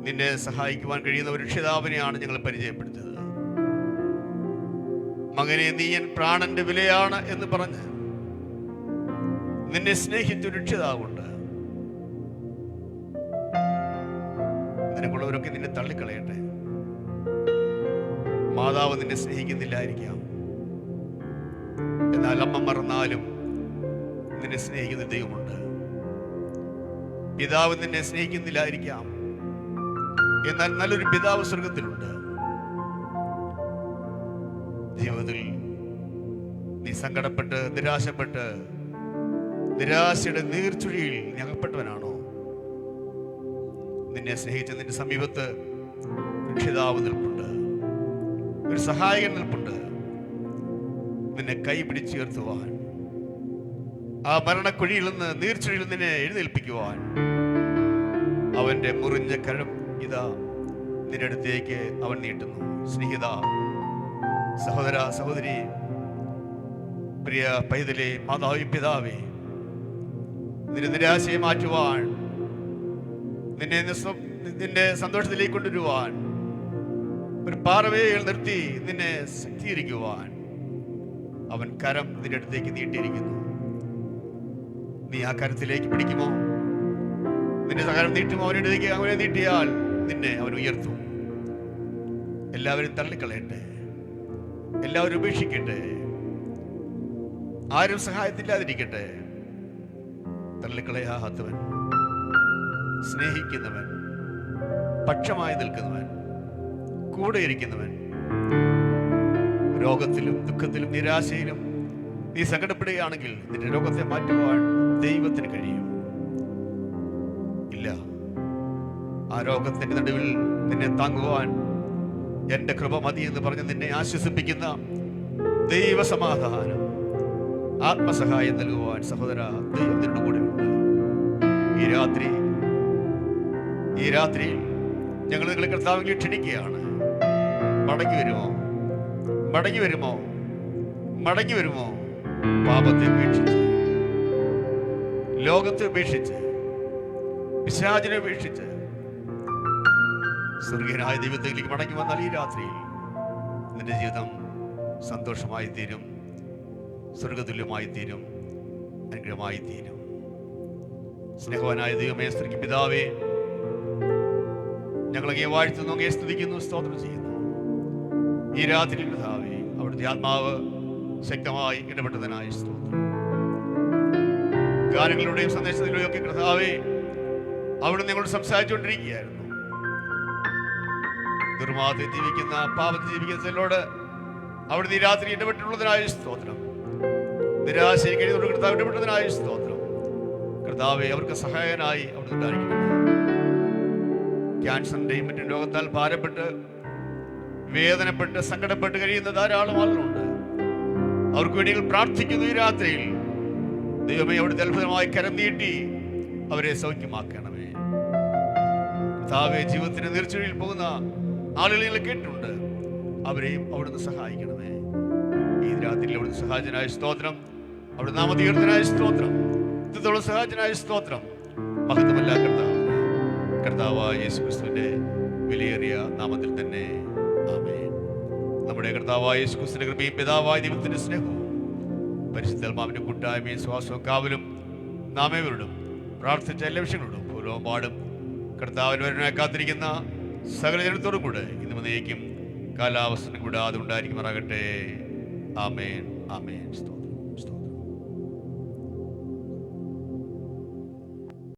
നിന്നെ സഹായിക്കുവാൻ കഴിയുന്ന ഒരു രക്ഷിതാവിനെയാണ് ഞങ്ങൾ പരിചയപ്പെടുത്തിയത്. മകനെ, നീ എൻ പ്രാണന്റെ വിലയാണ് എന്ന് പറഞ്ഞ് നിന്നെ സ്നേഹിച്ചൊരു രക്ഷിതാവുണ്ട്. നിനക്കുള്ളവരൊക്കെ നിന്നെ തള്ളിക്കളയട്ടെ. മാതാവ് നിന്നെ സ്നേഹിക്കുന്നില്ലായിരിക്കാം, എന്നാൽ അമ്മ മറന്നാലും നിന്നെ സ്നേഹിക്കുന്ന ദൈവമുണ്ട്. പിതാവ് നിന്നെ സ്നേഹിക്കുന്നില്ലായിരിക്കാം, എന്നാൽ നല്ലൊരു പിതാവ് സ്വർഗത്തിലുണ്ട്. ജീവിതത്തിൽ നീ സങ്കടപ്പെട്ട് നിരാശപ്പെട്ട് നിരാശയുടെ നീർച്ചുഴിയിൽ നീ അകപ്പെട്ടവനാണോ? നിന്നെ സ്നേഹിച്ച നിന്റെ സമീപത്ത് രക്ഷിതാവ് നിൽപ്പുണ്ട്, ഒരു സഹായകൻ നിൽപ്പുണ്ട്, നിന്നെ കൈ പിടിച്ചുയർത്തുവാൻ, ആ മരണക്കുഴിയിൽ നിന്ന് നീർച്ചുഴിയിൽ നിന്നെ എഴുന്നേൽപ്പിക്കുവാൻ അവന്റെ മുറിഞ്ഞ കരം ഇതാ നിന്റെ അടുത്തേക്ക് അവൻ നീട്ടുന്നു. സ്നേഹിത, സഹോദര, സഹോദരി, പ്രിയ പൈതലേ, മാതാവി, പിതാവേ, നിന്റെ നിരാശയെ മാറ്റുവാൻ, നിന്നെ സന്തോഷത്തിലേക്ക് കൊണ്ടുവരുവാൻ, ഒരു പാറവേൽ നിർത്തി നിന്നെ ശക്തീകരിക്കുവാൻ അവൻ കരം നിന്റെ അടുത്തേക്ക് നീട്ടിയിരിക്കുന്നു. നീ ആ കരത്തിലേക്ക് പിടിക്കുമോ? നിന്റെ കരം നീട്ടുമോ? അവനെ നീട്ടിയാൽ നിന്നെ അവൻ ഉയർത്തും. എല്ലാവരും തള്ളിക്കളയട്ടെ, എല്ലാവരും ഉപേക്ഷിക്കട്ടെ, ആരും സഹായത്തില്ലാതിരിക്കട്ടെ. തള്ളിക്കളയാത്തവൻ, സ്നേഹിക്കുന്നവൻ, പക്ഷമായി നിൽക്കുന്നവൻ, കൂടെ ഇരിക്കുന്നവൻ, രോഗത്തിലും ദുഃഖത്തിലും നിരാശയിലും നീ സങ്കടപ്പെടുകയാണെങ്കിൽ നിന്റെ രോഗത്തെ മാറ്റുവാൻ ദൈവത്തിന് കഴിയും. ഇല്ല, ആ രോഗത്തിന്റെ നടുവിൽ നിന്നെ താങ്ങുവാൻ എന്റെ കൃപ മതി എന്ന് പറഞ്ഞ് നിന്നെ ആശ്വസിപ്പിക്കുന്ന ദൈവസമാധാനം, ആത്മസഹായം നൽകുവാൻ സഹോദര ദൈവത്തിനോട് കൂടെ ഉണ്ട്. ഈ രാത്രിയിൽ ഞങ്ങൾ നിങ്ങളെ കർത്താവിനെ ക്ഷണിക്കുകയാണ്. മടങ്ങി വരുമോ? മടങ്ങി വരുമോ? മടങ്ങി വരുമോ? പാപത്തെ ഉപേക്ഷിച്ച്, ലോകത്തെ ഉപേക്ഷിച്ച്, പിശാചിനെ ഉപേക്ഷിച്ച് സ്വർഗീയനായ ദൈവത്തിലേക്ക് മടങ്ങി വന്നാൽ ഈ രാത്രിയിൽ നിന്റെ ജീവിതം സന്തോഷമായി തീരും, സ്വർഗതുല്യമായി തീരും, അനുഗ്രഹമായി തീരും. സ്നേഹവാനായ ദൈവമേ, സ്ത്രീക്ക് പിതാവേ, ഞങ്ങളങ്ങേ വാഴ്ത്തുന്നു, അങ്ങേ സ്തുതിക്കുന്നു, സ്തോത്രം ചെയ്യുന്നു. ഈ രാത്രിയിൽ പിതാവേ, അവിടുത്തെ ആത്മാവ് ശക്തമായി ഇടപെട്ടതിനായി സ്തോത്രം. ഗാനങ്ങളുടെയും സന്ദേശത്തിലൂടെയും ഒക്കെ കർത്താവേ അവിടുന്ന് ഞങ്ങളോട് സംസാരിച്ചുകൊണ്ടിരിക്കുകയായിരുന്നു. ദുർമാർഗ്ഗത്തിൽ ജീവിക്കുന്ന, പാപത്തിൽ ജീവിക്കുന്ന ചിലരോട് അവിടുന്ന് ഈ രാത്രി ഇടപെട്ടുള്ളതിനായി സ്തോത്രം. നിരാശയിൽ കഴിയുന്നവരോട് കർത്താവ് ഇടപെട്ടതിനായി സ്തോത്രം. കർത്താവെ, അവർക്ക് സഹായകനായി അവിടുന്ന് ഉണ്ടായിരിക്കണം. ക്യാൻസറിന്റെയും മറ്റും രോഗത്താൽ ഭാരപ്പെട്ട് വേദനപ്പെട്ട് സങ്കടപ്പെട്ട് കഴിയുന്ന ധാരാളം ആളുകളുണ്ട്. അവർക്ക് വേണ്ടി പ്രാർത്ഥിക്കുന്നു. ഈ രാത്രിയിൽ ദൈവമേ, അവിടുത്തെ അത്ഭുതമായി കരം നീട്ടി അവരെ സൗഖ്യമാക്കണമേ. കർത്താവേ, ജീവിതത്തിന് നീർച്ചുഴിയിൽ പോകുന്ന ആളുകളെ നിങ്ങൾ കേട്ടിട്ടുണ്ട്. അവരെയും അവിടുന്ന് സഹായിക്കണമേ. ഈ രാത്രിയിൽ അവിടുന്ന് സഹായത്തിനായ സ്തോത്രം, അവിടുന്ന് നാമതീർത്തനായ സ്തോത്രം, ഇത്രത്തോളം സഹായത്തിനായ സ്തോത്രം. മഹത്വമല്ല കർത്താവായ യേശു ക്രിസ്തുവിന്റെ വിലയേറിയ നാമത്തിൽ തന്നെ ആമേൻ. നമ്മുടെ കർത്താവായ യേശു ക്രിസ്തുവിന്റെ കൃപയും പിതാവായ ദൈവത്തിന്റെ സ്നേഹവും പരിശുദ്ധാത്മാവിന്റെ കൂട്ടായ്മയും ശ്വാസവും കാവലും നാമേവരോടും പ്രാർത്ഥിച്ച എല്ലാ വിഷയങ്ങളോടും പൂർവ്വപാടും കർത്താവിന് വരനായി കാത്തിരിക്കുന്ന സകല ജനത്തോടും കൂടെ ഇന്ന് മുതലേക്കും കാലാവസ്ഥ കൂടാതെ ഉണ്ടായിരിക്കുമാറാകട്ടെ. ആമേൻ, ആമേൻ.